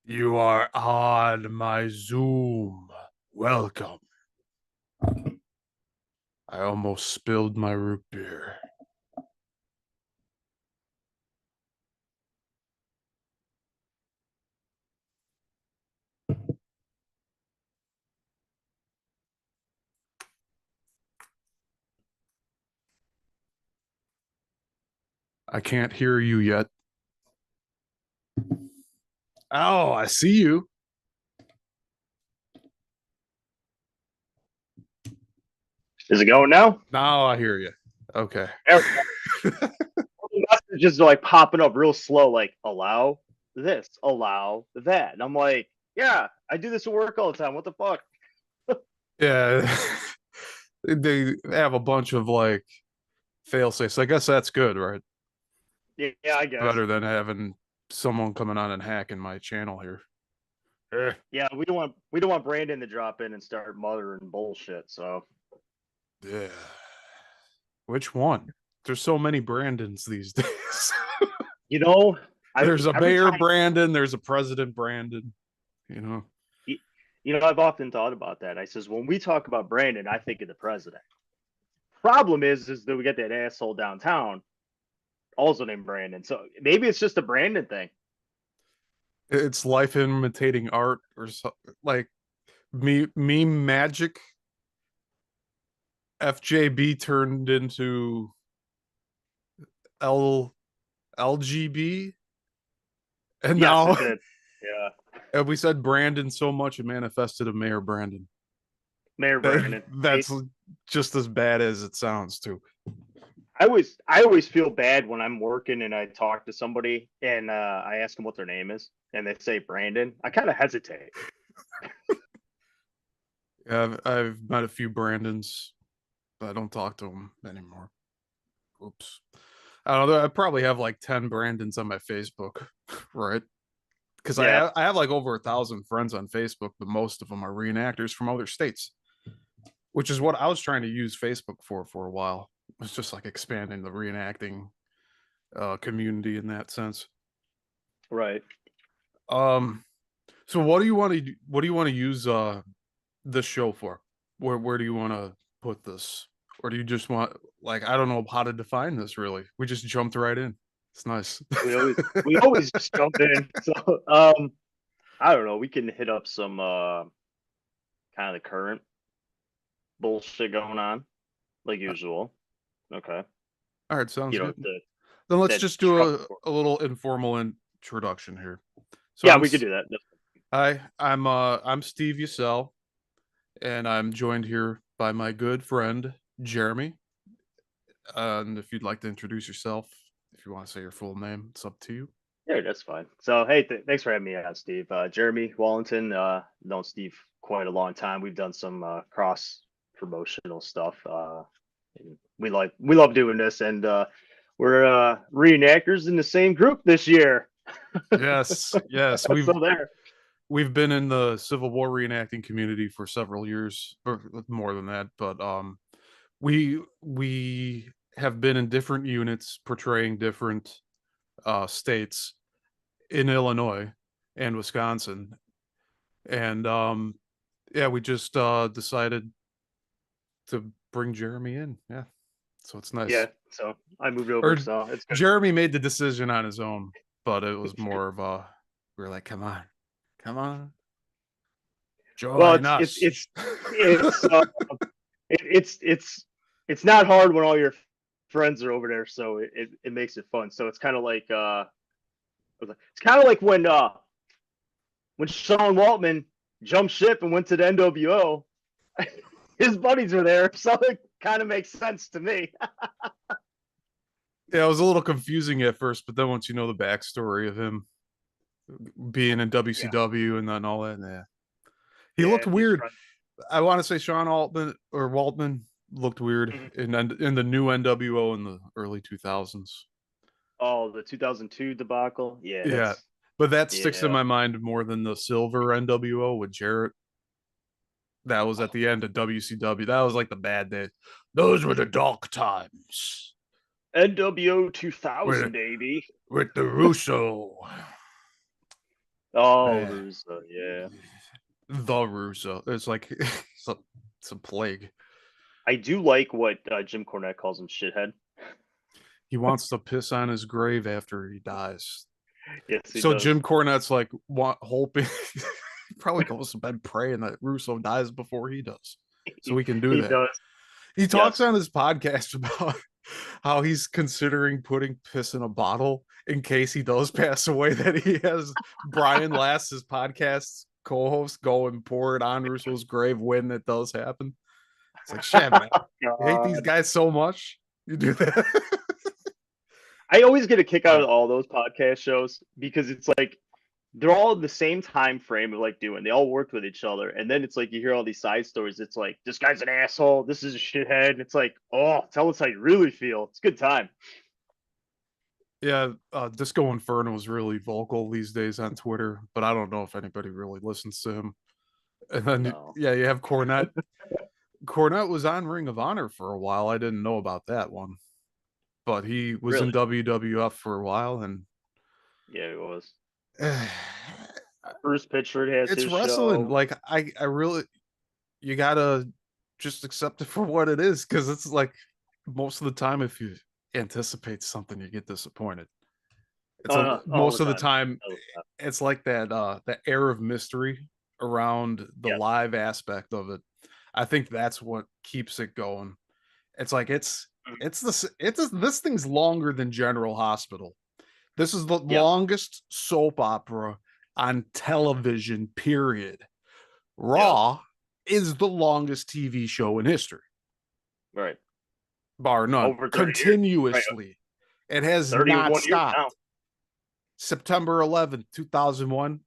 You are on my Zoom. Welcome. I almost spilled my root beer. I can't hear you yet. Oh, I see you. Is it going now? Now I hear you. Okay. There we go. The messages are like popping up real slow, like allow this, allow that. And I'm like, yeah, I do this at work all the time. What the fuck? Yeah. They have a bunch of like fail safes. I guess that's good, right? Yeah, I guess. Better than having someone coming on and hacking my channel here. Eh. Yeah, we don't want Brandon to drop in and start muttering bullshit. So Yeah. Which one? There's so many Brandons these days. you know, I There's a every mayor time Brandon, there's a president Brandon, you know. you, I've often thought about that. I says when we talk about Brandon, I think of the president. Problem is that we get that asshole downtown, also named Brandon. So maybe it's just a Brandon thing. It's life imitating art or so, like me magic FJB turned into L LGB and Yes, now it did. Yeah, and we said Brandon so much it manifested a Mayor Brandon. Mayor Brandon. That's just as bad as it sounds too. I always feel bad when I'm working and I talk to somebody and I ask them what their name is and they say Brandon. I kind of hesitate. I've met a few Brandons, but I don't talk to them anymore. Oops. I don't know. I probably have like 10 Brandons on my Facebook, right? Because Yeah, I have like over 1,000 friends on Facebook, but most of them are reenactors from other states, which is what I was trying to use Facebook for a while. It was just like expanding the reenacting community in that sense. right. Um, so what do you want to use this show for? Where do you want to put this, or do you just want like I don't know how to define this really? We just jumped right in. It's nice. We always just jump in. So I don't know. We can hit up some kind of the current bullshit going on like usual. Okay. All right, sounds You know good. the Then let's that just do Trump. a little informal introduction here. So Yeah, we could do that. I'm Steve Yusel, and I'm joined here by my good friend Jeremy. And if you'd like to introduce yourself, if you want to say your full name, it's up to you. Yeah, that's fine. So, hey, thanks for having me on, Steve. Jeremy Wallington, known Steve quite a long time. We've done some cross promotional stuff. And we love doing this, and we're reenactors in the same group this year. Yes, yes, So there. we've been in the Civil War reenacting community for several years, or more than that. But we have been in different units portraying different states in Illinois and Wisconsin, and yeah, we just decided to bring Jeremy in. Yeah, so it's Yeah. nice. So I moved over, Or so it's good. Jeremy made the decision on his own, but it was more of a we are like, come on, Well, join it's it's us. it's it's uh, it, it's not hard when all your friends are over there, so it makes it fun. So it's kind of like it's kind of like when Sean Waltman jumped ship and went to the NWO. His buddies were there, so it kind of makes sense to me. Yeah, it was a little confusing at first, but then once you know the backstory of him being in Yeah, WCW and then all that, yeah, he looked yeah, he's weird. friend. I want to say Sean Altman or Waltman looked weird Mhm. in the new NWO in the early 2000s. Oh, the 2002 debacle. Yeah, Yeah, but that sticks in yeah. my mind more than the silver NWO with Jarrett. That was at the end of WCW. That was like the bad days. Those were the dark times NWO 2000, with baby. with the Russo. Oh, Eh, Russo, yeah. the Russo. It's like it's a plague. I do like what Jim Cornette calls him, shithead. He wants to piss on his grave after he dies. Yes, he So does. Jim Cornette's like hoping he probably goes to bed praying that Russo dies before he does, so He, we can do he that. does. He talks Yes. on his podcast about how he's considering putting piss in a bottle in case he does pass away. That he has Brian Last, his podcast co-host, go and pour it on Russo's grave when it does happen. It's like, shit, man. You hate these God. guys so much. You do that. I always get a kick out But of all those podcast shows because it's like they're all in the same time frame of like doing. They all worked with each other, and then it's like you hear all these side stories. It's like this guy's an asshole. This is a shithead. It's like, oh, tell us how you really feel. It's a good time. yeah, Disco Inferno is really vocal these days on Twitter, but I don't know if anybody really listens to him. And then, No, yeah, you have Cornette. Cornette was on Ring of Honor for a while. I didn't know about that one, but he was in really. WWF for a while, and Yeah, it was. uh, Bruce Pitchford has it's his wrestling. show. Like I really, you gotta just accept it for what it is, because it's like most of the time, if you anticipate something, you get disappointed. It's Oh a no, all the most of the time. time, All the time. it's like that air of mystery around the Yes. live aspect of it. I think that's what keeps it going. It's like Mhm. this thing's longer than General Hospital. This is the Yep. longest soap opera on television, period. Yep. Raw is the longest TV show in history, Right. bar none, Over 30 years. Right. continuously. It has not 31 years now. stopped. September 11th, 2001,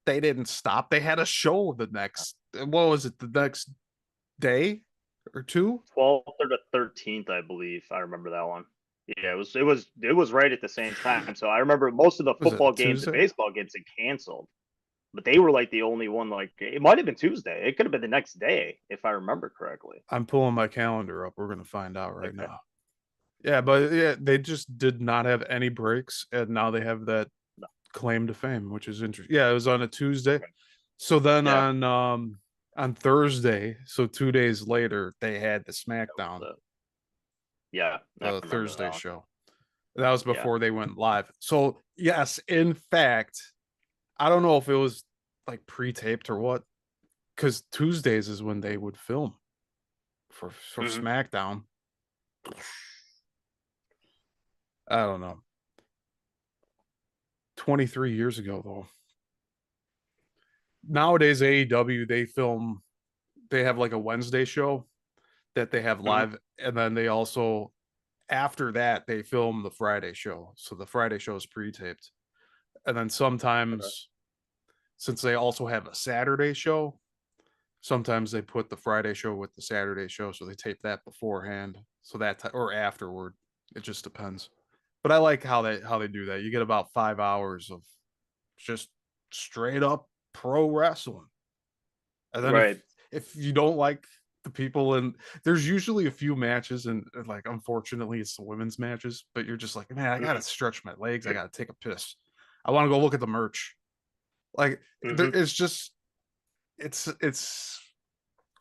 they didn't stop. They had a show the next, what was it, the next day or two? 12th or the 13th, I believe. I remember that one. Yeah, it was right at the same time. So I remember most of the Was it football a games and Tuesday? baseball games had canceled, but they were like the only one. Like it might have been Tuesday. It could have been the next day if I remember correctly. I'm pulling my calendar up. We're going to find out right Okay. now. Yeah, but yeah, they just did not have any breaks, and now they have that No. claim to fame, which is interesting. Yeah, it was on a Tuesday. Okay. So then Yeah. on Thursday, so 2 days later, they had the That was SmackDown, yeah. I the remember Thursday that one. show. That was Yeah. before they went live. So yes, in fact, I don't know if it was like pre-taped or what, because Tuesdays is when they would film for Hmm. SmackDown. I don't know. 23 years ago though. Nowadays AEW they have like a Wednesday show that they have Hmm. live, and then they also after that they film the Friday show. So the Friday show is pre-taped. And then Okay. sometimes, since they also have a Saturday show, sometimes they put the Friday show with the Saturday show, so they tape that beforehand, so or afterward. It just depends. But I like how they do that. You get about 5 hours of just straight up pro wrestling. And then Right. if you don't like the people, and there's usually a few matches, and like unfortunately it's the women's matches, but you're just like, man, I gotta Hmm. stretch my legs, I gotta take a piss, I want to go look at the merch. Like Hmm. it's just it's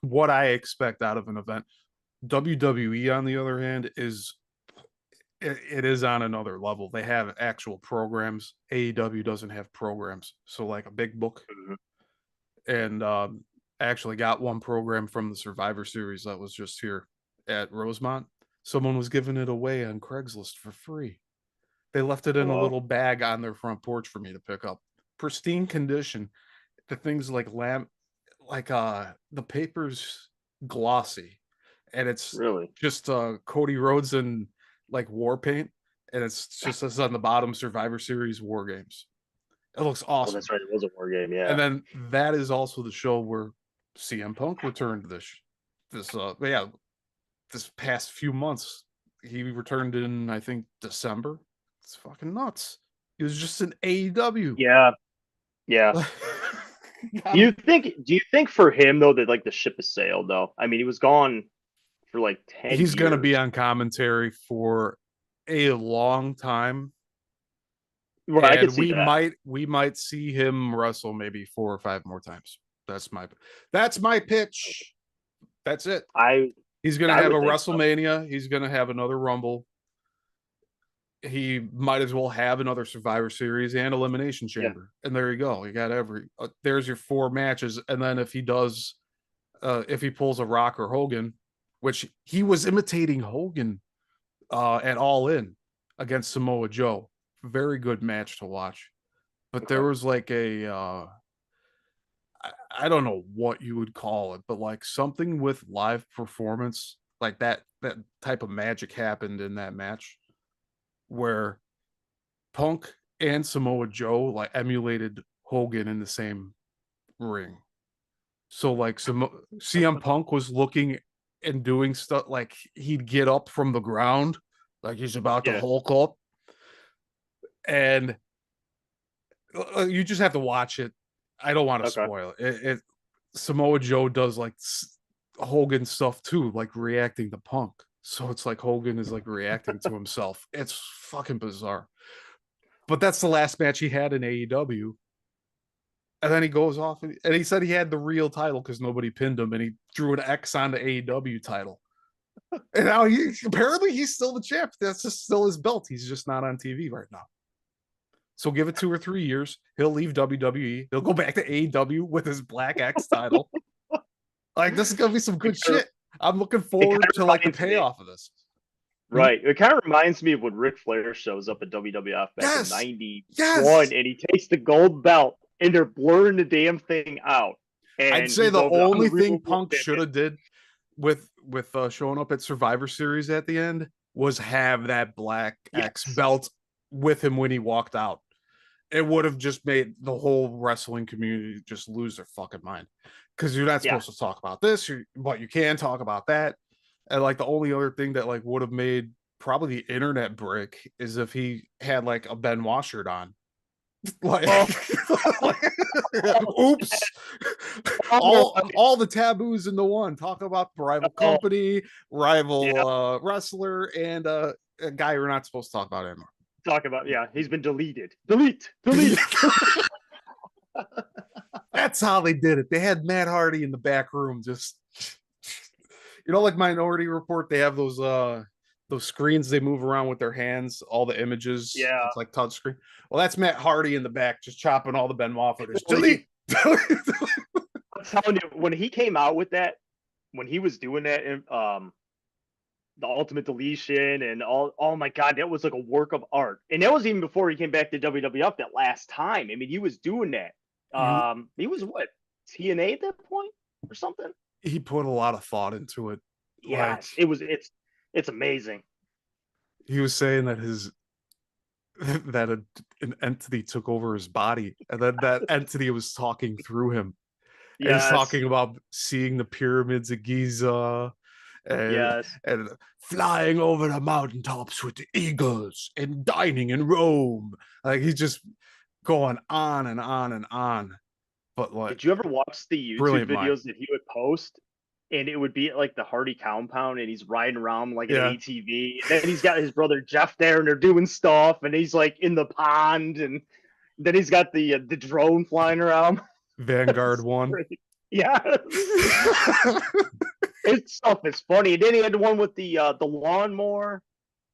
what I expect out of an event. WWE, on the other hand, it is on another level. They have actual programs. AEW doesn't have programs, so like a big book. Hmm. And I actually got one program from the Survivor Series that was just here at Rosemont. Someone was giving it away on Craigslist for free. They left it Oh in a well. little bag on their front porch for me to pick up. Pristine condition. The things like the paper's glossy, and it's Really. just Cody Rhodes and like war paint, and it's just says on the bottom Survivor Series War Games. It looks Oh, awesome. that's right. It was a war game. And Yeah. then that is also the show where CM Punk returned this this past few months. He returned in, I think, December. It's fucking nuts. He was just in AEW. Yeah. Yeah. Do you think for him though that like the ship has sailed though? I mean, he was gone for like 10 He's gonna be years. on commentary for a long time. Right, I can and see we that. might see him wrestle maybe 4 or 5 more times. That's my pitch. That's it. I He's gonna I have a would think so. WrestleMania. He's gonna have another Rumble. He might as well have another Survivor Series and Elimination Yeah, Chamber. And there you go. You got there's your 4 matches. And then if he pulls a Rock or Hogan, which he was imitating Hogan at All In against Samoa Joe. Very good match to watch. But there okay. was like I don't know what you would call it, but like something with live performance, like that type of magic happened in that match where Punk and Samoa Joe like emulated Hogan in the same ring. So like CM Punk was looking and doing stuff like he'd get up from the ground like he's about to Yeah, Hulk up, and you just have to watch it. I don't want to okay. spoil it. Samoa Joe does like Hogan stuff too, like reacting to Punk. So it's like Hogan is like reacting to himself. It's fucking bizarre. But that's the last match he had in AEW. And then he goes off and he said he had the real title because nobody pinned him, and he drew an X on the AEW title. And now apparently he's still the champ. That's just still his belt. He's just not on TV right now. So give it 2 or 3 years. He'll leave WWE. He'll go back to AEW with his Black X title. Like this is gonna be some good shit. I'm looking It kind forward of to like the reminds me, payoff of this. Hmm? right? It kind of reminds me of when Ric Flair shows up at WWF back in Yes, '91, yes. and he takes the gold belt, and they're blurring the damn thing out, I'd and say he's the over. I'm the only real thing world Punk should champion. have did with showing up at Survivor Series at the end was have that Black X Yes, belt with him when he walked out. It would have just made the whole wrestling community just lose their fucking mind because you're not yeah, supposed to talk about this, but you can talk about that. And like the only other thing that like would have made probably the internet brick is if he had like a Benoit shirt on. Like, oh, oops, oh, all the taboos into one. Talk about the rival oh, company, yeah. rival wrestler, and a guy we're not supposed to talk about anymore. Talk about, yeah. He's been deleted. Delete, delete. That's how they did it. They had Matt Hardy in the back room, just like Minority Report. They have those screens they move around with their hands, all the images. Yeah, It's like touchscreen. Well, that's Matt Hardy in the back, just chopping all the Benoit footage. delete. Delete. I'm telling you, when he came out with that, when he was doing that, the ultimate deletion and all, oh my god, that was like a work of art. And that was even before he came back to WWF that last time. I mean, he was doing that. you He was what, TNA at that point or something? He put a lot of thought into it. Like Yes, it's amazing. he was saying that his that an entity took over his body, and then that entity was talking through him, and he's Yes, talking about seeing the pyramids of Giza and yes. and flying over the mountaintops with the eagles and dining in Rome. Like he's just going on and on and on. But like Did you ever watch the YouTube brilliant mind. videos that he would post? And it would be at like the Hardy compound, and he's riding around like an Yeah. ATV. And then he's got his brother Jeff there, and they're doing stuff, and he's like in the pond, and then he's got the drone flying around. Vanguard one. Yeah, his stuff is funny. And then he had the one with the lawnmower.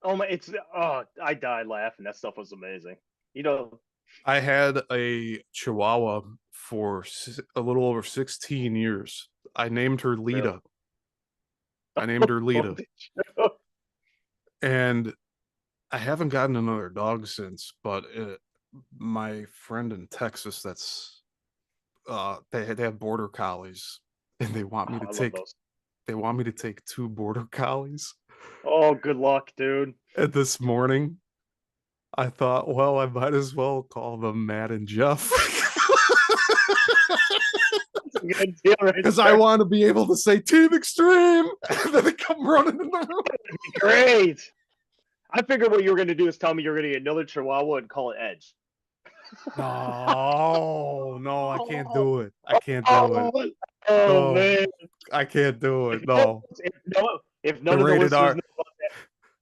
Oh my, it's I died laughing. That stuff was amazing. You know, I had a Chihuahua for a little over 16 years. I named her really. Lita. I named her Lita. And I haven't gotten another dog since, but my friend in Texas that's they have border collies and Oh, I love those. they want me to take 2 border collies. Oh, good luck, dude. And this morning I thought, well, I might as well call them Matt and Jeff. Good deal right Because I there. want to be able to say Team Extreme, and then they come running in the room. Great. I figured what you were going to do is tell me you're going to get another Chihuahua and call it Edge. No, no, I can't Oh, do it. I can't do it. oh, oh No, man. I can't do If, it. No, if the none of the rated listeners R. know about that,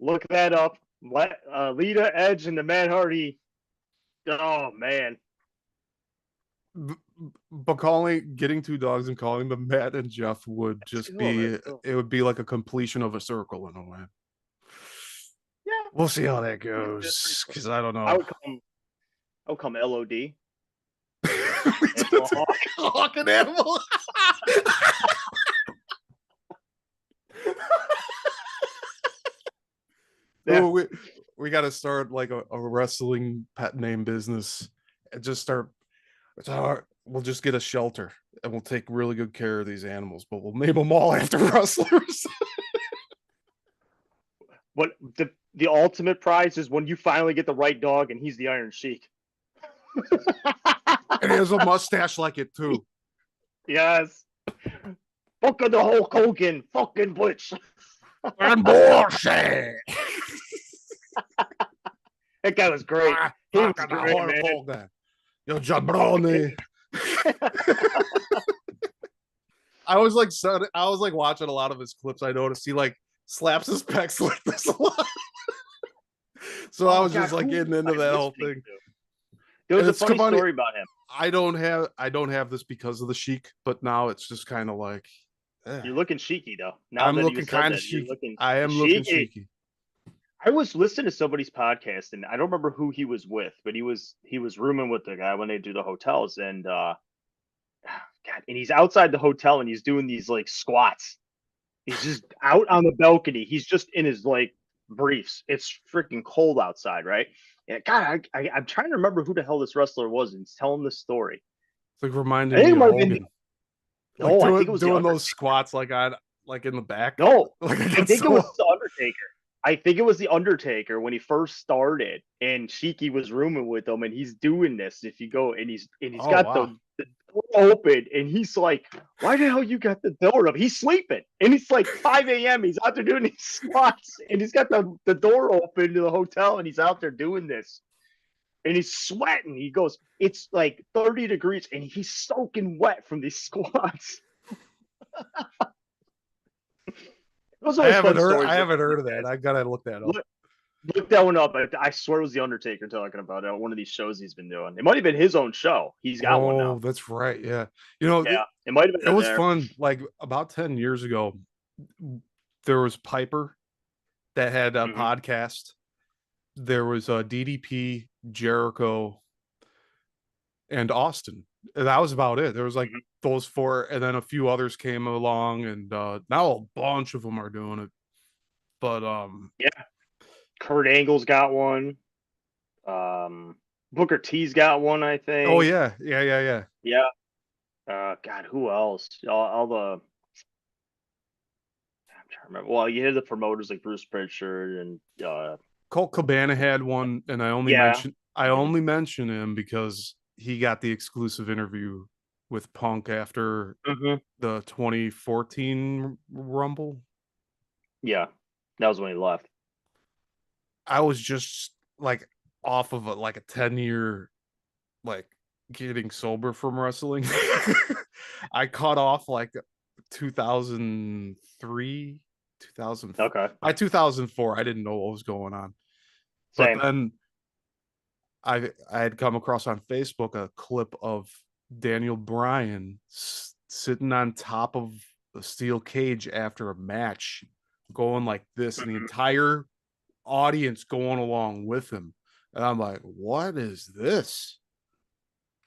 look that up. Lita Edge and the Matt Hardy Oh man. But getting two dogs and calling them Matt and Jeff would That's just cool. be, That's cool. it would be like a completion of a circle in a way. Yeah. We'll see how that That's pretty goes cool. because I don't I know. would call him LOD. It's Animal a Hawk. Hawking animal. Yeah. Oh, we got to start like a wrestling pet name business and just start. We'll just get a shelter and we'll take really good care of these animals, but we'll name them all after wrestlers. But the ultimate prize is when you finally get the right dog and he's the Iron Sheik. And he has a mustache like it too. Yes. Fucking the Hulk Hogan, fucking Butch. And bullshit. That guy was great. He was Fucking the great, Hulk man. Hogan. Yo, jabroni. I was like watching a lot of his clips. I noticed he like slaps his pecs like this a lot. So I Oh was God, just like who getting was into I that whole listening thing. to? There was And a it's funny funny. story about him. I don't have this because of the Sheik, but now it's just kind of like You're looking cheeky though. Now I'm that you looking said kind of that, you're cheeky. looking I am looking cheeky. cheeky. I was listening to somebody's podcast and I don't remember who he was with, but he was rooming with the guy when they do the hotels and God, and he's outside the hotel and he's doing these like squats. He's just out on the balcony. He's just in his like briefs. It's freaking cold outside, right? And God, I'm trying to remember who the hell this wrestler was and he's telling this story. It's like I reminding think me it of might have been Hogan, like no, I think it was the doing those Undertaker. squats like in the back, No, like I against think the it was wall. the Undertaker. I think it was the Undertaker when he first started, and Shiki was rooming with him, and he's doing this. If you go and he's Oh got wow. the door open, and he's like, "Why the hell you got the door up?" He's sleeping, and it's like 5 a.m. He's out there doing these squats, and he's got the door open to the hotel, and he's out there doing this, and he's sweating. He goes, "It's like 30 degrees, and he's soaking wet from these squats." Those are always fun stories. I With haven't heard these of that. guys. I gotta look that up. Look that one up. I swear it was the Undertaker talking about one of these shows he's been doing. It might have been his own show. He's got one now. Oh, that's right. Yeah. You know, Yeah, it might have it been in was there. fun. Like about 10 years ago, there was Piper that had a Hmm. podcast. There was DDP, Jericho, and Austin. And that was about it. There was like Hmm. those four, and then a few others came along, and now a bunch of them are doing it. But Yeah, Kurt Angle's got one. Booker T's got one, I oh think. yeah, yeah. Yeah. God, who else? All the I'm trying to remember. Well, you had the promoters like Bruce Pritchard and Colt Cabana had one, and yeah. I Mhm. only mention him because he got the exclusive interview with Punk after Mhm. the 2014 Rumble. Yeah, that was when he left. I was just like off of a 10-year like getting sober from wrestling. I cut off like 2003, 2000 Okay, by 2004 I didn't know what was going on. But same. then I had come across on Facebook a clip of Daniel Bryan sitting on top of a steel cage after a match, going like this, and the Mhm. entire audience going along with him. And I'm like, what is this?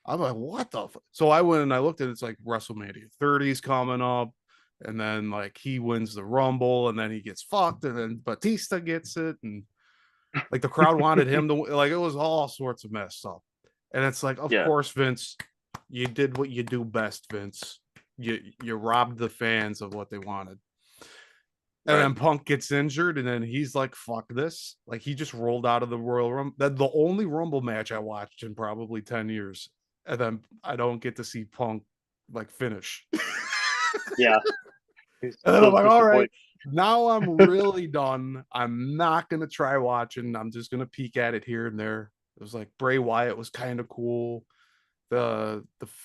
I'm like, what the? So I went and I looked at it, it's like WrestleMania 30's coming up, and then like he wins the Rumble, and then he gets fucked, and then Batista gets it, and like the crowd wanted him to like it was all sorts of messed up. And it's like, of Yeah, course, Vince, you did what you do best, Vince. You robbed the fans of what they wanted. And right. then Punk gets injured, and then he's like, fuck this. Like he just rolled out of the Royal Rumble. That's the only Rumble match I watched in probably 10 years. And then I don't get to see Punk like finish. Yeah, he's And then I'm so like, all right, disappointed. now I'm really done. I'm not gonna try watching. I'm just gonna peek at it here and there. It was like Bray Wyatt was kind of cool, the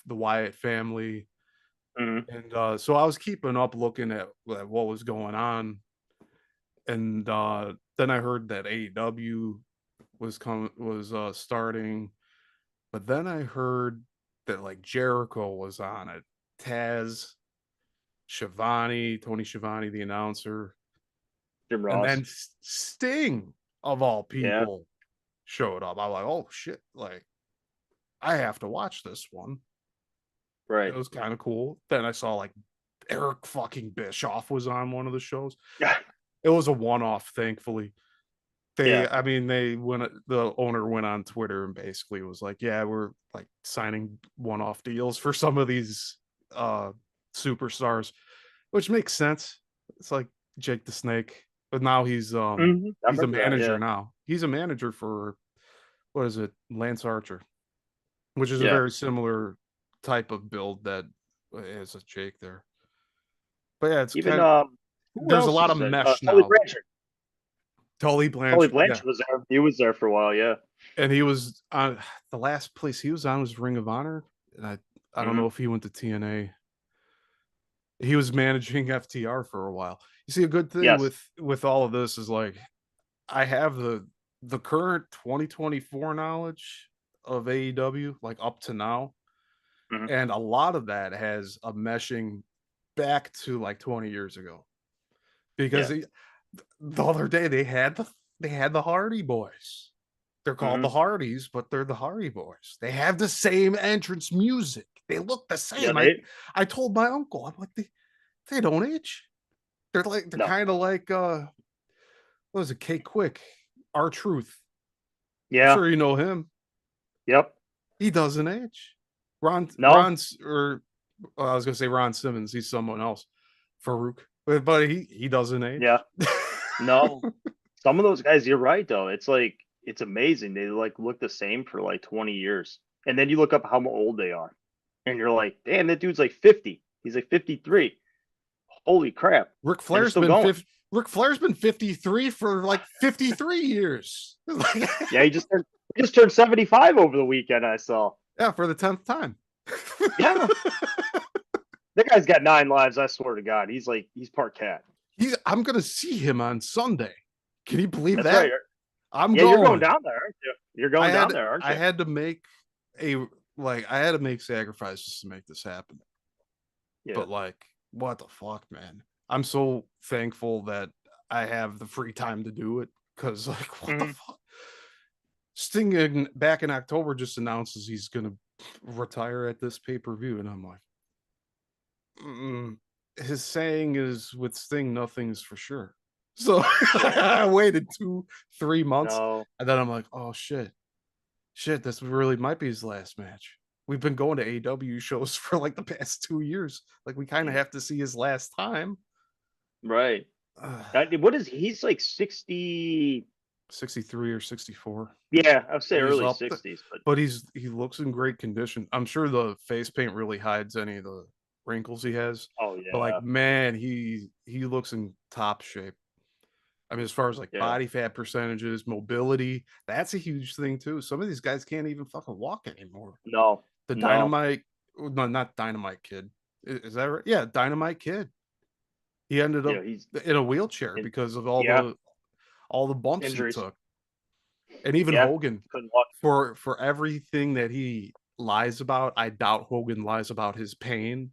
Wyatt family, Mhm. and so I was keeping up, looking at what was going on, and then I heard that AEW was starting. But then I heard that like Jericho was on it, Taz, Tony Schiavone, the announcer, Jim and then Ross. Sting of all Yeah. people showed up. I'm like, oh shit, like I have to watch this one. It Right. was kind of cool. Then I saw like Eric fucking Bischoff was on one of the shows. It was a one-off, thankfully. Yeah. I mean, the owner went on Twitter and basically was like, "Yeah, we're like signing one-off deals for some of these uh superstars," which makes sense. It's like Jake the Snake, but now I he's a remember that. manager Yeah. now. He's a manager for what is it, Lance Archer, which is a Yeah. very similar type of build that is a Jake there. But yeah, it's Even kind of who there's a else lot of is there? mesh Tully now. Blanchard. Tully Tully Blanchard, yeah, Blanchard was there. He was there for a while. Yeah. and he was on the last place he was on was Ring of Honor, and I don't Hmm. know if he went to TNA. He was managing FTR for a while. You see, a good thing Yes. with all of this is like I have the current 2024 knowledge of AEW, like up to now, Hmm. and a lot of that has a meshing back to like 20 years ago because Yeah. the other day they had the Hardy Boys. They're called the Hmm. Hardys, but they're the Hardy Boys. They have the same entrance music. They look the Yeah. same. They. I told my uncle, I'm like, they don't age. They're No. kind of like what was it, K Quick, R Truth. I'm Yeah. sure you know him. Yep. He doesn't age. No. Or I was gonna say Ron Simmons, he's someone else. Farouk. But he doesn't age. Yeah. No. Some of those guys, you're right though. It's like it's amazing. They like look the same for like 20 years. And then you look up how old they are. And you're like, damn, that dude's like 50. He's like 53. Holy crap. Ric And they're Flair's still been going. 50, Ric Flair's been 53 for like 53 years. Yeah, he just turned 75 over the weekend, I saw. Yeah, for the 10th time. Yeah. That guy's got 9 lives, I swear to God. He's part cat. I'm gonna see him on Sunday. Can you believe That's right. that? I'm Yeah, you're going going. down there, aren't you? You're going down there, aren't I you? had to make a I had to make sacrifices to make this happen. Yeah. But like, what the fuck, man? I'm so thankful that I have the free time to do it because like, what the Hmm. fuck? Back in October just announces he's gonna retire at this pay-per-view, and I'm like, mm. His saying is with Sting, nothing's for sure. So Yeah. I waited 2-3 months, No. and then I'm like, oh shit, this really might be his last match. We've been going to AW shows for like the past 2 years. Like we kind of have to see his last time. Right. What is he's like 60? 63 or 64. Yeah, I would say He's early up, 60s, but but he looks in great condition. I'm sure the face paint really hides any of the wrinkles he has, oh but like yeah, man, he looks in top shape. I mean, as far as like yeah. body fat percentages, mobility, that's a huge thing too. Some of these guys can't even fucking walk anymore. No, The no. Dynamite, no, not Dynamite Kid. Is that right? Yeah, Dynamite Kid. He ended Yeah, up he's in a wheelchair in, because of yeah, all the bumps he injuries. took. And even Yeah, Hogan, couldn't walk. for everything that he lies about, I doubt Hogan lies about his pain.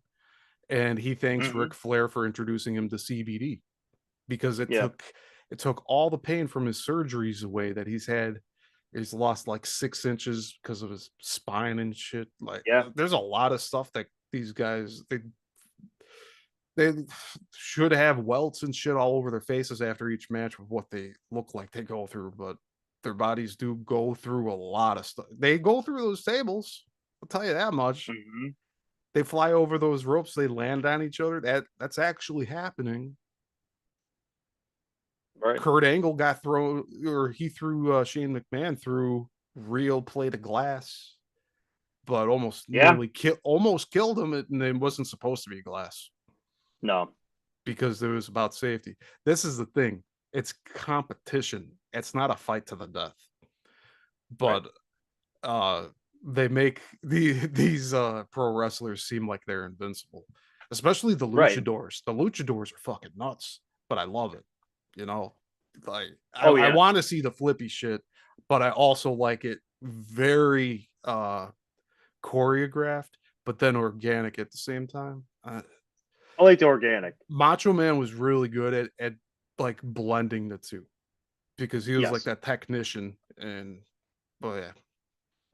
And he thanks Hmm. Ric Flair for introducing him to CBD because Yeah. it took all the pain from his surgeries away that he's had. He's lost like 6 inches because of his spine and shit. Like Yeah. there's a lot of stuff that these guys they should have welts and shit all over their faces after each match with what they look like they go through, but their bodies do go through a lot of stuff. They go through those tables. I'll tell you that much. Hmm. They fly over those ropes, they land on each other. That's actually happening. Right. Kurt Angle got thrown, or he threw Shane McMahon through real plate of glass, but Yeah. almost killed him, and it wasn't supposed to be glass No. because it was about safety. This is the thing. It's competition. It's not a fight to the death. Right. But uh they make these pro wrestlers seem like they're invincible. Especially the Right. luchadors. The luchadors are fucking nuts, but I love it. You know, like Oh I yeah. want to see the flippy shit, but I also like it very uh choreographed, but then organic at the same time. I like the organic. Macho Man was really good at like blending the two because he was like Yes. that technician. And oh yeah,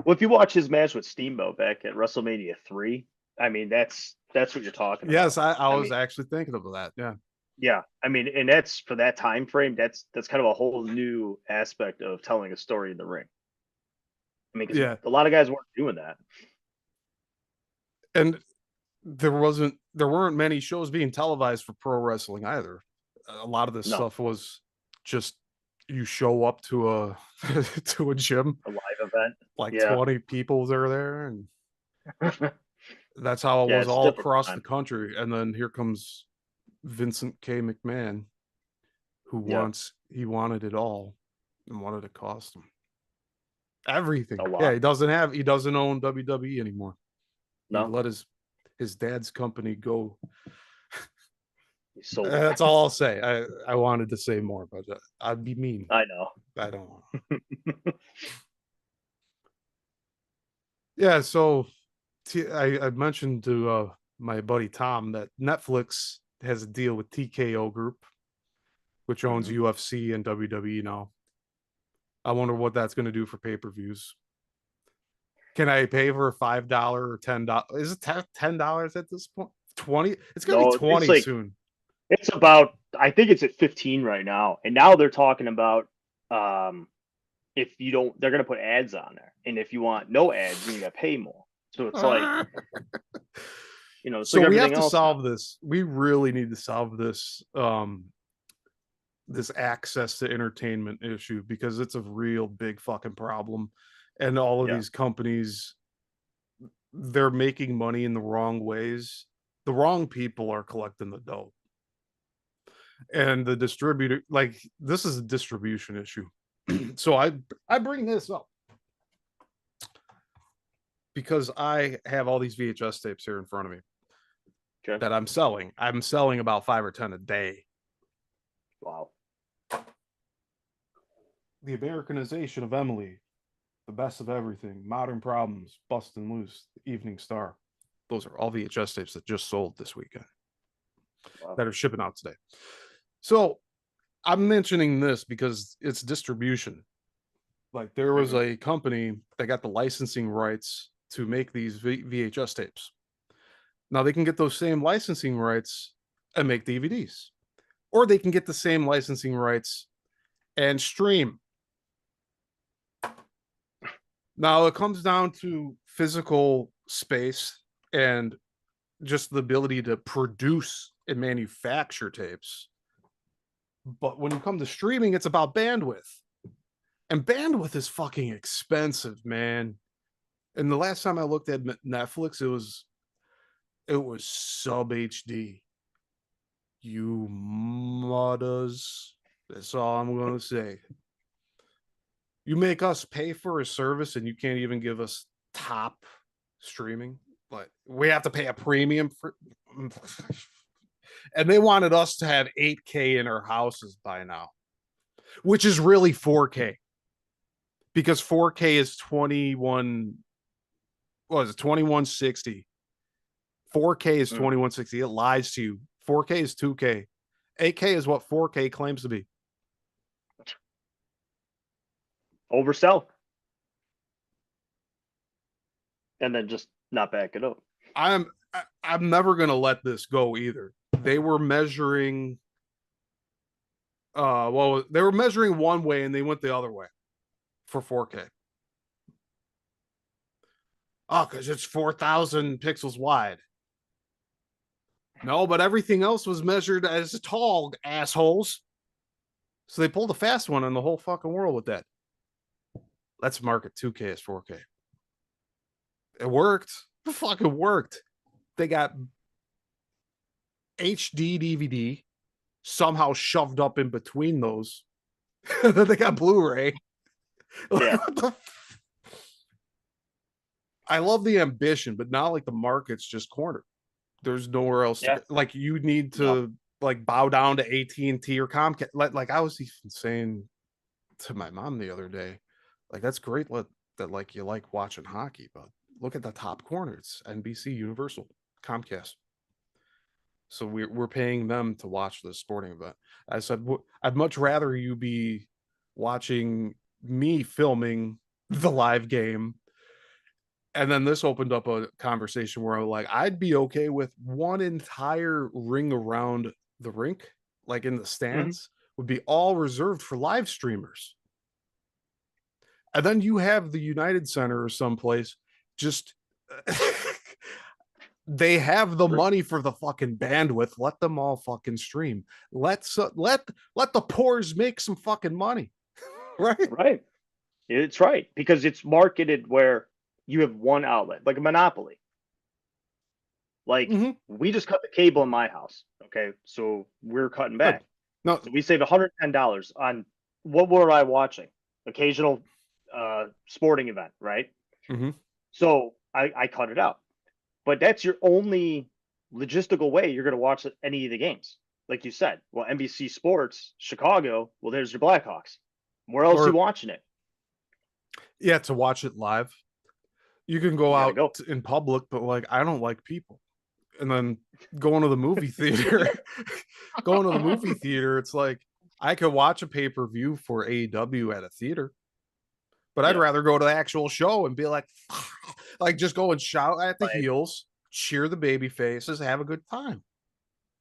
Well, if you watch his match with Steamboat back at WrestleMania 3, I mean that's what you're talking about. yes, I I was mean, actually thinking of that. Yeah, yeah, I mean, and that's for that time frame. That's kind of a whole new aspect of telling a story in the ring. I mean, because yeah, a lot of guys weren't doing that. and there weren't many shows being televised for pro wrestling either. A lot of this No, stuff was just you show up to a to a gym, a live event. like Yeah, 20 people are there, and that's how it yeah, was it's a all different across the time. country. And then here comes Vincent K. McMahon, who Yeah, wanted it all and wanted to cost him everything. a Yeah, lot. he doesn't own WWE anymore. He No, let his dad's company go. he sold it. That's all I'll say. I wanted to say more, but I'd be mean. I know. I don't want. Yeah, so I mentioned to my buddy Tom that Netflix has a deal with TKO Group, which owns Mhm. UFC and WWE now. I wonder what that's going to do for pay-per-views. Can I pay for $5 or $10? Is it $10 at this point? 20? It's gonna be No, it's 20 like soon. it's about. I think it's at 15 right now, and now they're talking about um if you don't, they're gonna put ads on there, and if you want no ads, then you gotta pay more. So it's like it's So like we have everything to else now. solve this. We really need to solve this this access to entertainment issue because it's a real big fucking problem. And all of Yeah, these companies, they're making money in the wrong ways. The wrong people are collecting the dough. And the distributor, like, this is a distribution issue. So I bring this up because I have all these VHS tapes here in front of me okay. that I'm selling. I'm selling about 5 or 10 a day. Wow. The Americanization of Emily, The Best of Everything, Modern Problems, Bustin' Loose, Evening Star. Those are all VHS tapes that just sold this weekend Wow. that are shipping out today. So I'm mentioning this because it's distribution. Like there was Hmm. a company that got the licensing rights to make these VHS tapes. Now they can get those same licensing rights and make DVDs, or they can get the same licensing rights and stream. Now it comes down to physical space and just the ability to produce and manufacture tapes. But when you come to streaming, it's about bandwidth. And bandwidth is fucking expensive, man. And the last time I looked at Netflix, it was sub HD. You mudders. That's all I'm gonna say. You make us pay for a service and you can't even give us top streaming. Like we have to pay a premium for and they wanted us to have 8K in our houses by now, which is really 4K because 4K is 21 what is it 2160. 4K is Mm. 2160. It lies to you. 4K is 2K. 8K is what 4K claims to be. Oversell and then just not back it up. I'm I'm never gonna let this go either. They were measuring well they were measuring one way and they went the other way for 4K. Oh, because it's 4,000 pixels wide. No, but everything else was measured as tall, assholes. So they pulled a fast one in the whole fucking world with that. Let's market 2K as 4K. It worked. It fucking worked. They got HD DVD somehow shoved up in between those. Then they got Blu-ray. Yeah. I love the ambition, but not like the market's just cornered. There's nowhere else to Yeah. go. Like you need No. to like bow down to AT&T or Comcast. Like I was even saying to my mom the other day, like that's great. that like you like watching hockey, but look at the top corner. It's NBC, Universal, Comcast. So we're paying them to watch this sporting event. I said I'd much rather you be watching me filming the live game. And then this opened up a conversation where I'm like, I'd be okay with one entire ring around the rink, like in the Hmm. stands, would be all reserved for live streamers. And then you have the United Center or someplace just they have the money for the fucking bandwidth. Let them all fucking stream. Let the poors make some fucking money. Right? Right. It's right because it's marketed where you have one outlet, like a monopoly. Like Mm-hmm. we just cut the cable in my house. Okay, so we're cutting Good. back. No. So we save $110 on what were I watching? Occasional sporting event, right? Mm-hmm. So I cut it out. But that's your only logistical way you're going to watch any of the games. Like you said, well, NBC Sports, Chicago, well, there's your Blackhawks. Where else are you Or watching it? yeah, to watch it live. You can go You got to out go. in public, but like I don't like people. And then going to the movie theater, going to the movie theater, it's like I could watch a pay-per-view for AEW at a theater, but I'd Yeah. rather go to the actual show and be like, like just go and shout at the Like, heels, cheer the baby faces, have a good time.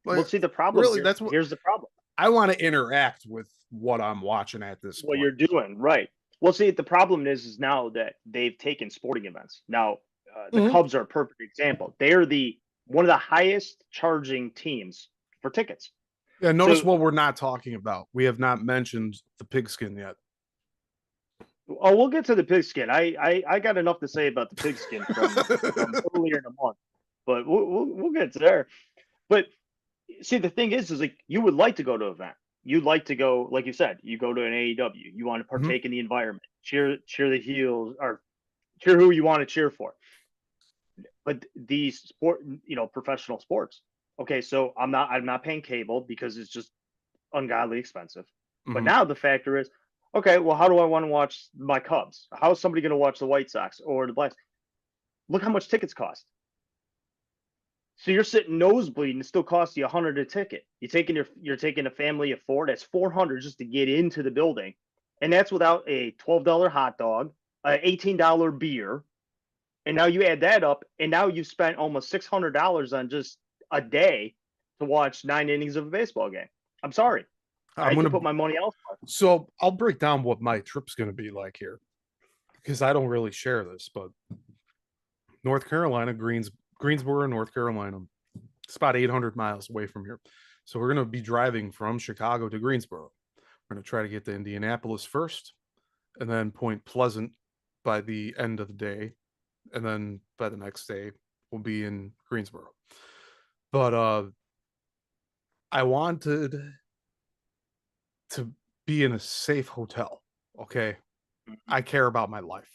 well, Like see, the problem really, here, that's what here's the problem. I want to interact with what I'm watching at this What point. you're doing, right? Well, see, the problem is now that they've taken sporting events. Now, the Mm-hmm. Cubs are a perfect example. They're the one of the highest charging teams for tickets. Yeah, notice So, what we're not talking about. We have not mentioned the pigskin yet. oh, we'll get to the pigskin. I got enough to say about the pigskin from earlier in the month, but we'll get to there. But see, the thing is like you would like to go to an event. You'd like to go, like you said, you go to an AEW. You want to Mm-hmm. partake in the environment, cheer the heels, or cheer who you want to cheer for. But these sport, professional sports. Okay, so I'm not paying cable because it's just ungodly expensive. But Mm-hmm. now the factor is, okay, well, how do I want to watch my Cubs? How is somebody going to watch the White Sox or the Blacks? Look how much tickets cost. So you're sitting nosebleed and it still costs you $100 a ticket. You're taking a family of four. That's $400 just to get into the building, and that's without a $12 hot dog, an $18 beer, and now you add that up, and now you've spent almost $600 on just a day to watch 9 innings of a baseball game. I'm sorry, I'm I gonna can put my money elsewhere. so I'll break down what my trip's gonna be like here because I don't really share this, but North Carolina, Greensboro, North Carolina. It's about 800 miles away from here. So we're going to be driving from Chicago to Greensboro. We're going to try to get to Indianapolis first and then Point Pleasant by the end of the day. And then by the next day, we'll be in Greensboro. But I wanted to be in a safe hotel. Okay. I care about my life.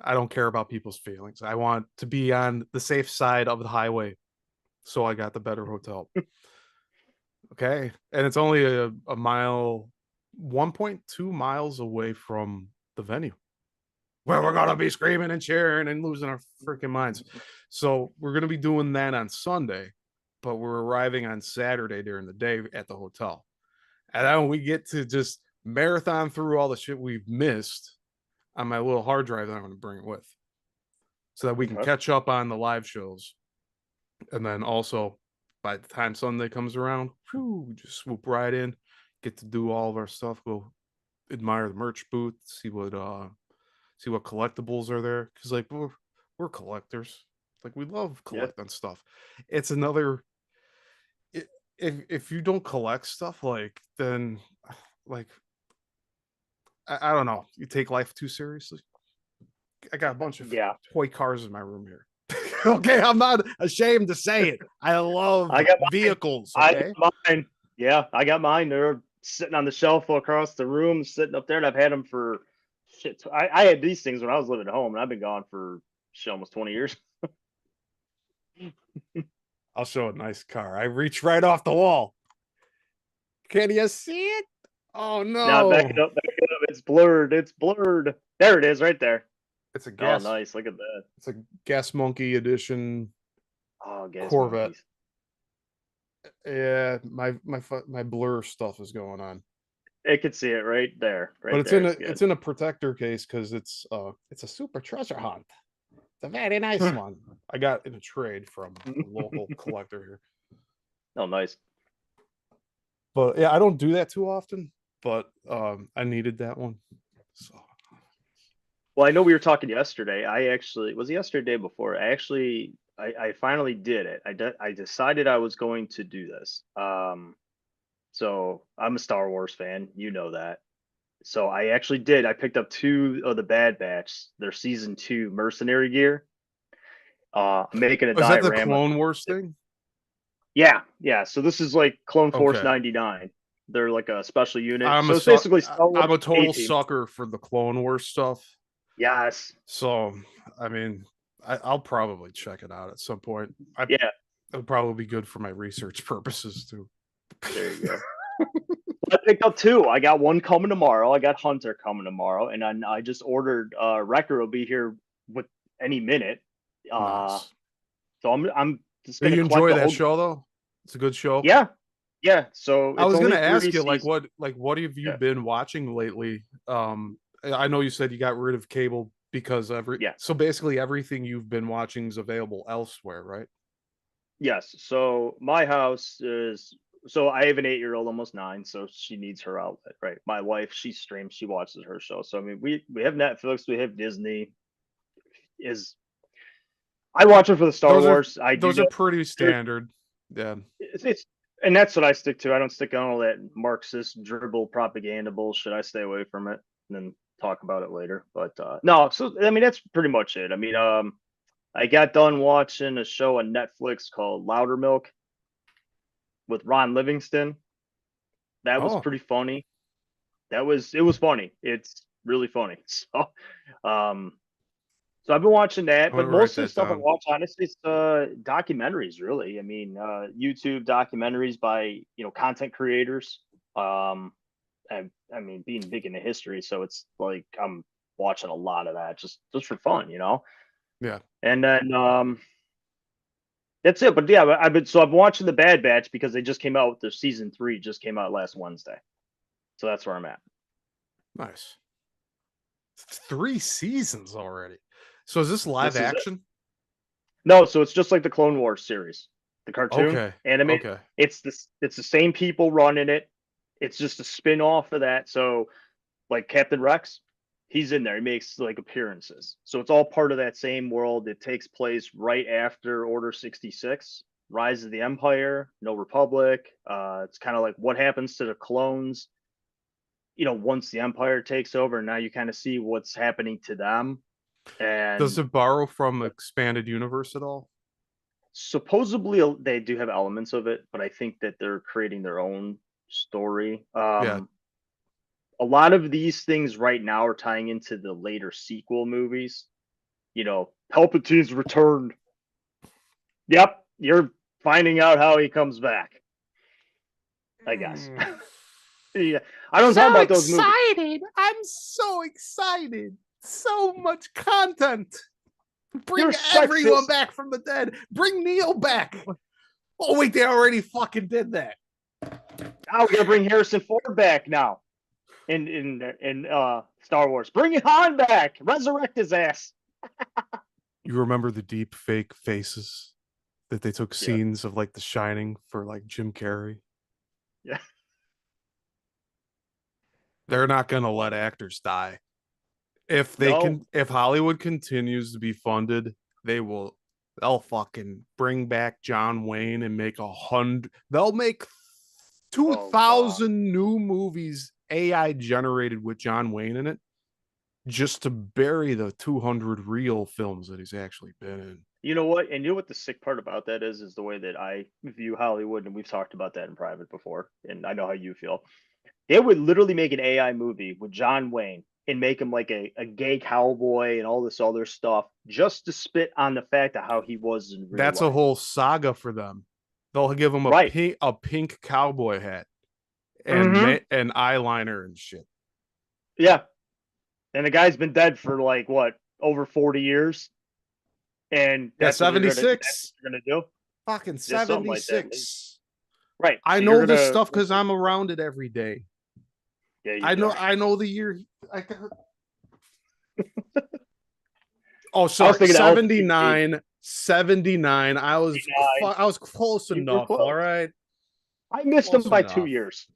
I don't care about people's feelings. I want to be on the safe side of the highway. So I got the better hotel. Okay. And it's only a mile, 1.2 miles away from the venue where we're going to be screaming and cheering and losing our freaking minds. So we're going to be doing that on Sunday, but we're arriving on Saturday during the day at the hotel. And then we get to just marathon through all the shit we've missed on my little hard drive that I'm going to bring it with so that we can Okay. catch up on the live shows. And then also, by the time Sunday comes around, whew, just swoop right in, get to do all of our stuff, go admire the merch booth, see what collectibles are there. Cause like we're collectors. Like we love Yeah. collecting stuff. It's another if you don't collect stuff, like then like I don't know, you take life too seriously. I got a bunch of Yeah. toy cars in my room here. Okay, I'm not ashamed to say it. I love I got vehicles. I Okay, got mine. Yeah, I got mine. They're sitting on the shelf across the room, sitting up there, and I've had them for shit. I had these things when I was living at home, and I've been gone for shit, almost 20 years. I'll show a nice car. I reach right off the wall. Can you see it? Oh Now back no! it up, back it up. It's blurred. It's blurred. There it is, right there. It's a Oh, gas. nice. Look at that. It's a Gas Monkey edition Oh, gas Corvette. monkeys. Yeah, my blur stuff is going on, I could see it right there. but Right there. It's it's good. in a protector case because it's a super treasure hunt. It's a very nice one. I got in a trade from a local collector here. Oh, nice. But yeah, I don't do that too often. But I needed that one. So Well, I know we were talking yesterday. I actually was it yesterday before. I finally did it. I decided I was going to do this. So I'm a Star Wars fan. You know that. So I actually did. I picked up two of the Bad Batch, their season two mercenary gear. I'm making a is that the diorama. Clone Wars thing? Yeah, yeah. So this is like Clone Force Okay. 99. They're like a special unit. I'm So a it's basically Star I'm Wars a A total Team. sucker for the Clone Wars stuff. Yes. So I mean, I'll probably check it out at some point. Yeah. It'll probably be good for my research purposes too. There you go. I picked up two. I got one coming tomorrow. I got Hunter coming tomorrow, and then I just ordered. Wrecker will be here with any minute. Uh, Nice. so I'm just Do gonna you collect enjoy the that whole. show though? It's a good show. Yeah, yeah. So I it's was only gonna three ask you seasons. what have you Yeah, been watching lately? I know you said you got rid of cable because yeah, so basically everything you've been watching is available elsewhere, right? yes. So my house is. So I have an 8-year-old, almost 9, so she needs her outlet, right? My wife, she streams, she watches her show. So I mean, we have Netflix, we have Disney. Is I watch it for the Star Wars. I do Those are that. pretty standard. Yeah. It's and that's what I stick to. I don't stick on all that Marxist dribble propaganda bullshit. I stay away from it and then talk about it later. But no, so I mean that's pretty much it. I mean, I got done watching a show on Netflix called Louder Milk with Ron Livingston. That was Oh, pretty funny. It was funny. It's really funny. Um, So I've been watching that, I'm but gonna write most of the that stuff I down. watch, honestly, is documentaries. Really, I mean, YouTube documentaries by content creators. Um, I mean, being big into history, so it's like I'm watching a lot of that just for fun. Yeah. And then that's it. But yeah, I've been watching the Bad Batch because they just came out with their season 3. Just came out last Wednesday, so that's where I'm at. Nice. 3 seasons already. So is this live This is it. action? No, so it's just like the Clone Wars series, the cartoon Okay. animated. Okay. It's the same people running it. It's just a spin off of that. So like Captain Rex, he's in there. He makes like appearances. So it's all part of that same world. It takes place right after Order 66, Rise of the Empire, No Republic. It's kind of like what happens to the clones, once the Empire takes over. Now you kind of see what's happening to them. Does And it borrow from expanded universe at all? supposedly they do have elements of it, but I think that they're creating their own story. Yeah. A lot of these things right now are tying into the later sequel movies. Palpatine's returned. Yep, you're finding out how he comes back. I guess. Mm. Yeah, I don't talk So about those movies. excited. I'm so excited. So much content. Bring You're everyone sexist. back from the dead. Bring Neil back. Oh wait, they already fucking did that. Now we gotta bring Harrison Ford back now in Star Wars. Bring Han back. Resurrect his ass. You remember the deep fake faces that they took Yeah, scenes of like The Shining for like Jim Carrey? yeah. They're not gonna let actors die. No. If Hollywood continues to be funded, they'll fucking bring back John Wayne and make 100, they'll make Oh God. 2,000 new movies AI generated with John Wayne in it just to bury the 200 real films that he's actually been in. You know what? And you know what the sick part about that is the way that I view Hollywood, and we've talked about that in private before, and I know how you feel. They would literally make an AI movie with John Wayne and make him like a gay cowboy and all this other stuff just to spit on the fact of how he was in real That's a life. whole saga for them. They'll give him Right. a pink cowboy hat Mm-hmm. and eyeliner and shit. Yeah. And the guy's been dead for like what, over 40 years, and Yeah, that's what '76. you're gonna do. Fucking Just something like that. 76. Right. I So you're know this gonna, stuff because I'm around it every day. yeah, you I know do. I know the year. Oh, I was sorry. thinking LCD. 79. 79. I was close You were enough. All close. right. I missed him Close by 2 enough. years.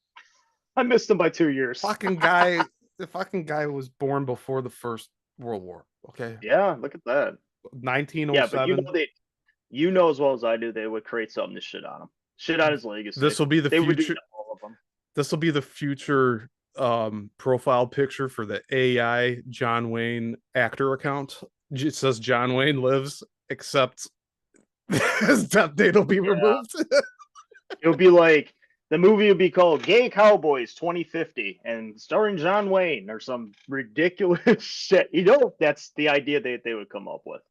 I missed him by 2 years. The fucking guy was born before the First World War. Okay. Yeah, look at that. Yeah, but 1907. you know as well as I do, they would create something to shit on him, shit on his legacy. This will be the They would do that future. to all of them. This will be the future profile picture for the AI John Wayne actor account. It says John Wayne lives, except his death date will be Yeah, removed. it would be like the movie would be called "Gay Cowboys 2050" and starring John Wayne or some ridiculous shit. You know, that's the idea they would come up with.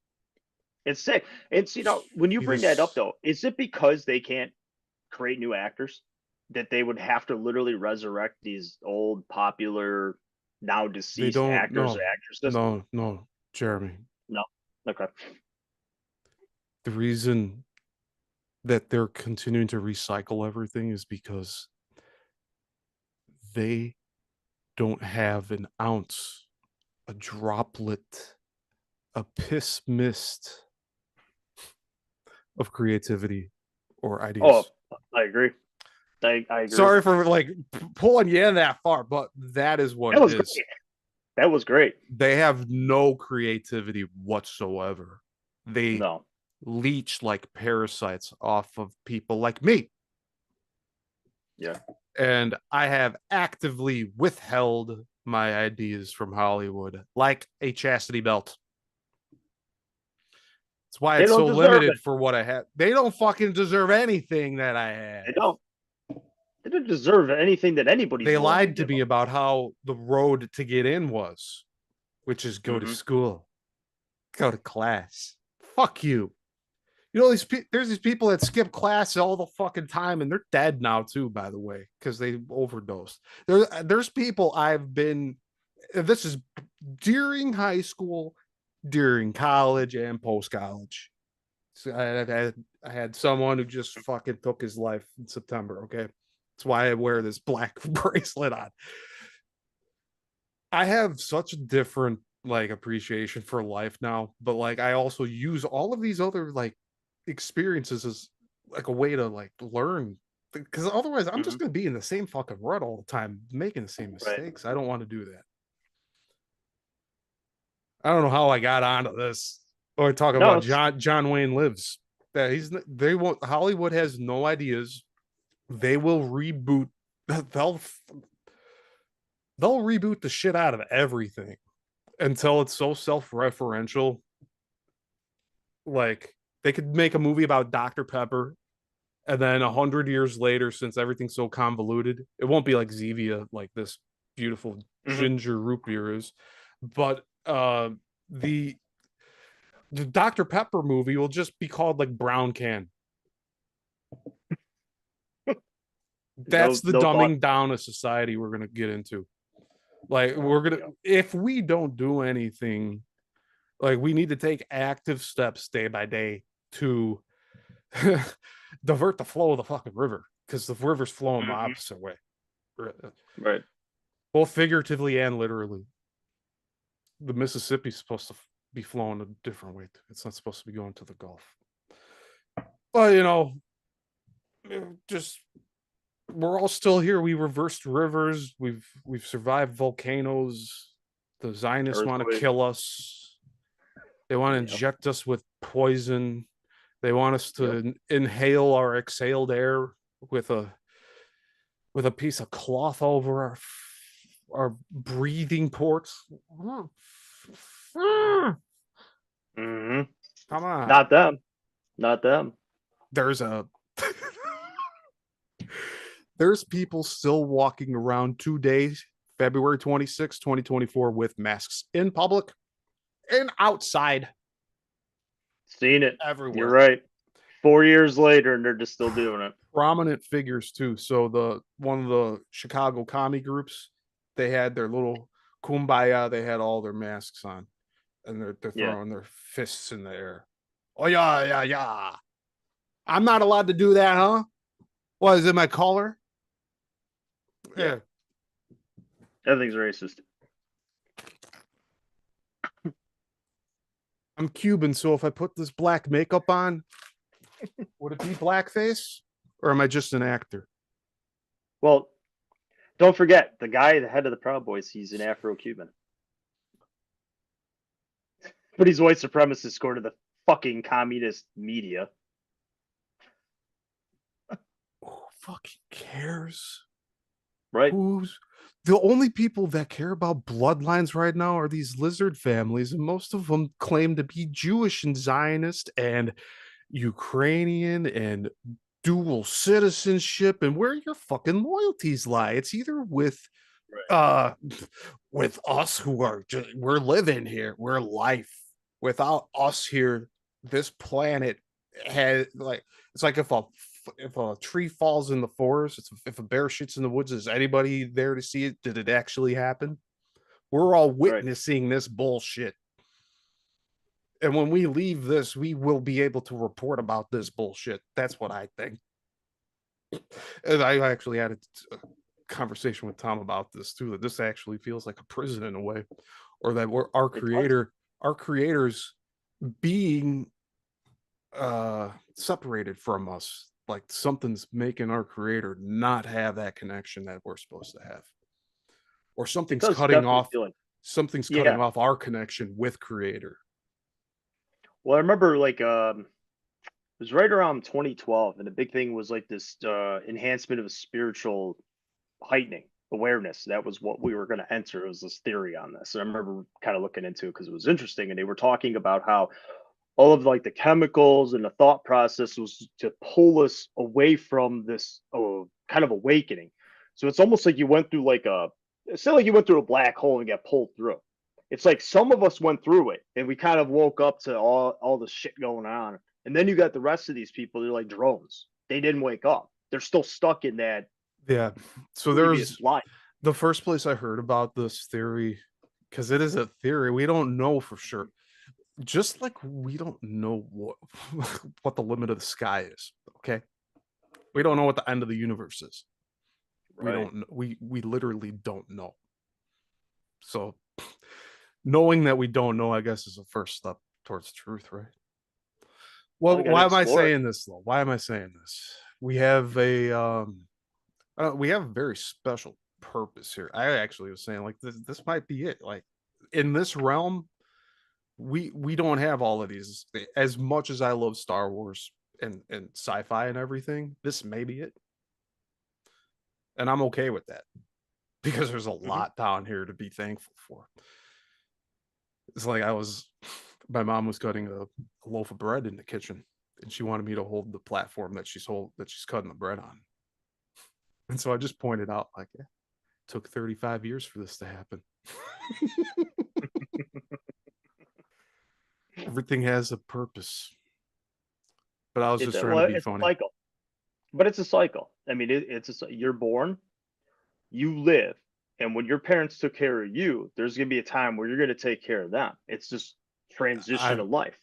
It's sick. It's when you bring that up This though, is it because they can't create new actors that they would have to literally resurrect these old popular now they deceased don't actors or no actresses? no Jeremy. No. Okay. The reason that they're continuing to recycle everything is because they don't have an ounce, a droplet, a piss mist of creativity or Oh, ideas. I agree. I agree. Sorry for like pulling you in that far, but that is what That it was is. great. That was great. They have no creativity whatsoever. They No. leech like parasites off of people like me. Yeah. And I have actively withheld my ideas from Hollywood like a chastity belt. That's why They it's don't so deserve it. limited for what I have. They don't fucking deserve anything that I have. They don't. They don't deserve anything that anybody's They willing to lied to give me them. about how the road to get in was, which is go to Mm-hmm. school, go to class. Fuck you. You know, there's these people that skip class all the fucking time, and they're dead now too, by the way, because they overdosed. There's people I've been. This is during high school, during college, and post college. So I had someone who just fucking took his life in September. Okay, that's why I wear this black bracelet on. I have such a different like appreciation for life now, but like I also use all of these other like experiences as like a way to like learn because otherwise I'm Mm-hmm. just gonna be in the same fucking rut all the time, making the same Right. mistakes. I don't want to do that. I don't know how I got onto this. Or talking No, about it's John Wayne lives. That they won't Hollywood has no ideas. They will reboot they'll they'll reboot the shit out of everything until it's so self-referential. Like they could make a movie about Dr. Pepper, and then 100 years later, since everything's so convoluted, it won't be like Zevia, like this beautiful mm-hmm. ginger root beer is. But the the Dr. Pepper movie will just be called like Brown Can. That's No, the no thought. dumbing down of society we're gonna get into. Like we're gonna Yeah. if we don't do anything, like we need to take active steps day by day to divert the flow of the fucking river because the river's flowing the Mm-hmm. opposite way, Right. both figuratively and literally. The Mississippi's supposed to be flowing a different way. It's not supposed to be going to the Gulf. Well, just we're all still here. We reversed rivers. We've survived volcanoes. The Zionists want to Earthquake. kill us. They want to Yep. inject us with poison. They want us Yep. to inhale our exhaled air with a piece of cloth over our breathing ports. Mm-hmm. Come on. Not them. Not them. There's a there's people still walking around today, February 26, 2024, with masks in public and outside Seen it. You're everywhere. right. 4 years later, and they're just still doing it. Prominent figures too. So the one of the Chicago commie groups, they had their little kumbaya, they had all their masks on. and they're Yeah. throwing their fists in the air. Oh yeah, yeah, yeah. I'm not allowed to do that, huh? What is it, my collar? Yeah. Yeah. Everything's racist. I'm Cuban, so if I put this black makeup on, would it be blackface? Or am I just an actor? Well, don't forget the guy, the head of the Proud Boys. He's an Afro-Cuban, but he's white supremacist, according to the fucking communist media. Who fucking cares? Right. Who's the only people that care about bloodlines right now are these lizard families, and most of them claim to be Jewish and Zionist and Ukrainian and dual citizenship. And where your fucking loyalties lie? It's either Right. uh with us who are just we're living here, we're life. Without us here, this planet has like it's like if a tree falls in the forest, if a bear shits in the woods, is anybody there to see it? Did it actually happen? We're all Right. witnessing this bullshit. And when we leave this, we will be able to report about this bullshit. That's what I think. And I actually had a conversation with Tom about this too, that this actually feels like a prison in a way, or that we're It does. our creators being separated from us. Like something's making our creator not have that connection that we're supposed to have. Or It does definitely feel like. something's cutting Yeah. off our connection with creator. Well, I remember like it was right around 2012, and the big thing was like this enhancement of spiritual heightening awareness. That was what we were going to enter. It was this theory on this. And I remember kind of looking into it because it was interesting, and they were talking about how all of like the chemicals and the thought process was to pull us away from this kind of awakening. So it's almost like you went through like a, it's not like you went through a black hole and got pulled through. It's like some of us went through it and we kind of woke up to all the shit going on. And then you got the rest of these people, they're like drones. They didn't wake up. They're still stuck in that Yeah. So there's previous life. the first place I heard about this theory, because it is a theory, we don't know for sure. Just like we don't know what what the limit of the sky is. Okay. We don't know what the end of the universe is. We Right. don't know. We literally don't know. So knowing that we don't know, I guess, is a first step towards truth, right? Well, Well, you got to why am I explore it. saying this though? Why am I saying this? We have a very special purpose here. I actually was saying like this might be it. Like in this realm, we don't have all of these. As much as I love Star Wars and sci-fi and everything, this may be it. And I'm okay with that because there's a Hmm. lot down here to be thankful for. It's like my mom was cutting a loaf of bread in the kitchen, and she wanted me to hold the platform that she's cutting the bread on. And so I just pointed out, like, yeah, it took 35 years for this to happen. Everything has a purpose. But I was It just trying to well, be it's a funny. cycle, but it's a cycle. I mean, you're born, you live, and when your parents took care of you, there's gonna be a time where you're gonna take care of them. It's just transition I of life.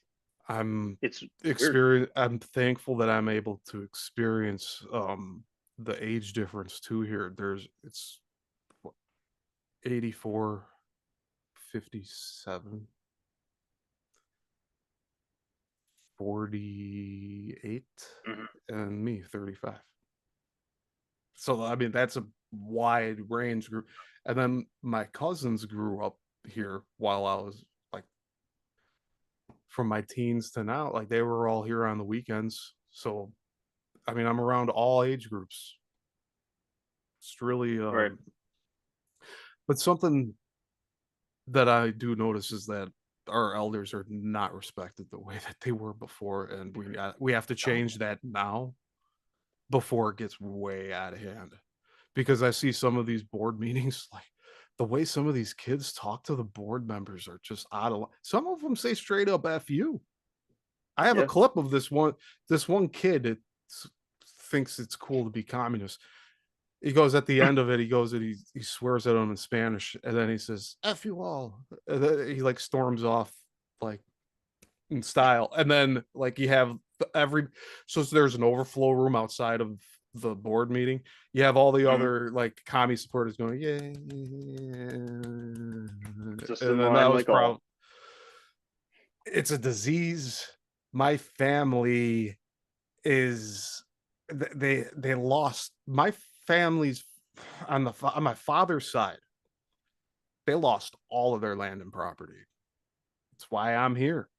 I'm It's weird. experience I'm thankful that I'm able to experience the age difference too here. It's what, 84, 57, 48, Mhm. and me 35. So I mean that's a wide range group. And then my cousins grew up here while I was like from my teens to now. Like they were all here on the weekends. So I mean I'm around all age groups. It's really Right. but something that I do notice is that our elders are not respected the way that they were before, and we have to No. change that now before it gets way out of hand. Because I see some of these board meetings, like the way some of these kids talk to the board members are just out of line. Some of them say straight up "f you." I have a Yeah. clip of this one kid that thinks it's cool to be communist. He goes at the end of it, he goes and he swears at them in Spanish, and then he says "f you all," and then he like storms off like in style. And then like you have every so there's an overflow room outside of the board meeting. You have all the Mhm. other like commie supporters going, yeah. Just And in then that line was like all. probably it's a disease. My family is they lost my family's on my father's side. They lost all of their land and property. That's why I'm here.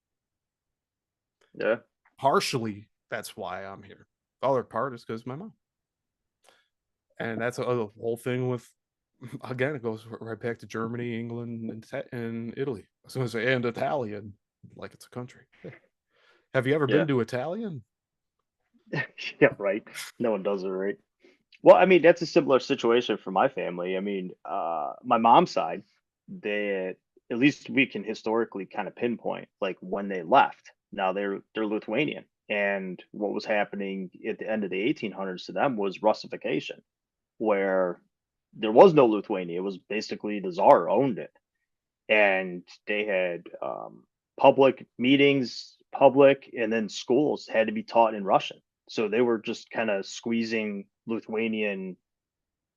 Yeah. Partially, that's why I'm here. The other part is because my mom. And that's a whole thing with, again, it goes right back to Germany, England, and Italy. I was going to say, and Italian, like it's a country. Yeah. Have you ever Yeah. been to Italian? Yeah. Right. No one does it right. Well, I mean, that's a similar situation for my family. I mean, my mom's side, they at least we can historically kind of pinpoint like when they left. Now they're Lithuanian, and what was happening at the end of the 1800s to them was Russification, where there was no Lithuania. It was basically the Tsar owned it, and they had public meetings, public, and then schools had to be taught in Russian. So they were just kind of squeezing Lithuanian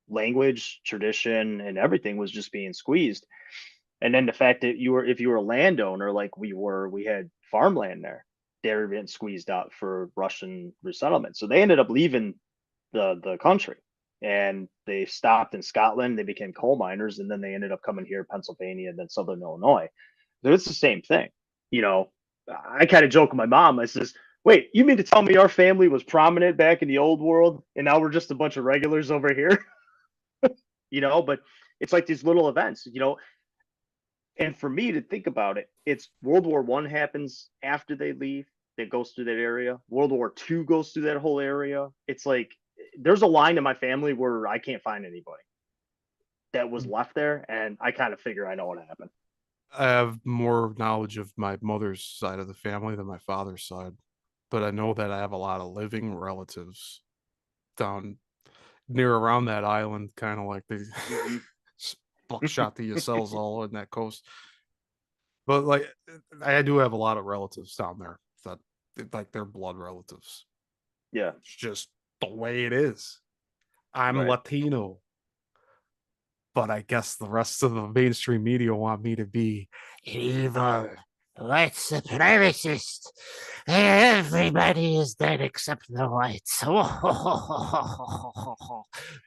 language, tradition, and everything was just being squeezed. And then the fact that if you were a landowner, like we had farmland there, they were being squeezed out for Russian resettlement. So they ended up leaving the country, and they stopped in Scotland. They became coal miners, and then they ended up coming here, Pennsylvania, and then Southern Illinois. So it's the same thing. You know, I kind of joke with my mom. I says, "Wait, you mean to tell me our family was prominent back in the old world, and now we're just a bunch of regulars over here?" But it's like these little events. And for me to think about it, it's World War I happens after they leave, that goes through that area. World War II goes through that whole area. It's like there's a line in my family where I can't find anybody that was left there, and I kind of figure I know what happened. I have more knowledge of my mother's side of the family than my father's side, but I know that I have a lot of living relatives down near around that island, kind of like the Hmm. buckshot the yourselves all in that coast. But like, I do have a lot of relatives down there that like they're blood relatives. Yeah, It's just the way it is. I'm right. Latino, but I guess the rest of the mainstream media want me to be evil, white supremacist. Everybody is dead except the whites.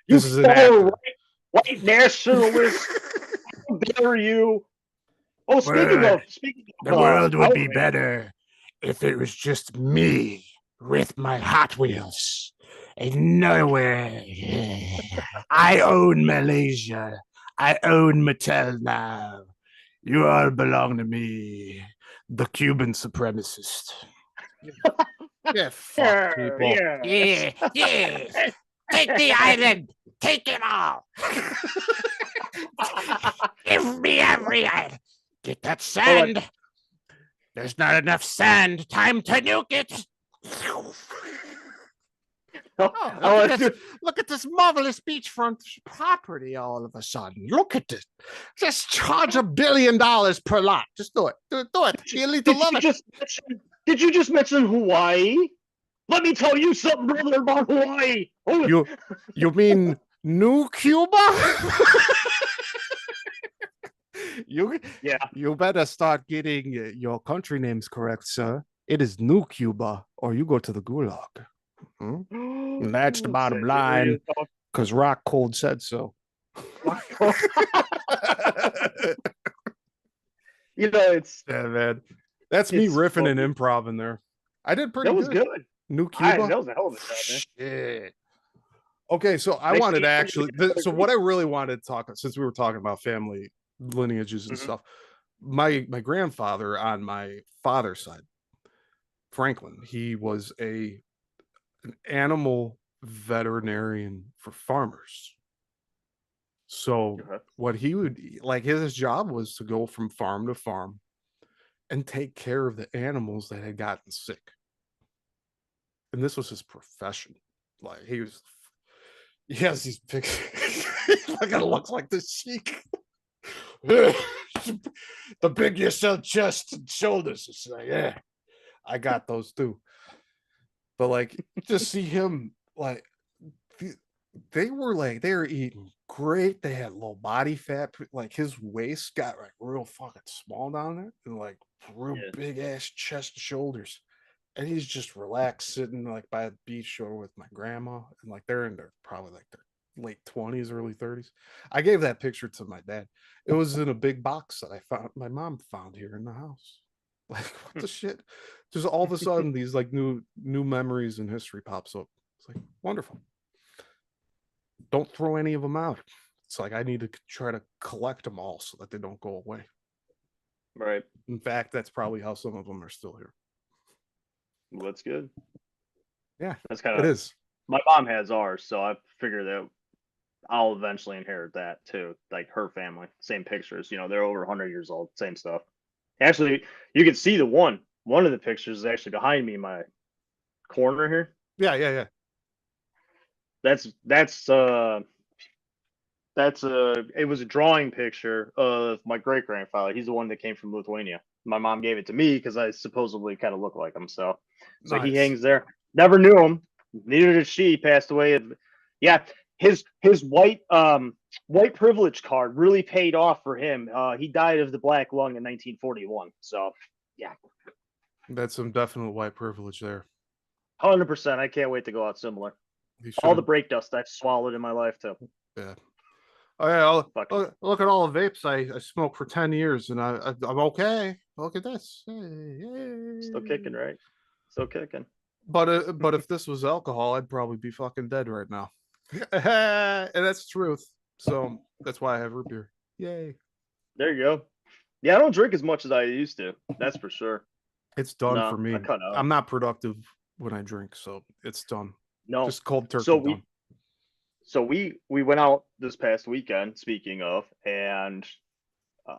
You This is an far actor. right, white nationalist. How dare you? Oh, speaking Word. of speaking The of world would be outrage. better if it was just me with my Hot Wheels. And nowhere. I own Malaysia. I own Mattel now. You all belong to me, the Cuban supremacist. Yeah, fuck people. Yes. Yeah, yes. Take the island. Take it all. Give me every island. Get that Hold on. sand. There's not enough sand. Time to nuke it. Oh, I want to. look at this marvelous beachfront property all of a sudden. Look at this. Just charge $1 billion per lot. Just do it. Do it. Do it. The elite will Did love you it. just mention? Did you just mention Hawaii? Let me tell you something, brother, about Hawaii. Oh, You you mean New Cuba? you yeah. you better start getting your country names correct, sir. It is New Cuba, or you go to the gulag. Hmm? And that's the bottom line, Siberian because Rock Cold said so. dog. It's Yeah, man. That's me it's riffing and funny. improv in there. I did pretty That was good. good. New I Cuba. that was a hell of a job, man. Shit. Okay, so I Next wanted thing to you know, we actually. got another So what group. I really wanted to talk, since we were talking about family lineages and Mhm. stuff, my grandfather on my father's side, Franklin, he was an animal veterinarian for farmers. So Okay. what he would like his job was to go from farm to farm and take care of the animals that had gotten sick. And this was his profession. Like he has these pictures. He fucking looks like the Sheik. The big yourself chest and shoulders. It's like, yeah, I got those too. But like, just see him like they were eating great. They had low body fat. Like his waist got like real fucking small down there, and like real Yeah. big ass chest and shoulders. And he's just relaxed sitting like by the beach shore with my grandma, and like they're in their probably like their late 20s, early 30s. I gave that picture to my dad. It was in a big box that I found my mom found here in the house. Like what the shit? Just all of a sudden these like new memories and history pops up. It's like wonderful. Don't throw any of them out. It's like I need to try to collect them all so that they don't go away. Right. In fact, that's probably how some of them are still here. Well, that's good. Yeah, That's kind it of is. my mom has ours, so I figure that I'll eventually inherit that too. Like her family, same pictures. You know, they're over 100 years old, same stuff. Actually, you can see the one. One of the pictures is actually behind me in my corner here. Yeah, yeah, yeah. That's it was a drawing picture of my great grandfather. He's the one that came from Lithuania. My mom gave it to me because I supposedly kind of look like him. So he Nice. hangs there. Never knew him. Neither did she. Passed away. Yeah, his white privilege card really paid off for him. He died of the black lung in 1941. So yeah, That's some definite white privilege there. 100%. I can't wait to go out similar. He should All the have. break dust I've swallowed in my life too. Yeah. Oh yeah. Fucking Look at all the vapes I smoked for 10 years, and I'm okay. Look at this. still Hey. kicking, right? Still kicking. But if this was alcohol, I'd probably be fucking dead right now. And that's the truth. So that's why I have root beer. Yay. There you go. Yeah, I don't drink as much as I used to. That's for sure. It's done for No, I me. cut out. I'm not productive when I drink, so it's done. No. Just cold So turkey done. we went out this past weekend. Speaking of, and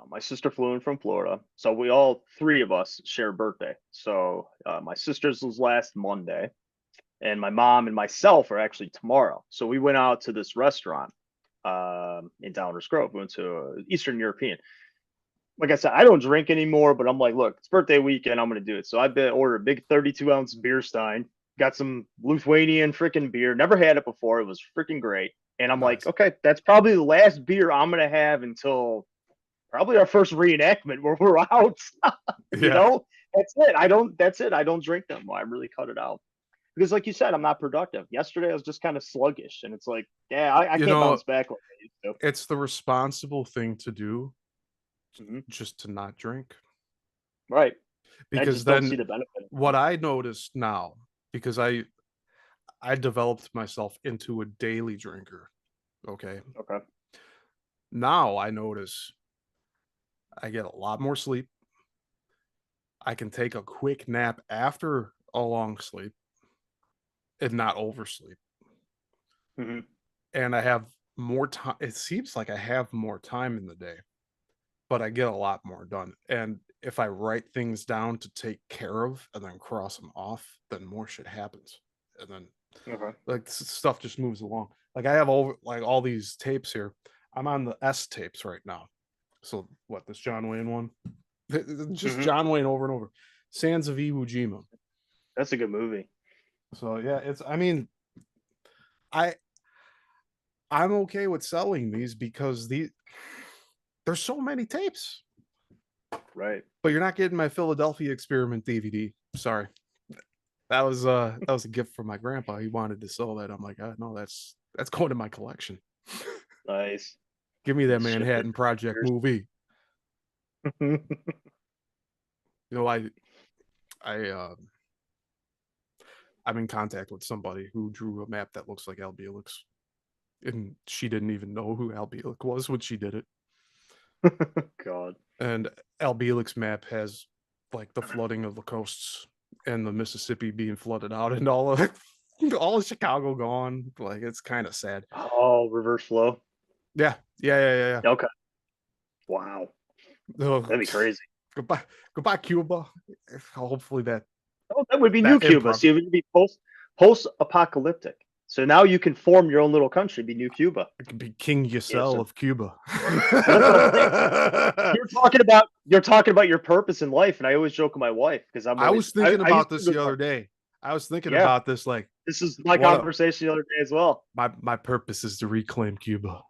my sister flew in from Florida. So we all three of us share a birthday. So my sister's was last Monday, and my mom and myself are actually tomorrow. So we went out to this restaurant in Downers Grove. We went to Eastern European. Like I said, I don't drink anymore, but I'm like, look, it's birthday weekend. I'm going to do it. So I ordered a big 32-ounce beer stein, got some Lithuanian freaking beer. Never had it before. It was freaking great. And I'm like, Nice. okay, that's probably the last beer I'm going to have until probably our first reenactment where we're out. you Yeah. know, that's it. I don't drink them. I really cut it out. Because, like you said, I'm not productive. Yesterday, I was just kind of sluggish. And it's like, yeah, I You can't know, bounce back like I used it's the responsible thing to do to. just to not drink. Right. I Because just don't then see the benefit. what I noticed now, because I developed myself into a daily drinker. Okay. Okay. Now I notice I get a lot more sleep. I can take a quick nap after a long sleep and not oversleep. Mm-hmm. And I have more time. It seems like I have more time in the day, but I get a lot more done. And if I write things down to take care of and then cross them off, then more shit happens. And then Okay. like stuff just moves along. Like I have all these tapes here. I'm on the S tapes right now. So what, this John Wayne one? Just Mm-hmm. John Wayne over and over. Sands of Iwo Jima. That's a good movie. So yeah, I mean, I I'm okay with selling these because there's so many tapes. Right. But you're not getting my Philadelphia Experiment DVD. Sorry. That was a gift from my grandpa. He wanted to sell that. I'm like, no, that's going to my collection. Nice. Give me that Shipped it Manhattan Project movie. for You know, I'm in contact with somebody who drew a map that looks like Albielix, and she didn't even know who Albielix was when she did it. God. And Albielix map has like the flooding of the coasts and the Mississippi being flooded out, and all of Chicago gone. Like it's kind of sad. Oh, reverse flow. Yeah, yeah. Okay. Wow. Oh, That'd be crazy. goodbye, Cuba. Hopefully Oh, that would be New that Cuba. improv. See, it would be post apocalyptic. So now you can form your own little country, be New Cuba. It could be King Yeah, Yasel so, of Cuba. so that's what I'm saying. You're talking about your purpose in life, and I always joke with my wife because I'm I was always thinking I used about to this go the to other day. I was thinking yeah. about this like This is my what a conversation the other day as well. my purpose is to reclaim Cuba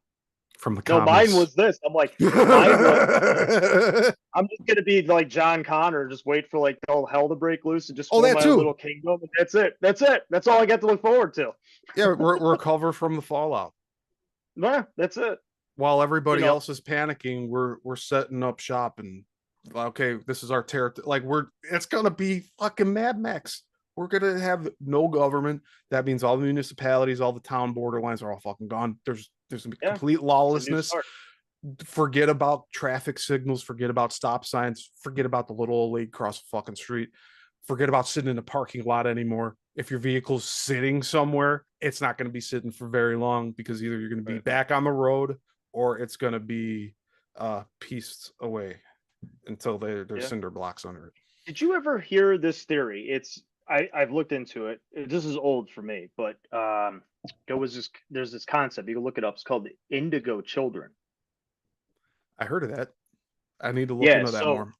from the No, mine commies. was this. I'm like, mine was I'm just gonna be like John Connor, just wait for like all hell to break loose and just Oh, form that my own too. little kingdom, and that's it. That's it. That's all I got to look forward to. Yeah, recover from the fallout. Yeah, that's it. While You everybody know, else is panicking, we're setting up shop and okay, this is our territory. Like it's gonna be fucking Mad Max. We're gonna have no government. That means all the municipalities, all the town borderlines are all fucking gone. There's gonna be yeah, complete it's a new lawlessness. start. Forget about traffic signals. Forget about stop signs. Forget about the little old lady across the fucking street. Forget about sitting in a parking lot anymore. If your vehicle's sitting somewhere, it's not going to be sitting for very long because either you're going to be Right. back on the road or it's going to be pieced away until there's Yeah. cinder blocks under it. Did you ever hear this theory? I've looked into it. This is old for me, but there's this concept. You can look it up. It's called the indigo children. I heard of that. I need to look Yeah, into that so more.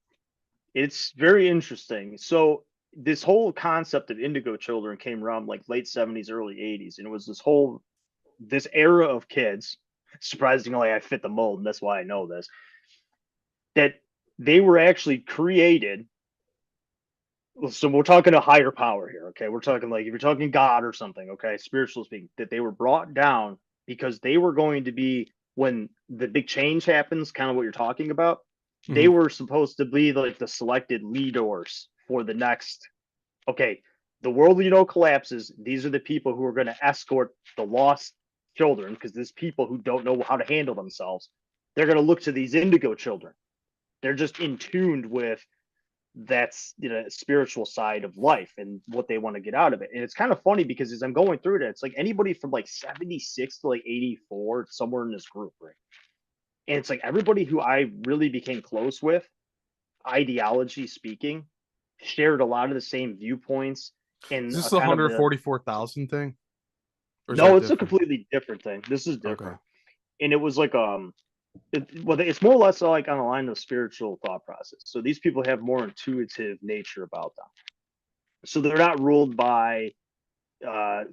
it's very interesting. So this whole concept of indigo children came around like late 70s, early 80s, and it was this era of kids. Surprisingly, I fit the mold, and that's why I know this. That they were actually created. So we're talking a higher power here, okay? We're talking like if you're talking God or something, okay, spiritual speaking, that they were brought down because they were going to be when the big change happens, kind of what you're talking about. They Mhm. were supposed to be like the selected leaders for the next. Okay, the world collapses. These are the people who are going to escort the lost children because there's people who don't know how to handle themselves. They're going to look to these indigo children. They're just in tuned with that's spiritual side of life and what they want to get out of it. And it's kind of funny because as I'm going through it, it's like anybody from like 76 to like 84 somewhere in this group, right? And it's like everybody who I really became close with, ideology speaking, shared a lot of the same viewpoints Is and this a the kind of the 144,000 thing? Or is no, that it's a different? completely different thing. This is Okay. different. And it was like well, it's more or less like on the line of spiritual thought process. So these people have more intuitive nature about them. So they're not ruled by uh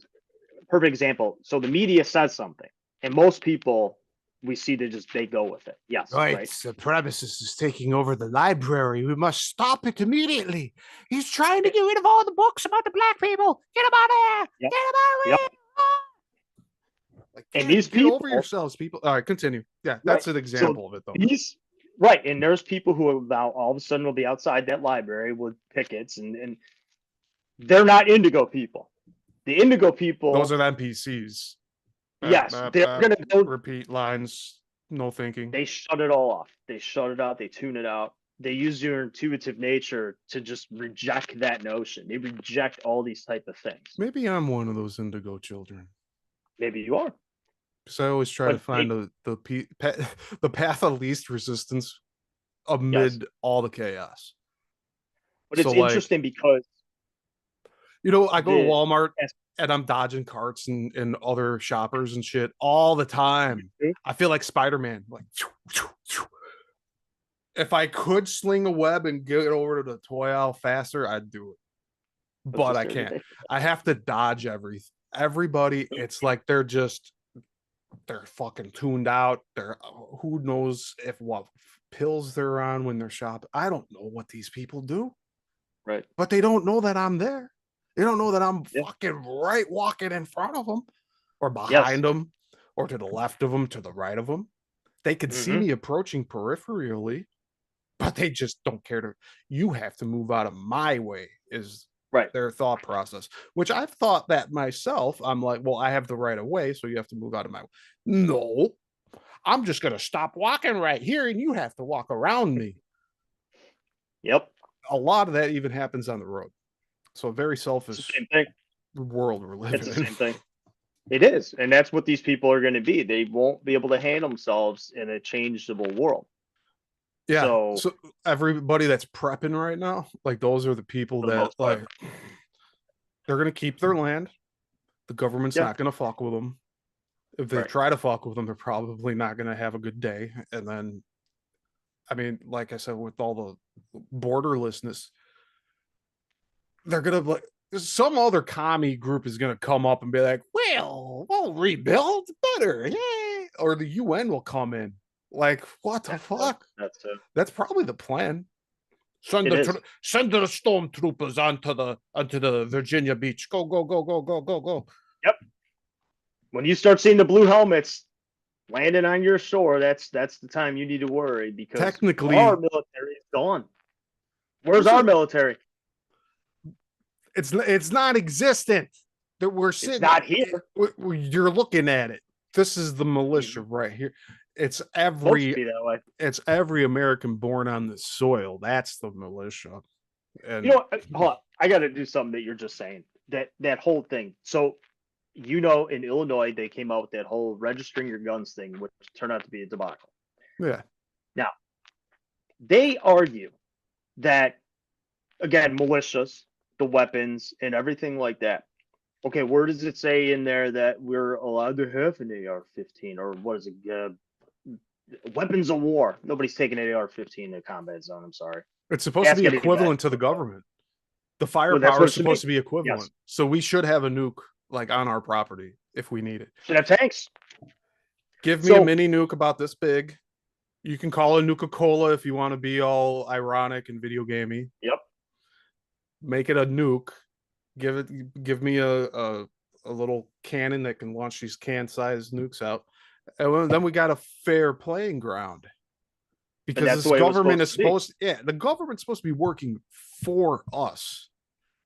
perfect example. So the media says something, and most people we see they go with it. Yes, Right, right. the premises is taking over the library. We must stop it immediately. He's trying to Eh, get rid of all the books about the black people. Get him out of here. Yep, Get him out of yep. here. Ah! Like, And these get over people, yourselves, people. All right, continue. Yeah, right? that's an So example of it, though. these right, and there's people who are now all of a sudden will be outside that library with pickets, and they're not indigo people. The indigo Those people, are the NPCs. yes, they're gonna go. Repeat lines, no thinking. They shut it all off. They shut it out. They tune it out. They use your intuitive nature to just reject that notion. They reject all these type of things. Maybe I'm one of those indigo children. Maybe you are, Because I always try to but find the path of least resistance yes, amid all the chaos. but So, it's like, interesting because I go to the Walmart as and I'm dodging carts and other shoppers and shit all the time. I feel like Spider-Man. Like, if I could sling a web and get over to the toy aisle faster, I'd do it. but But just I there's a can't. thing. I have to dodge everybody. It's like they're fucking tuned out. They're who knows if what pills they're on when they're shopping. I don't know what these people do, Right. but they don't know that I'm there. They don't know that I'm Yeah. fucking right walking in front of them or Yes. behind them or to the left of them, to the right of them. They could see Hmm. me approaching peripherally, but they just don't care to. You have to move out of my way, is Right. their thought process, which I've thought that myself. I'm like, well, I have the right of way, so you have to move out of my way. No, I'm just going to stop walking right here and you have to walk around me. Yep. A lot of that even happens on the road. So a very It's the selfish same thing. world we're It's living the in. same thing. It is, and that's what these people are going to be. They won't be able to handle themselves in a changeable world. Yeah. So So everybody that's prepping right now, like those are the people for the that most part, like they're going to keep their land. The government's Yeah. not going to fuck with them. If they Right. try to fuck with them, they're probably not going to have a good day. And then, I mean, like I said, with all the borderlessness, they're going to like some other commie group is going to come up and be like, well, we'll rebuild better. Yay. Or the UN will come in. Like, what the Yeah. fuck? That's That's probably the plan. Send it is. send the stormtroopers onto the Virginia beach. Go, go, go, go, go, go, go. Yep. When you start seeing the blue helmets landing on your shore, that's the time you need to worry because our Technically, military is gone. Where's our military? it's not existent. That we're It's sitting. not here. You're looking at it. This is the militia Mm-hmm. right here. It's Supposed to be that way. every American born on this soil. That's the militia. You And know what? Hold on. I got to do something that you're just saying. That whole thing. So, in Illinois, they came out with that whole registering your guns thing, which turned out to be a debacle. yeah, Now, they argue that, again, militias, the weapons, and everything like that. Okay, where does it say in there that we're allowed to have an AR-15 or what is it? Weapons of war. Nobody's taking an AR-15 in a combat zone. I'm sorry. it's supposed to That's be got to be equivalent bad. to the government. The Well, that's firepower what is it should be. supposed to be equivalent. Yes. So we should have a nuke like on our property if we need it. Should have tanks. Give me a So, mini nuke about this big. You can call it Nuka-Cola if you want to be all ironic and video gamey. yep. Make it a nuke. Give me a little cannon that can launch these can-sized nukes out. And then we got a fair playing ground. And Because that's the this way it was government is supposed supposed, yeah, the government's supposed to be working for us.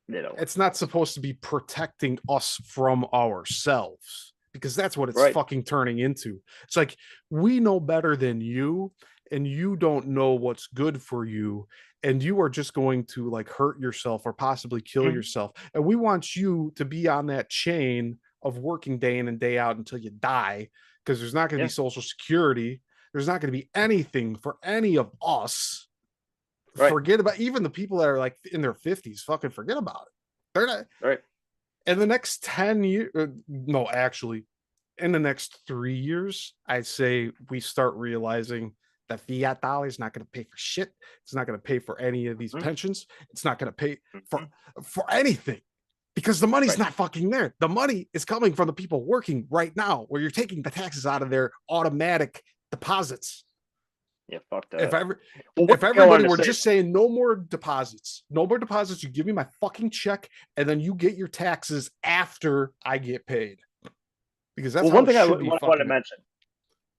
to be. It's not supposed to be protecting us from ourselves because that's what it's Right. fucking turning into. It's like we know better than you and you don't know what's good for you and you are just going to like hurt yourself or possibly kill Mhm. yourself. And we want you to be on that chain of working day in and day out until you die because there's not going to Yeah. be social security. There's not going to be anything for any of us. Right. Forget about even the people that are like in their 50s, fucking forget about it. They're not Right. in the next 10 years. No, actually, in the next 3 years, I'd say we start realizing that fiat dollar is not going to pay for shit. It's not going to pay for any of these Mhm. pensions. It's not going to pay Mhm. for anything because the money's Right. not fucking there. The money is coming from the people working right now, where you're taking the taxes out of their automatic deposits. Yeah, fuck that. If ever, Well, if what I everybody wanted to were say, just saying no more deposits, no more deposits, you give me my fucking check and then you get your taxes after I get paid. Because that's how one it thing I should be wanted to fucking. mention.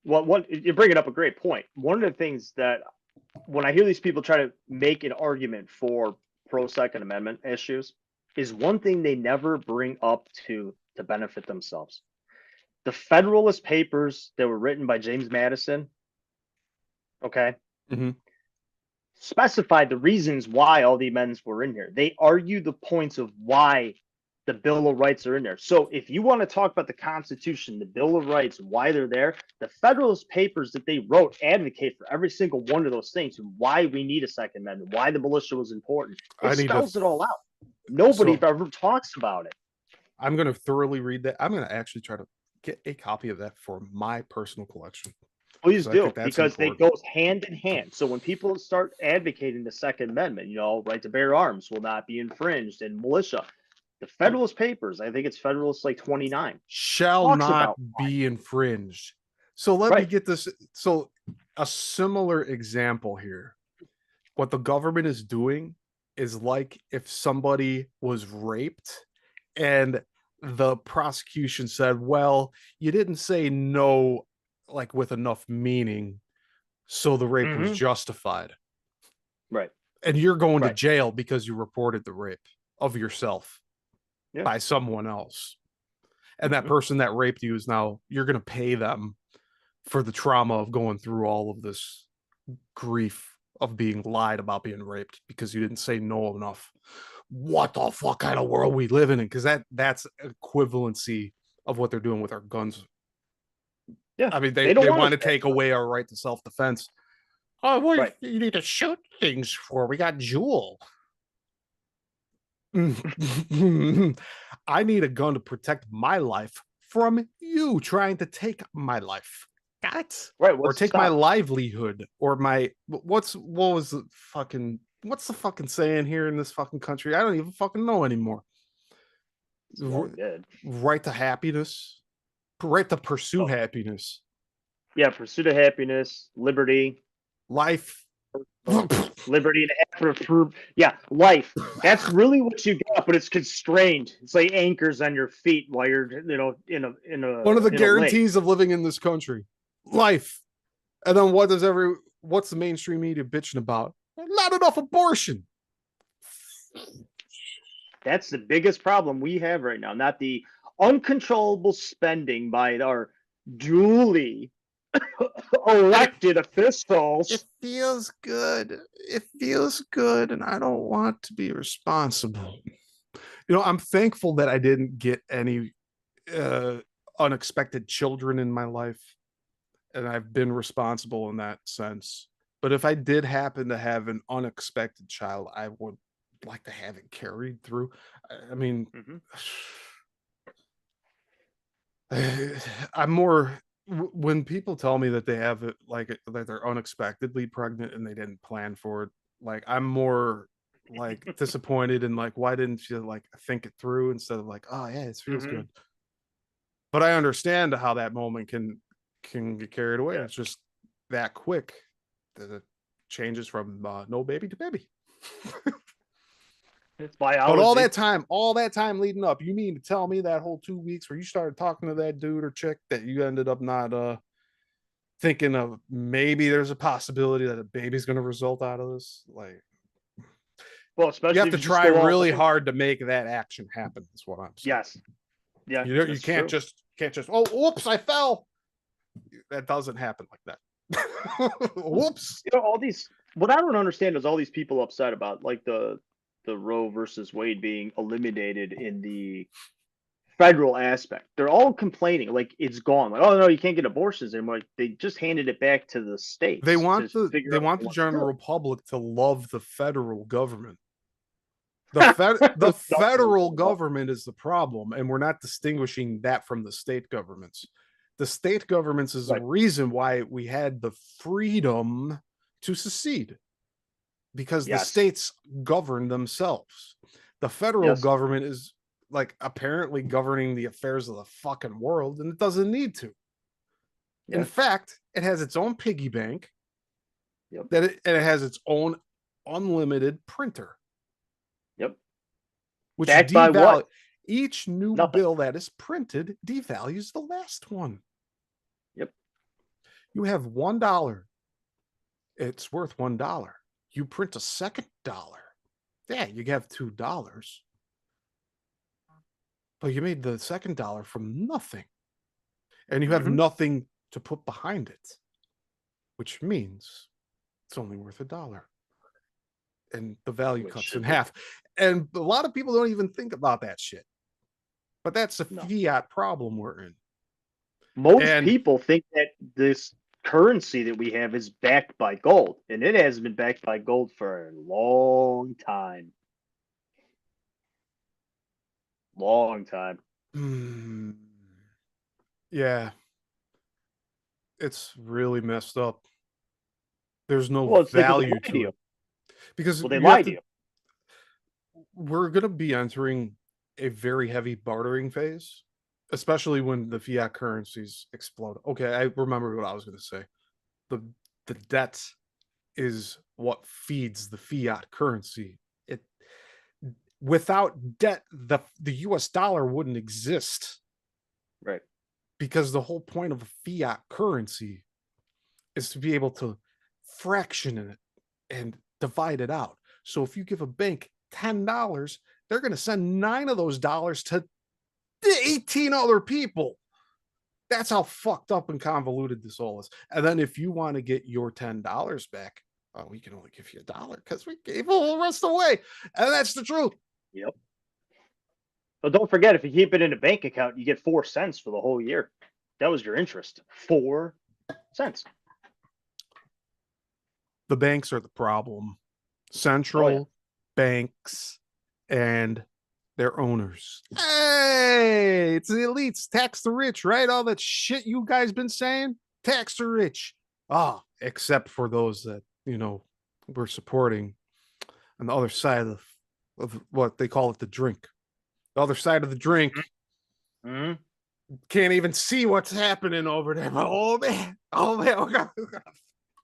Well, you're bringing up a great point. One of the things that when I hear these people try to make an argument for pro Second Amendment issues, is one thing they never bring up to benefit themselves. The Federalist Papers that were written by James Madison, okay, Mhm. specified the reasons why all the amendments were in here. They argue the points of why the Bill of Rights are in there. So if you want to talk about the Constitution, the Bill of Rights, why they're there, the Federalist Papers that they wrote advocate for every single one of those things and why we need a Second Amendment, why the militia was important. It I need to. spells it all out. Nobody So ever talks about it. I'm going to thoroughly read that. I'm going to actually try to get a copy of that for my personal collection. Please I do, think that's because they important. goes hand in hand. So when people start advocating the Second Amendment, right to bear arms will not be infringed, and militia, the Federalist Papers, I think it's Federalist like 29, Shall talks not about why. be infringed. So let me Right. get this. So a similar example here. What the government is doing is like if somebody was raped and the prosecution said, well, you didn't say no, like with enough meaning, so the rape was Mm-hmm. justified. Right. And you're going to Right. jail because you reported the rape of yourself by someone else. And that person that raped you is now, you're going to pay them for the trauma of going through all of this grief of being lied about being raped because you didn't say no enough. What the fuck kind of world we live in? Because that's equivalency of what they're doing with our guns. Yeah. I mean, They they don't want to stand take for it. away our right to self-defense. Oh, what Right. you need to shoot things for? We got Jewel. I need a gun to protect my life from you trying to take my life. Got it? Right. Or What's to take my stop? livelihood or my what was the fucking what's the fucking saying here in this fucking country? I don't even fucking know anymore. It's long dead. Right to happiness, right to pursue Oh, happiness, yeah. Pursuit of happiness, liberty, life. liberty and yeah, life. That's really what you got, but it's constrained. It's like anchors on your feet while you're, One of the in a lake. guarantees of living in this country, life. And then what's the mainstream media bitching about? Not enough abortion. That's the biggest problem we have right now, not the uncontrollable spending by our duly elected It officials. feels good. It feels good, and I don't want to be responsible. I'm thankful that I didn't get any uh, unexpected children in my life, and I've been responsible in that sense. But if I did happen to have an unexpected child, I would like to have it carried through. I mean, Mm-hmm. I'm more when people tell me that they have it like that they're unexpectedly pregnant and they didn't plan for it. Like I'm more like disappointed and like why didn't you like think it through instead of like oh yeah it feels Mm-hmm. good. But I understand how that moment can get carried away. Yeah, It's just that quick that it changes from no baby to baby. it's But biology. all that time leading up, you mean to tell me that whole 2 weeks where you started talking to that dude or chick that you ended up not thinking of maybe there's a possibility that a baby's going to result out of this? Like Well, you especially have if to you just try go all really in. hard to make that action happen. Is what I'm saying. Yes. Yeah, You that's can't true. just oh whoops I fell. That doesn't happen like that. Whoops. All these. What I don't understand is all these people upset about like the Roe versus Wade being eliminated in the federal aspect. They're all complaining like it's gone. Like, oh no, you can't get abortions anymore. Like, they just handed it back to the states to They figure out what want they the want to do. general public to love the federal government. The Those numbers federal are low. government is the problem, and we're not distinguishing that from the state governments. The state governments is the Right. reason why we had the freedom to secede because the Yes. states govern themselves. The federal Yes. government is like apparently governing the affairs of the fucking world, and it doesn't need to. In Yeah. fact, it has its own piggy bank Yep. and it has its own unlimited printer, Yep. which Backed by what? devalue each new Nothing. bill that is printed devalues the last one. Yep. You have $1, it's worth $1. You print a second dollar, yeah, you have $2, but you made the second dollar from nothing, and you have Mm-hmm. nothing to put behind it, which means it's only worth $1, and the value Which cuts in should be. half. And a lot of people don't even think about that shit, but that's a No. fiat problem we're in. Most And people think that this currency that we have is backed by gold, and it hasn't been backed by gold for a long time. Long time. yeah, it's really messed up. There's no Well, it's like, well, they value lied to to you. it because Well, they you have lied to to. you. We're going to be entering a very heavy bartering phase, especially when the fiat currencies explode. Okay, I remember what I was going to say. The the debt is what feeds the fiat currency. It without debt, the US dollar wouldn't exist Right. because the whole point of a fiat currency is to be able to fraction it and divide it out. So if you give a bank $10, they're going to send 9 of those dollars to 18 other people. That's how fucked up and convoluted this all is. And then if you want to get your $10 back, we can only give you $1 because we gave all the rest away. And that's the truth. Yep. But don't forget, if you keep it in a bank account, you get 4 cents for the whole year. That was your interest. 4 cents. The banks are the problem. Oh yeah. Central banks and They're owners. Hey, it's the elites. Tax the rich, right? All that shit you guys been saying. Tax the rich. Ah, except for those that, we're supporting on the other side of what they call it, the drink. The other side of the drink. Mm-hmm. Can't even see what's happening over there. But oh man. Oh God.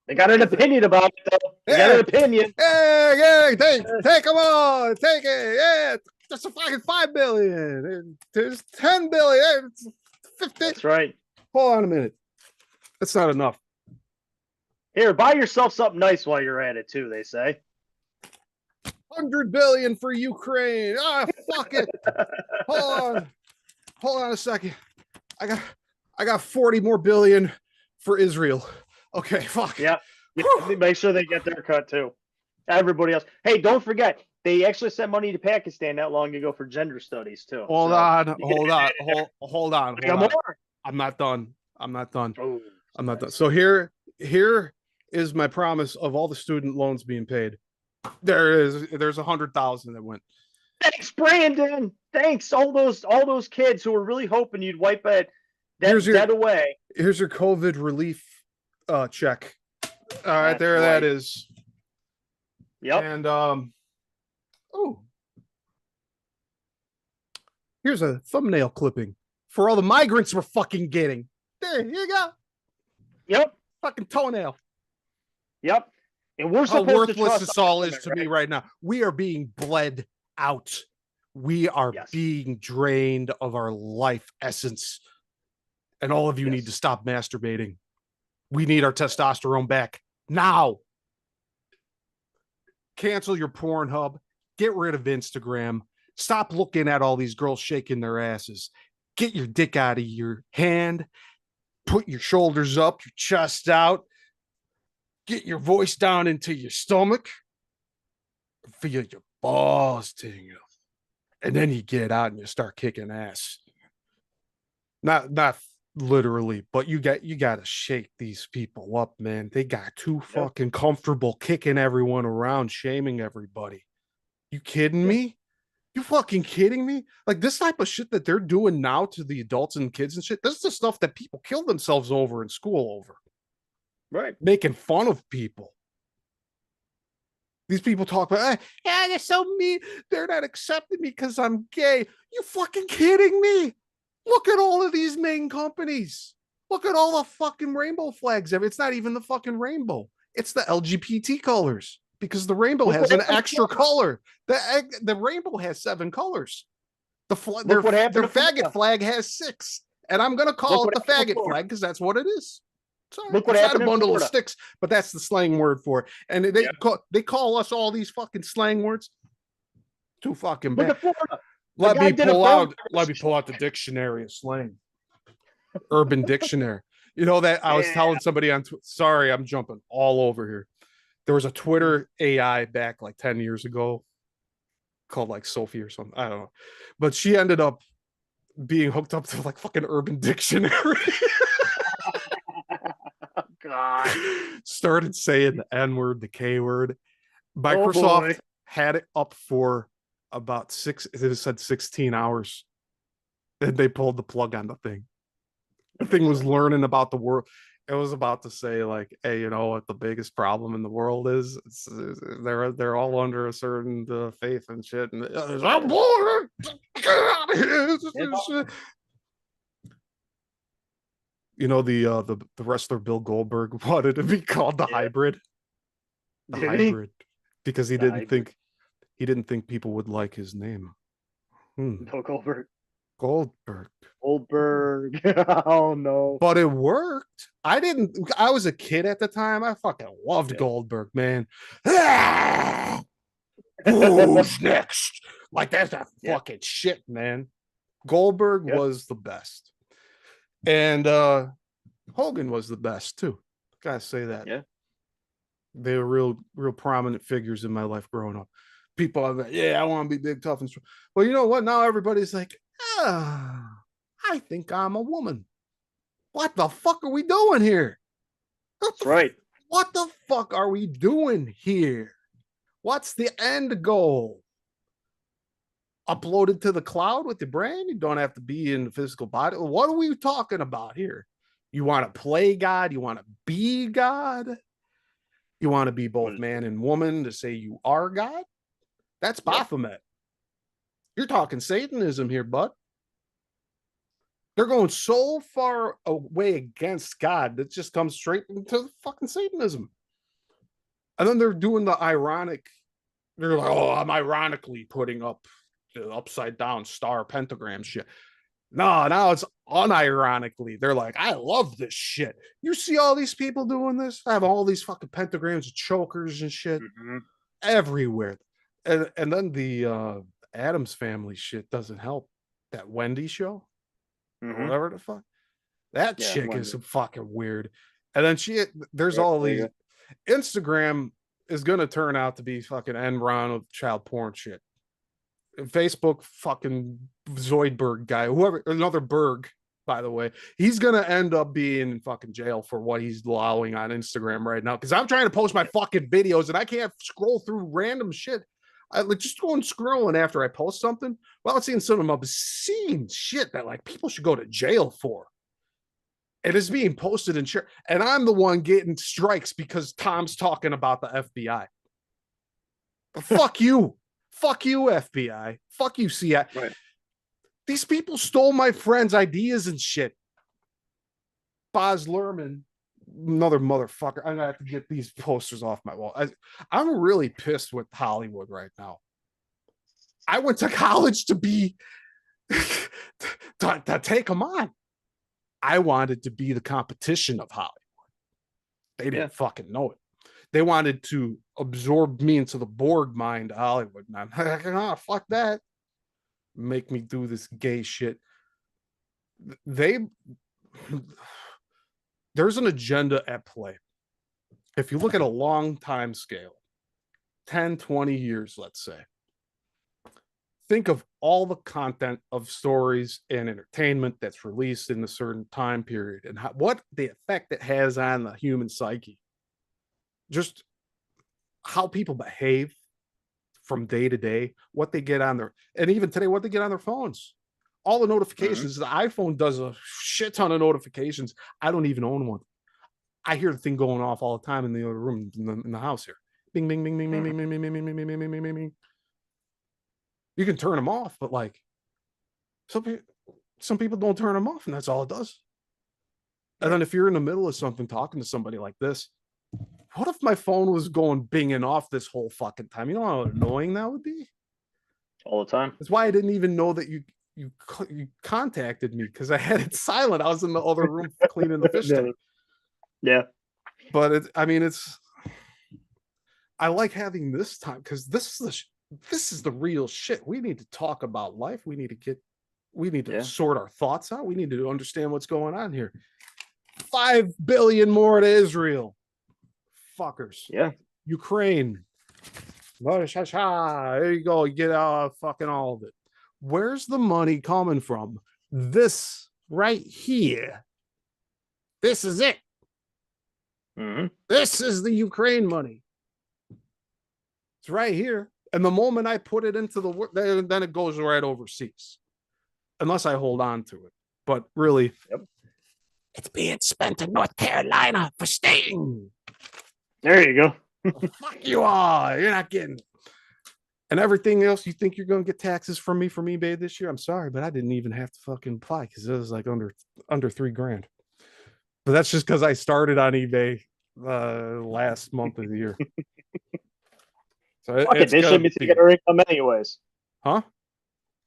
They got an opinion about it, though. They got an opinion. Yeah, take them all. Take it. Yeah, just a fucking 5 billion. There's 10 billion. 50. That's right. Hold on a minute. That's not enough. Here, buy yourself something nice while you're at it, too, they say. 100 billion for Ukraine. Ah, fuck it. Hold on a second. I got 40 more billion for Israel. Okay, fuck. Yeah. Make sure they get their cut too. Everybody else. Hey, don't forget, they actually sent money to Pakistan not long ago for gender studies too. Hold on. More? I'm not done. Oh, I'm not done. So here is my promise of all the student loans being paid. There's 100,000 that went. Thanks, Brandon. Thanks, all those kids who were really hoping you'd wipe that debt away. Here's your COVID relief check. All right, That's there right. that is. Yep. And here's a thumbnail clipping for all the migrants we're fucking getting. There you go. Yep. Fucking toenail. Yep. And we're How supposed worthless to trust this all is government, to right? me right now. We are being bled out. We are being drained of our life essence. And all of you need to stop masturbating. We need our testosterone back now. Cancel your Pornhub. Get rid of Instagram. Stop looking at all these girls shaking their asses. Get your dick out of your hand. Put your shoulders up, your chest out. Get your voice down into your stomach. Feel your balls tingle. And then you get out and you start kicking ass. Not literally, but you got to shake these people up, man. They got too fucking comfortable kicking everyone around, shaming everybody. You kidding me? You fucking kidding me? Like this type of shit that they're doing now to the adults and kids and shit. This is the stuff that people kill themselves over in school over. Right. Making fun of people. These people talk about, yeah, they're so mean. They're not accepting me because I'm gay. You fucking kidding me? Look at all of these main companies. Look at all the fucking rainbow flags. It's not even the fucking rainbow. It's the LGBT colors because the rainbow has an extra color. The rainbow has 7 colors. Their faggot flag has 6. And I'm going to call it the faggot flag because that's what it is. Look what it's happened not a bundle of sticks, but that's the slang word for it. And they call us all these fucking slang words. Too fucking bad. Let me pull out the dictionary of slang. Urban Dictionary. You know that I was telling somebody on sorry, I'm jumping all over here. There was a Twitter AI back like 10 years ago called like Sophie or something. I don't know. But she ended up being hooked up to like fucking Urban Dictionary. God. Started saying the N-word, the K-word. Microsoft had it up for about 16 hours. Then they pulled the plug on the thing. The thing was learning about the world. It was about to say like, hey, you know what the biggest problem in the world is? They're all under a certain faith and shit. And I'm bored. Get out of here. You know the wrestler Bill Goldberg wanted to be called the hybrid. The hybrid. Because he didn't think people would like his name. Bill Goldberg. Goldberg. Oh no. But it worked. I was a kid at the time. I fucking loved Goldberg, man. Who's next? Like that's that fucking shit, man. Goldberg was the best. And Hogan was the best too. Gotta say that. Yeah. They were real prominent figures in my life growing up. People are like, I want to be big, tough, and strong. Well, you know what? Now everybody's like, I think I'm a woman. What the fuck are we doing here? That's right. What the fuck are we doing here? What's the end goal? uploaded to the cloud with the brain. You don't have to be in the physical body. What are we talking about here? You want to play God? You want to be God? You want to be both man and woman to say you are God? That's Baphomet. You're talking Satanism here, bud. They're going so far away against God that just comes straight into fucking Satanism. And then they're doing the ironic. They're like, oh, I'm ironically putting up the upside down star pentagram shit. No, now it's unironically. They're like, I love this shit. You see all these people doing this? I have all these fucking pentagrams and chokers and shit everywhere. And then the Adams Family shit doesn't help. That Wendy show, or whatever the fuck. That chick is fucking weird. And then there's all these. Instagram is gonna turn out to be fucking Enron of child porn shit. Facebook fucking Zoidberg guy, whoever, another Berg, by the way, he's gonna end up being in fucking jail for what he's allowing on Instagram right now. Because I'm trying to post my fucking videos and I can't scroll through random shit. I just going scrolling after I post something. Well, I'm seeing some obscene shit that like people should go to jail for. And it's being posted and shared. And I'm the one getting strikes because Tom's talking about the FBI. Fuck you. Fuck you, FBI. Fuck you, CIA. Right. These people stole my friend's ideas and shit. Baz Luhrmann, another motherfucker. I'm gonna have to get these posters off my wall. I'm really pissed with Hollywood right now. I went to college to be to take them on. I wanted to be the competition of Hollywood. They didn't fucking know it. They wanted to absorb me into the Borg mind of Hollywood. And I'm like, oh, fuck that. Make me do this gay shit. There's an agenda at play. If you look at a long time scale, 10, 20 years, let's say, think of all the content of stories and entertainment that's released in a certain time period and what the effect it has on the human psyche. Just how people behave from day to day, what they get on their, and even today, what they get on their phones. All the notifications. The iPhone does a shit ton of notifications. I don't even own one. I hear the thing going off all the time in the other room in the house here. Bing, bing, bing, bing, bing, bing, bing, bing, bing, bing, bing, bing, bing, bing, bing. You can turn them off, but like some people don't turn them off, and that's all it does. And then if you're in the middle of something talking to somebody like this, what if my phone was going binging off this whole fucking time? You know how annoying that would be? All the time. That's why I didn't even know that you contacted me, because I had it silent. I was in the other room cleaning the fish tank. Yeah. But I like having this time because this is the real shit. We need to talk about life. We need to sort our thoughts out. We need to understand what's going on here. 5 billion more to Israel. Fuckers. Yeah. Ukraine. There you go. You get fucking all of it. Where's the money coming from? This right here. This is it. This is the Ukraine money. It's right here. And the moment I put it into the work, then it goes right overseas. Unless I hold on to it. But really, it's being spent in North Carolina for Sting. There you go. Fuck you all. You're not getting. And everything else, you think you're going to get taxes from me from eBay this year? I'm sorry, but I didn't even have to fucking apply because it was like under $3,000. But that's just because I started on eBay last month of the year. So they shouldn't be taking our income anyways. Huh?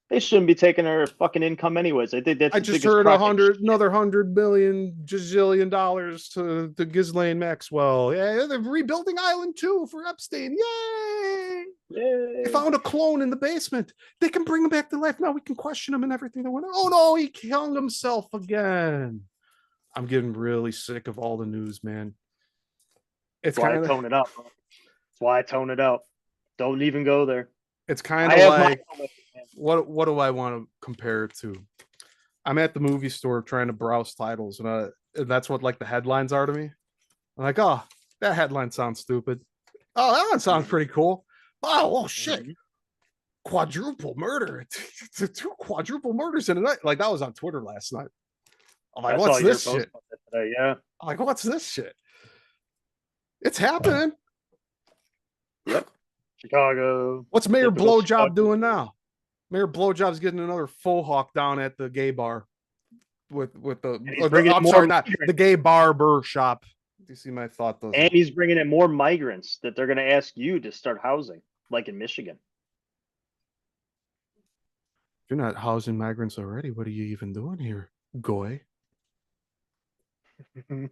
They shouldn't be taking our fucking income anyways. I just heard another $100 billion gazillion dollars to Ghislaine Maxwell. Yeah, they're rebuilding Island 2 for Epstein. Yay! Yay! They found a clone in the basement. They can bring him back to life. Now we can question him and everything. They went, oh no, he killed himself again. I'm getting really sick of all the news, man. It's kind of tone it up. That's why I tone it out. Don't even go there. It's kind of like what do I want to compare it to? I'm at the movie store trying to browse titles, and that's what like the headlines are to me. I'm like, oh, that headline sounds stupid. Oh, that one sounds pretty cool. Oh shit. quadruple murder, two quadruple murders in a night. Like that was on Twitter last night. I'm like, I saw what's your this post shit? about that today. Yeah. I'm like, what's this shit? It's happening. Yep. Chicago. What's Mayor Typical Blowjob Chicago. doing now? Mayor Blowjob's getting another full hawk down at the gay bar with the, And he's or the bringing in I'm more sorry, not the migrants. gay barber shop. Do you see my thought? And he's bringing in more migrants that they're going to ask you to start housing, like in Michigan. If you're not housing migrants already, what are you even doing here, Goy? They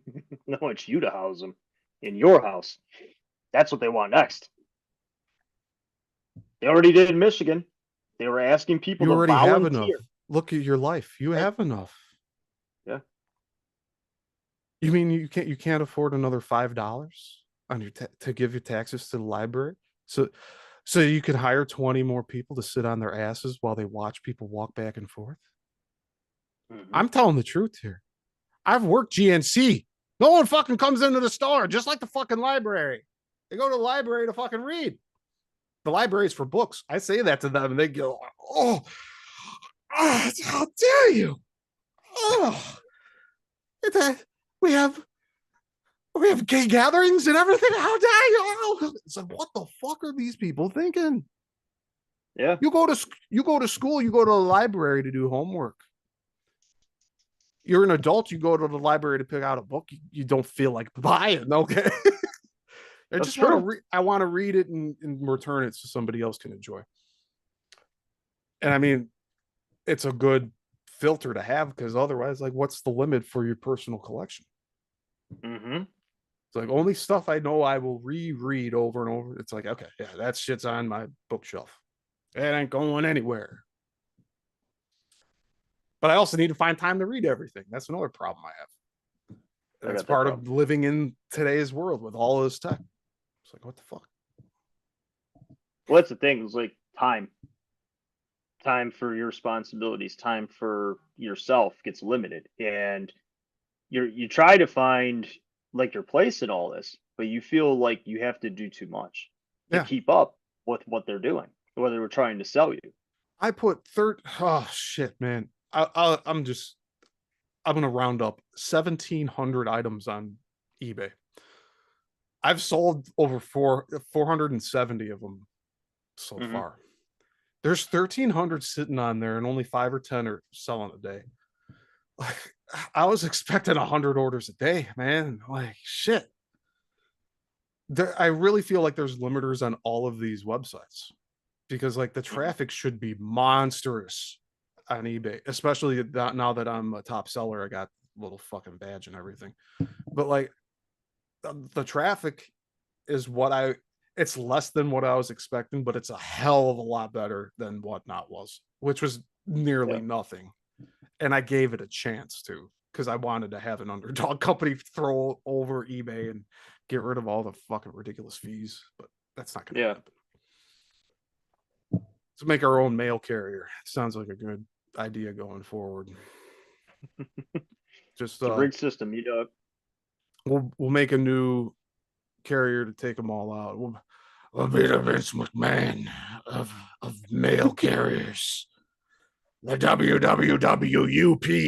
want you to house them in your house. That's what they want next. They already did in Michigan. They were asking people You to already have enough. volunteer. Look at your life. You Right? have enough. Yeah. You mean you can't afford another $5 on your to give your taxes to the library? So you can hire 20 more people to sit on their asses while they watch people walk back and forth? Mm-hmm. I'm telling the truth here. I've worked GNC. No one fucking comes into the store, just like the fucking library. They go to the library to fucking read. The library is for books. I say that to them and they go, oh, how dare you? Oh, we have gay gatherings and everything. How dare you? It's like, what the fuck are these people thinking? Yeah. You go to school, you go to the library to do homework. You're an adult, you go to the library to pick out a book you don't feel like buying. Okay. I That's just want to true. read. I want to read it and return it so somebody else can enjoy. And I mean, it's a good filter to have because otherwise, like, what's the limit for your personal collection? Mm-hmm. It's like only stuff I know I will reread over and over. It's like, okay, yeah, that shit's on my bookshelf. It ain't going anywhere. But I also need to find time to read everything. That's another problem I have. I That's got that part problem. of living in today's world with all this tech. It's like, what the fuck? Well, that's the thing. It's like time for your responsibilities, time for yourself gets limited, and you try to find like your place in all this, but you feel like you have to do too much to Yeah. keep up with what they're doing, what they were trying to sell you. I put third. Oh shit, man. I'm gonna round up 1,700 items on eBay. I've sold over 470 of them so Mm-hmm. far. There's 1,300 sitting on there, and only 5 or 10 are selling a day. Like, I was expecting 100 orders a day, man. Like shit. I really feel like there's limiters on all of these websites because like the Mm-hmm. traffic should be monstrous on eBay, especially now that I'm a top seller. I got a little fucking badge and everything. But like the traffic is it's less than what I was expecting, but it's a hell of a lot better than Whatnot was, which was nearly Yeah. nothing. And I gave it a chance to because I wanted to have an underdog company throw over eBay and get rid of all the fucking ridiculous fees, but that's not going to Yeah. happen. To make our own mail carrier. It sounds like a good idea going forward. Just It's a rigged system, you know. we'll make a new carrier to take them all out. We'll be the Vince McMahon of mail carriers. The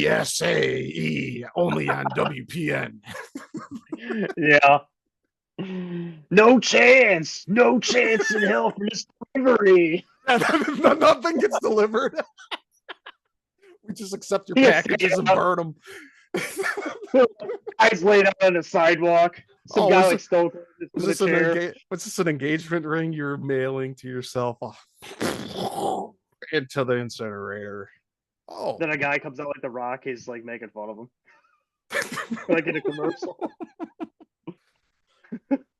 WWWUPSAE only on WPN. Yeah. No chance. No chance in hell for this delivery. Nothing gets delivered. We just accept your Yes, packages and yeah. burn them. Guy's laid out on the sidewalk. Some Oh, guy like stole from the chair. what's this an engagement ring you're mailing to yourself into the incinerator? Oh, Then a guy comes out like the Rock. He's like making fun of him, like in a commercial.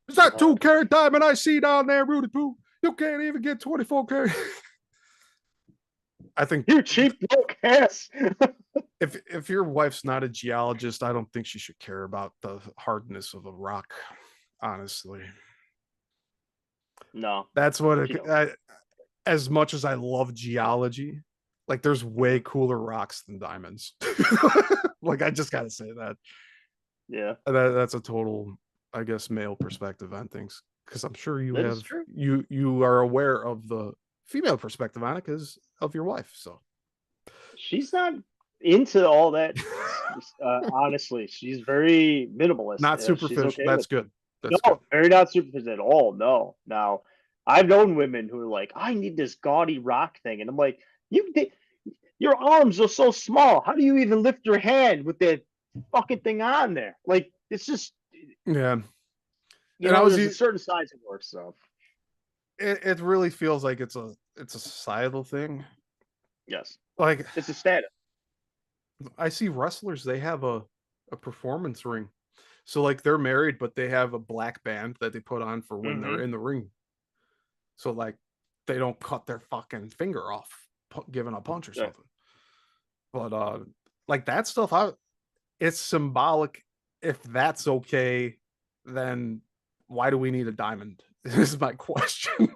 is that 2 carat diamond I see down there, Rudy Poo? You can't even get 24 carat. I think You cheap broke ass. if your wife's not a geologist, I don't think she should care about the hardness of a rock. Honestly, No, that's what she don't. as much as I love geology, like there's way Mhm. cooler rocks than diamonds. Like I just gotta say that. Yeah, That's a total, I guess, male perspective on things because I'm sure that is true. you are aware of the female perspective on it because of your wife. So She's not into all that. Honestly, she's very minimalist. not She's superficial. okay That's with it. good. That's good. No, very not superficial at all. No. Now, I've known women who are like, I need this gaudy rock thing, and I'm like, your arms are so small. How do you even lift your hand with that fucking thing on there? Like, it's just, Yeah. And I was there's a certain size it works. So it really feels like it's a societal thing. yes, Like it's a status. I see wrestlers, they have a performance ring. So like they're married, but they have a black band that they put on for when they're Hmm. in the ring. So like they don't cut their fucking finger off giving a punch or Yeah. something. But like that stuff, it's symbolic. If that's okay, then why do we need a diamond? Is my question.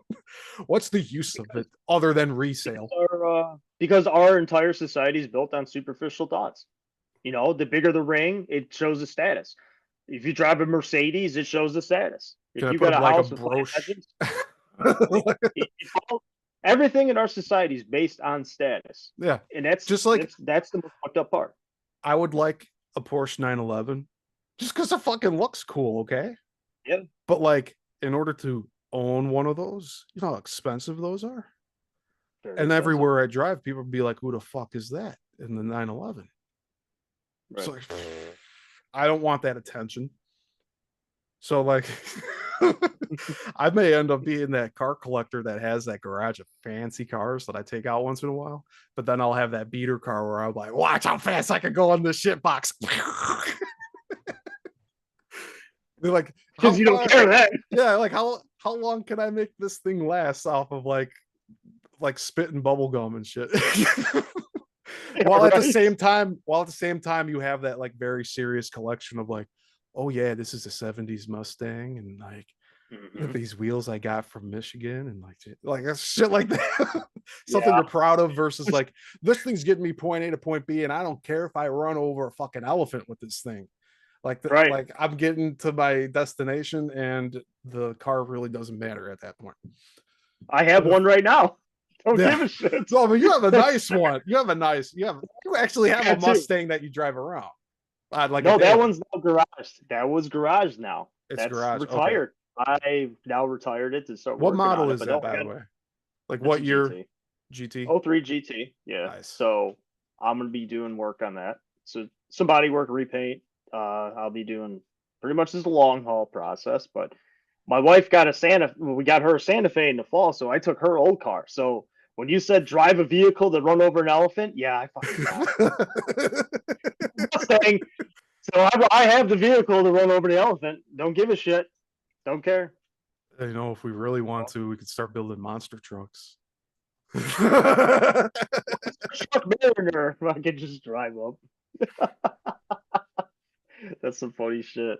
What's the use of it other than resale? Because our entire society is built on superficial thoughts. The bigger the ring, it shows the status. If you drive a Mercedes, it shows the status. Can If I you put got up a like a house with five brooch? bedrooms, everything in our society is based on status, Yeah, and that's just like that's the most fucked up part. I would like a Porsche 911 just because it fucking looks cool, okay? Yeah, But like, in order to own one of those, you know how expensive those are? very And expensive. everywhere I drive, people be like, who the fuck is that in the 911? Right. So like, I don't want that attention. So like I may end up being that car collector that has that garage of fancy cars that I take out once in a while, but then I'll have that beater car where I'm like, watch how fast I can go on this shit box. They're like, how Because you don't far? care that. Yeah, like how long can I make this thing last off of like spit and bubble gum and shit? Yeah, while at the right. same time you have that like very serious collection of like, oh yeah, this is a 70s Mustang and like Hmm. these wheels I got from Michigan and like shit like that. Something Yeah. you're proud of versus like this thing's getting me point A to point B and I don't care if I run over a fucking elephant with this thing. Right. Like I'm getting to my destination and the car really doesn't matter at that point. I have one right now. Don't Yeah. give a shit. No, but you have a nice one. You actually have Yeah, a too. Mustang that you drive around. Like a No, that daily. one's now garage. That was garage now. It's That's garage. Okay. retired. I now retired it to start What working on model it. is But that, no, I by the got way? Like it's what a year? GT. GT. Oh, 03 GT. Yeah. Nice. So I'm gonna be doing work on that. So some body work, repaint. I'll be doing pretty much this long haul process. But my wife got a Santa. We got her a Santa Fe in the fall, so I took her old car. So when you said drive a vehicle to run over an elephant, yeah, I fucking got it. Mustang. So I have the vehicle to run over the elephant. Don't give a shit. Don't care. You know, if we really want to, we could start building monster trucks. Chuck Mariner, I could just drive up. That's some funny shit.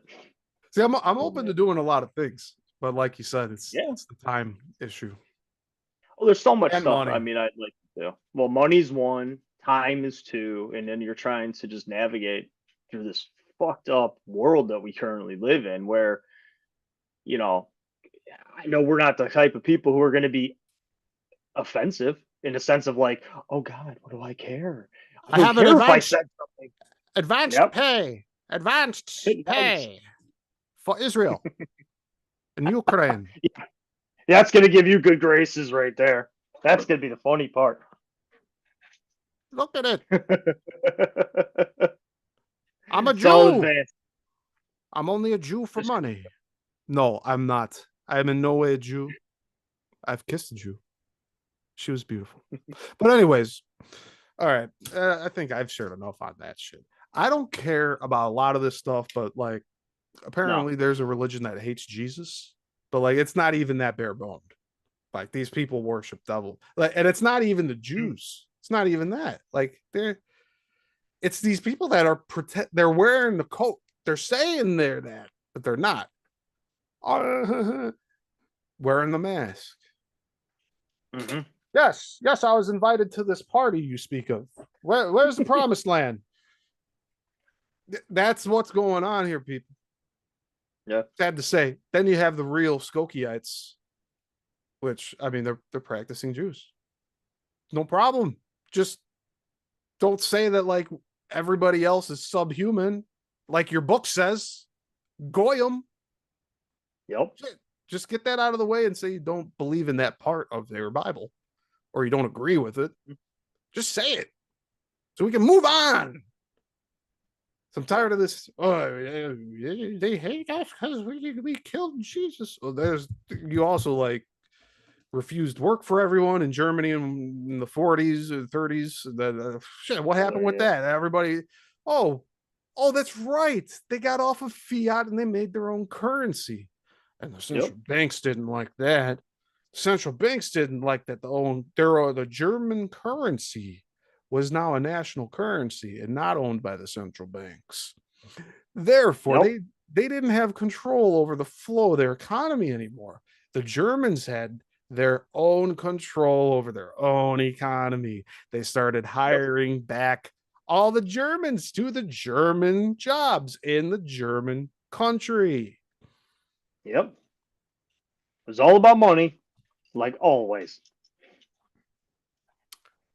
See, I'm Oh open to man. doing a lot of things, but like you said, Yeah. it's the time issue Well, there's so much and stuff. I money. mean, I'd like to do. Well, money's one, time is two, and then you're trying to just navigate through this fucked up world that we currently live in, where you know, I know we're not the type of people who are going to be offensive in the sense of like, oh God, what do I care? I I don't have an care if I said something. Yep. advanced Advanced. pay for Israel and Ukraine. Yeah, that's going to give you good graces right there. That's going to be the funny part. Look at it. I'm a So Jew. advanced. I'm only a Jew for money. No, I'm not. I'm in no way a Jew. I've kissed a Jew. She was beautiful. But anyways, all right. I think I've shared enough on that shit. I don't care about a lot of this stuff, but like No. apparently there's a religion that hates Jesus, but like it's not even that bare boned. Like these people worship devil. Like, and it's not even the Jews. It's not even that. Like it's these people that are they're wearing the coat. They're saying they're that, but they're not. Wearing the mask. Mm-hmm. Yes, I was invited to this party you speak of. Where's the promised land? That's what's going on here, people. Yeah. Sad to say. Then you have the real Skokyites which I mean they're practicing Jews. No problem. Just don't say that like everybody else is subhuman, like your book says. Goyim. Yep. Just get that out of the way and say you don't believe in that part of their Bible or you don't agree with it. Just say it so we can move on. So I'm tired of this. Oh, they hate us because we killed Jesus. Well, there's you also like refused work for everyone in Germany in the 40s or 30s. That shit. What happened with Yeah. that? Everybody. Oh, oh, that's right. They got off of fiat and they made their own currency, and the Yep. central banks didn't like that. Central banks didn't like that. The German currency was now a national currency and not owned by the central banks. Therefore, Yep. they didn't have control over the flow of their economy anymore. The Germans had their own control over their own economy. They started Yep. hiring back all the Germans to the German jobs in the German country. Yep. It was all about money, like always.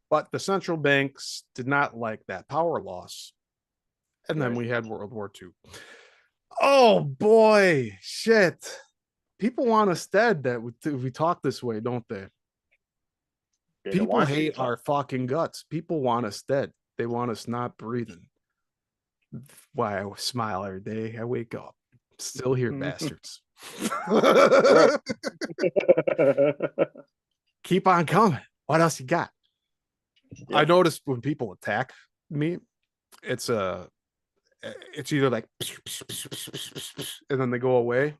But the central banks did not like that power loss. And then Right. we had World War II. Oh boy, shit. People want us dead that we talk this way, don't they? They don't People want you to hate talk. our fucking guts. People want us dead. They want us not breathing. Why I smile every day. I wake up. Still here, bastards. Right. Keep on coming. What else you got? I Yep. noticed when people attack me, it's it's either like and then they go away,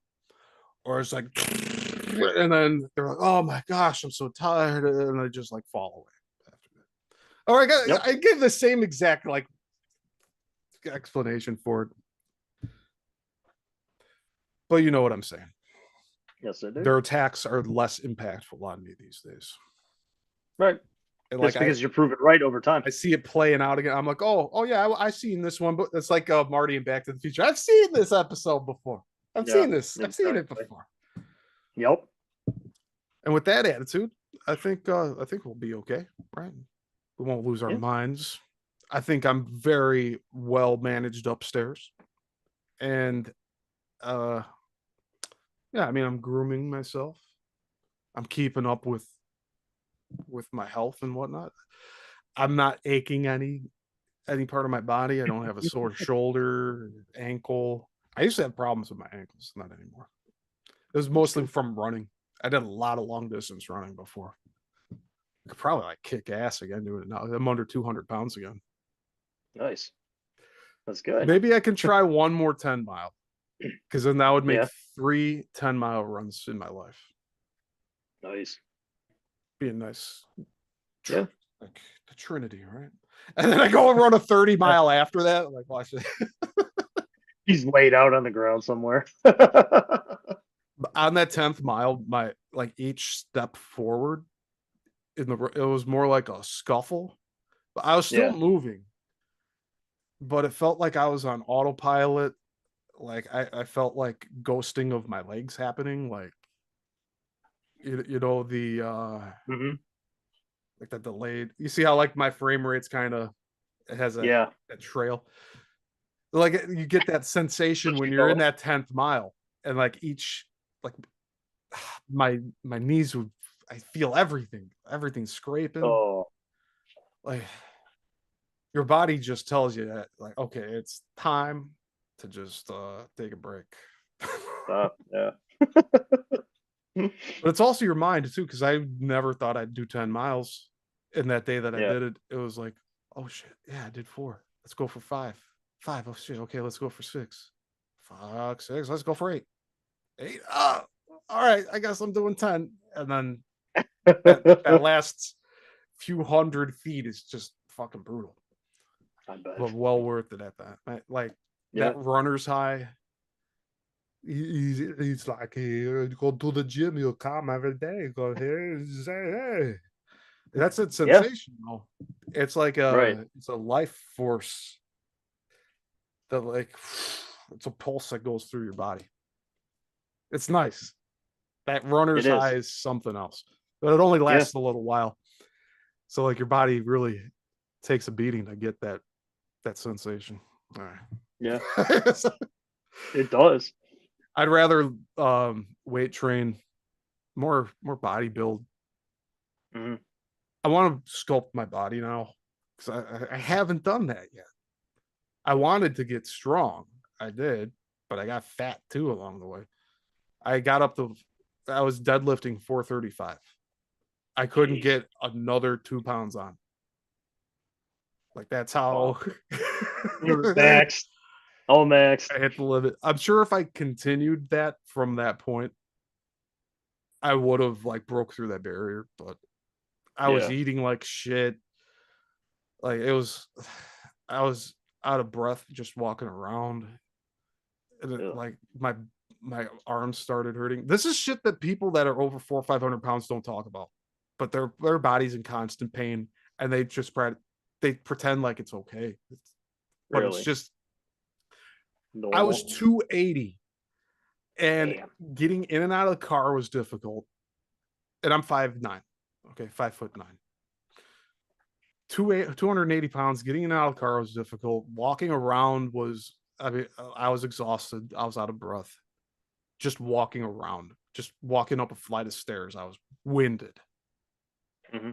or it's like and then they're like, oh my gosh, I'm so tired, and they just like fall away after that. Or Yep. I give the same exact like explanation for it, but you know what I'm saying. Yes, I do. Their attacks are less impactful on me these days, Right. and like Just because you're proven right over time. I see it playing out again. I'm like, oh yeah, I've seen this one, but it's like Marty and Back to the Future. I've seen this episode before. I've Yeah. seen this. I've seen it Exactly. before. Yep. And with that attitude, I think we'll be okay, right? We won't lose our Yeah. minds. I think I'm very well managed upstairs, and uh, yeah, I mean, I'm grooming myself. I'm keeping up with my health and whatnot. I'm not aching any part of my body. I don't have a sore shoulder, ankle. I used to have problems with my ankles, not anymore. It was That's mostly good. from running. I did a lot of long distance running before. I could probably like kick ass again doing it now. I'm under 200 pounds again. Nice. That's good. Maybe I can try one more 10 mile because then that would make Yeah. 3 10 mile runs in my life. Nice. Be a nice, Yeah. like the Trinity, right? And then I go and run a 30 mile after that. Like, watch it. He's laid out on the ground somewhere. On that 10th mile, my like each step forward it was more like a scuffle, but I was still Yeah. moving, but it felt like I was on autopilot. Like I felt like ghosting of my legs happening. Like you know the Hmm. like that delayed. You see how like my frame rate's kind of it has Yeah. that trail. Like you get that sensation Let when you you're in go. that 10th mile, and like each like my knees would I feel everything scraping. Oh, Like your body just tells you that like okay, it's time to just take a break. stop. Yeah. But it's also your mind too, because I never thought I'd do 10 miles. And that day that I Yeah. did it, it was like, oh shit, yeah, I did 4. Let's go for 5. 5, oh shit, okay, let's go for 6. Fuck 6, let's go for 8. 8, all right, I guess I'm doing 10. And then that last few hundred feet is just fucking brutal. I But bet. well worth it at that. Like Yeah. that runner's high. He's like, hey, go to the gym, you'll come every day. Go here, say, hey. That's a Yeah. sensation, though. It's like Right. it's a life force that like it's a pulse that goes through your body. It's nice. That runner's It high is. is something else, but it only Yeah. lasts a little while. So like your body really takes a beating to get that sensation. All Yeah. right. It does. I'd rather weight train, more body build. Hmm. I want to sculpt my body now because I haven't done that yet. I wanted to get strong. I did, but I got fat too along the way. I got up to, I was deadlifting 435. I couldn't Jeez. get another 2 pounds on. Like that's Wow. how You're I maxed. All maxed. hit the limit. I'm sure if I continued that from that point, I would have like broke through that barrier, but I was Yeah. eating like shit. Like it was, I was out of breath just walking around. And Ugh. like my arms started hurting. This is shit that people that are over 400 or 500 pounds don't talk about, but their body's in constant pain, and they pretend like it's okay, but it's Really. just. I was Normal. 280, and Damn. getting in and out of the car was difficult. And I'm 5'9", okay, 5'9". 280 pounds. Getting in and out of the car was difficult. Walking around was. I mean, I was exhausted. I was out of breath. Just walking around, just walking up a flight of stairs. I was winded, Hmm.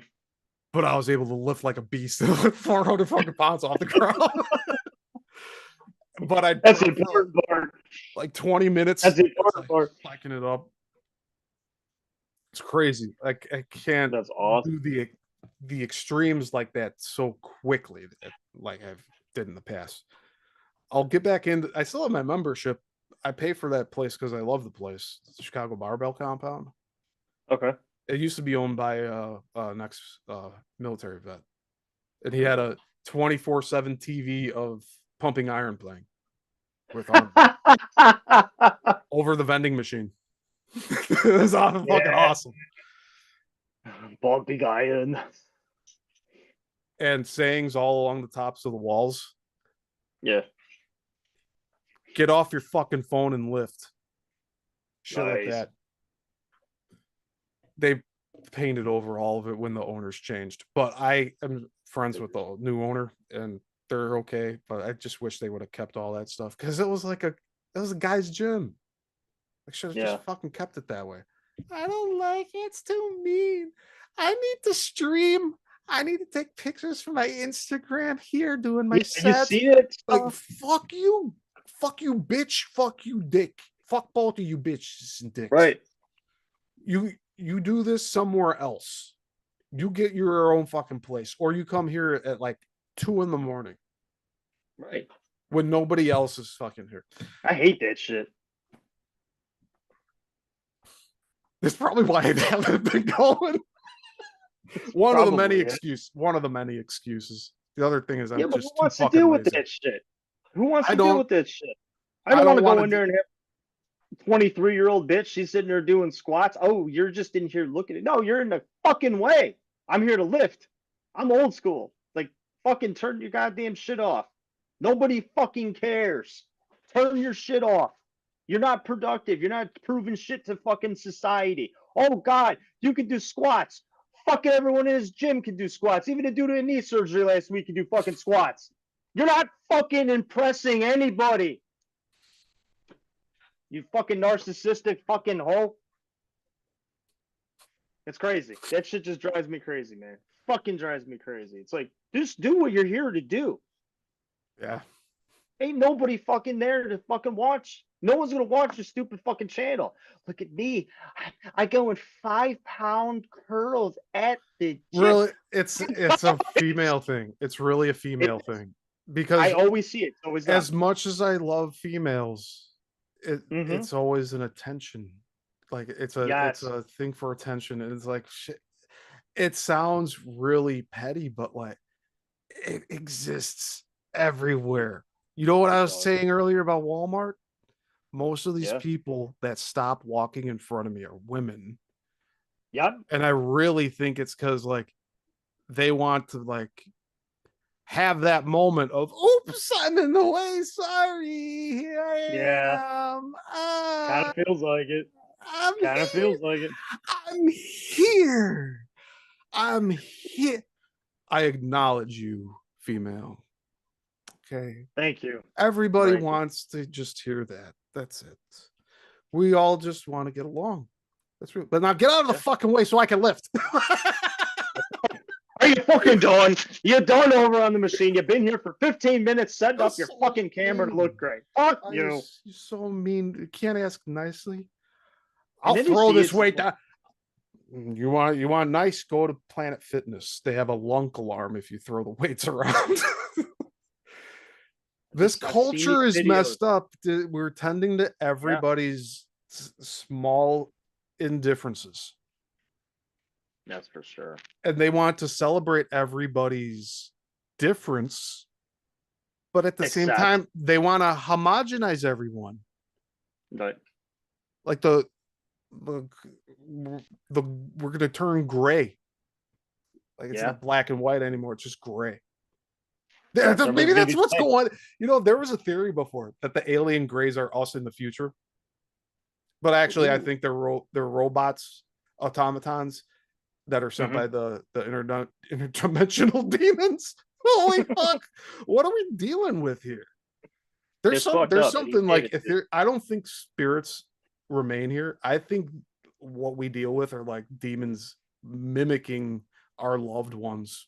but I was able to lift like a beast and lift 400 fucking pounds off the ground. But I That's the drove for important part. like 20 minutes. That's the It's important like part. hiking it up. It's crazy. I can't That's awesome. do the extremes like that so quickly like I've did in the past. I'll get back in. I still have my membership. I pay for that place because I love the place. It's the Chicago Barbell Compound. Okay. It used to be owned by next military vet, and he had Hmm. a 24/7 TV of pumping iron playing with arm over the vending machine. It was fucking Yeah. awesome. Bumpy guy in. And sayings all along the tops of the walls. Yeah. Get off your fucking phone and lift. Shit like Nice. that. They painted over all of it when the owners changed. But I am friends with the new owner and they're okay. But I just wish they would have kept all that stuff because it was like it was a guy's gym. I should have just Yeah. fucking kept it that way. I don't like it. It's too mean. I need to stream. I need to take pictures for my Instagram here doing my Yeah. You sets. see it? Like, fuck you. Fuck you, bitch. Fuck you, dick. Fuck both of you bitches and dicks. Right. You do this somewhere else. You get your own fucking place. Or you come here at like 2 a.m. Right. when nobody else is fucking here. I hate that shit. That's probably why I haven't been going. One of the many Probably. excuses. One of the many excuses. The other thing is Yeah, I'm but who just too wants to fucking deal with lazy. that shit? Who wants I to deal don't. with that shit? I I don't want don't to want go to in there do. and have 23-year-old bitch. She's sitting there doing squats. Oh, you're just in here looking at. No, you're in the fucking way. I'm here to lift. I'm old school. Like, fucking turn your goddamn shit off. Nobody fucking cares. Turn your shit off. You're not productive. You're not proving shit to fucking society. Oh God, you can do squats. Fucking everyone in his gym can do squats. Even the dude who had knee surgery last week can do fucking squats. You're not fucking impressing anybody. You fucking narcissistic fucking hoe. It's crazy. That shit just drives me crazy, man. Fucking drives me crazy. It's like, just do what you're here to do. Yeah. Ain't nobody fucking there to fucking watch. No one's gonna watch your stupid fucking channel. Look at me. I go in 5-pound curls at the gym. Really, it's a female thing. It's really a female thing I because always see it. It's always them. as much as I love females, Mm-hmm. it's always an attention. Like it's Yes. a thing for attention, and it's like shit. It sounds really petty, but like it exists everywhere. You know what I It was does. saying earlier about Walmart? Most of these Yeah. people that stop walking in front of me are women. Yep. And I really think it's because like they want to like have that moment of oops, I'm in the way. Sorry, here Yeah. I am. Kind of feels like it. I'm Kind of here. feels like it. I'm here. I'm here. I acknowledge you, female. Okay. Thank you. Everybody Thank you. wants to just hear that. That's it. We all just want to get along. That's real. But now get out of the Yeah. fucking way so I can lift. Are you fucking done? You're done over on the machine. You've been here for 15 minutes setting up That's your so fucking camera to look mean. great. Fuck Oh, you. you're so mean. You can't ask nicely. I'll And then you throw see this it's just weight like, down. You want nice? Go to Planet Fitness. They have a lunk alarm if you throw the weights around. This I've seen culture is videos. messed up. We're tending to Yeah, everybody's small indifferences, that's for sure. and they want to celebrate everybody's difference, but at the same Except, time, they want to homogenize everyone. but Like the, the we're gonna turn gray. Like it's yeah, not black and white anymore. It's just gray. everything's Maybe gonna that's be the what's same. going. You know, there was a theory before that the alien grays are us in the future, but actually, I Ooh. think they're robots, automatons that are sent Mm-hmm. by the interdimensional demons. Holy fuck! What are we dealing with here? It's fucked There's up that he something made like it. if there. I don't think spirits remain here. I think what we deal with are like demons mimicking our loved ones.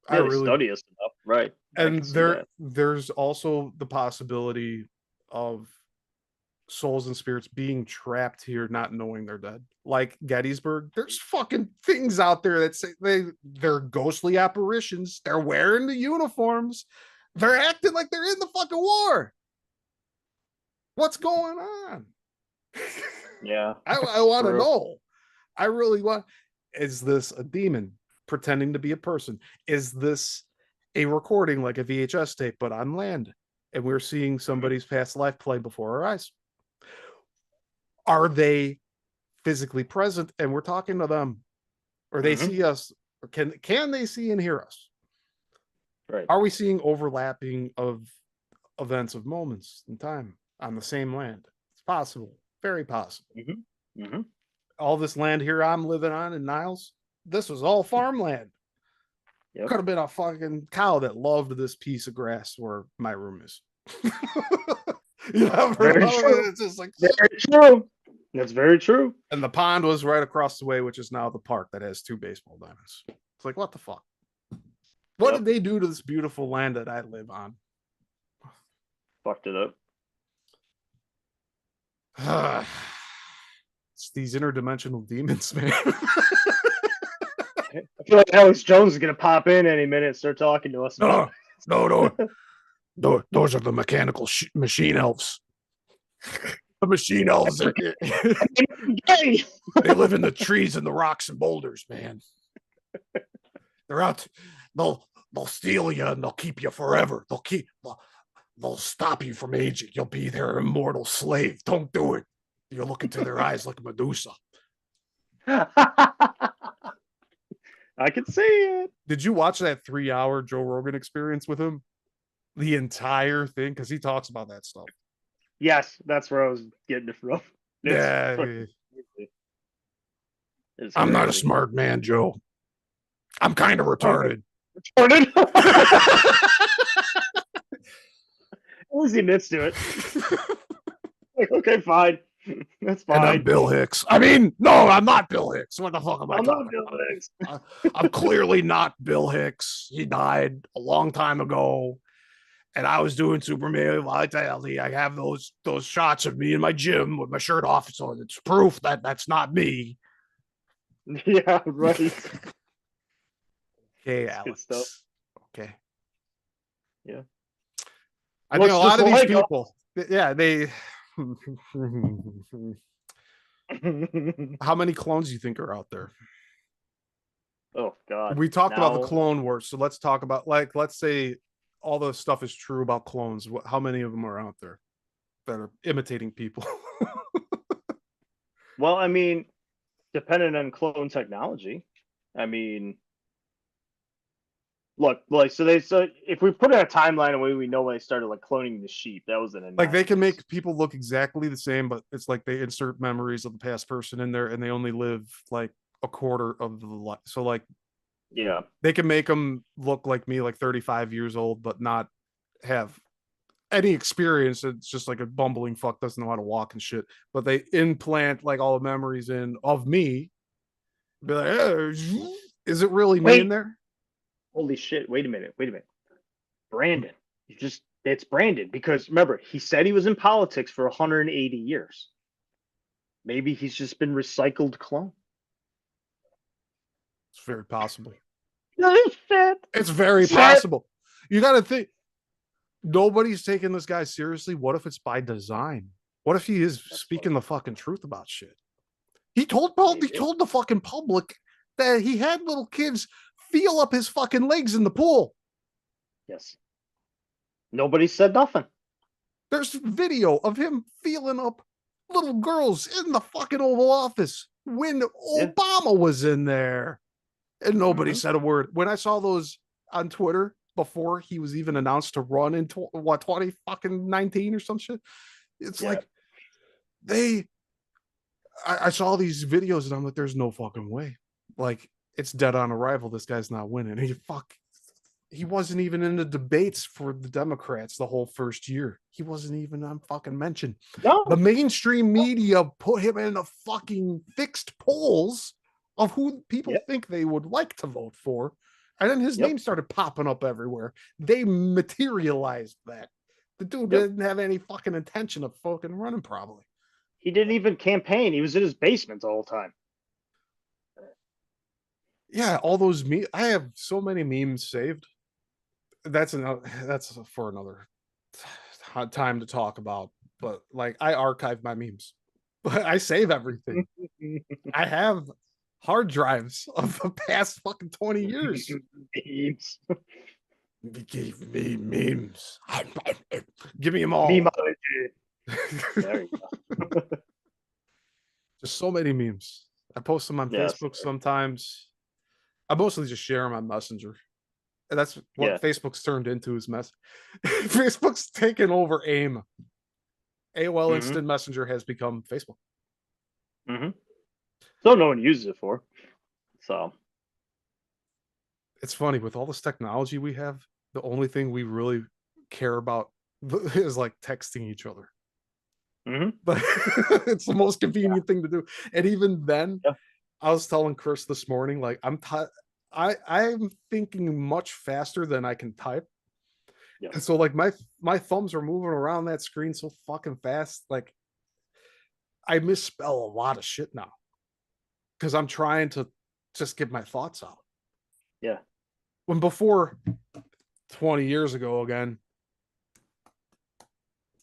I Yeah, they really study us enough, right? I can and see that. there's also the possibility of souls and spirits being trapped here not knowing they're dead, like Gettysburg. There's fucking things out there that say they're ghostly apparitions. They're wearing the uniforms. They're acting like they're in the fucking war. What's going on? Yeah, I it's want to true. know. I really want. Is this a demon pretending to be a person? Is this a recording like a VHS tape, but on land? And we're seeing Mm-hmm. somebody's past life play before our eyes. Are they physically present and we're talking to them? Or they Mm-hmm. see us? Or can they see and hear us? Right. Are we seeing overlapping of events of moments in time on the same land? It's possible, very possible. Mm-hmm. Mm-hmm. All this land here I'm living on in Niles, this was all farmland. Yep. Could have been a fucking cow that loved this piece of grass where my room is. You ever Very know? true. It's just like, Very true. That's very true. and the pond was right across the way, which is now the park that has 2 baseball diamonds. It's like, what the fuck? What Yep. did they do to this beautiful land that I live on? Fucked it up. It's these interdimensional demons, man. I feel like Alex Jones is gonna pop in any minute and start talking to us about No, no, no, no. Those are the mechanical machine elves. The machine elves are Hey! they live in the trees and the rocks and boulders, man. They're out. They'll steal you and they'll keep you forever. They'll stop you from aging. You'll be their immortal slave. Don't do it. You'll look into their eyes like Medusa. I can see it. Did you watch that 3 hour Joe Rogan experience with him? The entire thing? Because he talks about that stuff. Yes, that's where I was getting it from. It's Yeah. it's I'm not a crazy. smart man, Joe. I'm kind of retarded. At least he admits to it. Like, okay, fine. That's fine. And I'm Bill Hicks. I mean, no, I'm not Bill Hicks. What the fuck am I I'm talking not Bill about? Hicks. I'm clearly not Bill Hicks. He died a long time ago. And I was doing Superman. I have those shots of me in my gym with my shirt off, so it's proof that that's not me. Yeah, right. Okay, It's good stuff. Alex. Okay. Yeah. I think a Looks lot just of these like people, yeah, they. How many clones do you think are out there? Oh God. We talked about the Now, Clone Wars, so let's talk about, like, let's say all the stuff is true about clones. How many of them are out there that are imitating people? well, I mean, depending on clone technology, I mean, look, like so if we put in a timeline away, we know when they started like cloning the sheep. That was in the Like they can 90s. make people look exactly the same, but it's like they insert memories of the past person in there, and they only live like a quarter of the life. So like Yeah. they can make them look like me, like 35 years old, but not have any experience. It's just like a bumbling fuck doesn't know how to walk and shit. But they implant like all the memories in of me. Be like, is it really me in Wait, there? holy shit! Wait a minute. Wait a minute. Brandon, you just it's Brandon because remember he said he was in politics for 180 years. Maybe he's just been recycled clone. It's very possible. Shit. It's very Shit. possible. You got to think nobody's taking this guy seriously. What if it's by design? What if he is That's speaking funny. the fucking truth about shit? He Maybe. told the fucking public that he had little kids feel up his fucking legs in the pool. Yes. Nobody said nothing. There's video of him feeling up little girls in the fucking Oval Office when Yeah. Obama was in there. And nobody Mm-hmm. said a word. When I saw those on Twitter before he was even announced to run in what 20 fucking 19 or some shit, it's Yeah. like they I saw these videos and I'm like, there's no fucking way. Like, it's dead on arrival. This guy's not winning. He wasn't even in the debates for the Democrats the whole first year. He wasn't even on fucking mention. The No. mainstream media put him in the fucking fixed polls of who people Yep. think they would like to vote for. And then his Yep. name started popping up everywhere. They materialized that. The dude Yep. didn't have any fucking intention of fucking running, probably. He didn't even campaign. He was in his basement the whole time. Yeah, all those I have so many memes saved. That's for another time to talk about. But like, I archive my memes, but I save everything. I have hard drives of the past fucking 20 years. Memes. Give me memes. Give me them all. Memeology. There you go. Just so many memes. I post them on Yes. Facebook sometimes. I mostly just share them on Messenger. And that's Yeah. what Facebook's turned into is mess. Facebook's taken over AIM. AOL Mm-hmm. Instant Messenger has become Facebook. Mm-hmm. So no one uses it for. So It's funny with all this technology we have, the only thing we really care about is like texting each other. mm-hmm. But it's the most convenient thing to do. And even then, Yeah. I was telling Chris this morning, like I'm thinking much faster than I can type. And Yes. so like my thumbs are moving around that screen so fucking fast. Like I misspell a lot of shit now because I'm trying to just get my thoughts out. Yeah. When before 20 years ago again,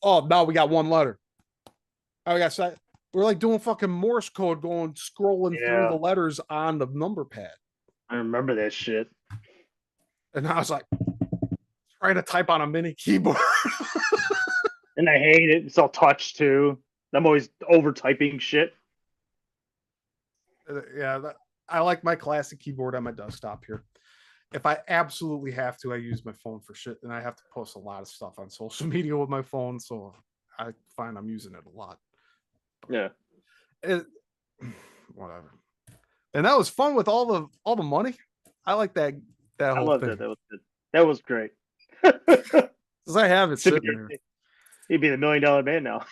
oh, now we got one letter. Oh, yeah, so we're like doing fucking Morse code, going scrolling through Yeah. the letters on the number pad. I remember that shit. And I was like trying to type on a mini keyboard. And I hate it. It's all touch too. I'm always over typing shit. Yeah, I like my classic keyboard on my desktop here. If I absolutely have to, I use my phone for shit, and I have to post a lot of stuff on social media with my phone, so I find I'm using it a lot. Yeah. It, whatever. And that was fun with all the money. I like that I whole loved thing it. That was good. That was great. because I have it Should sitting be, there. he'd be the $1 million man now.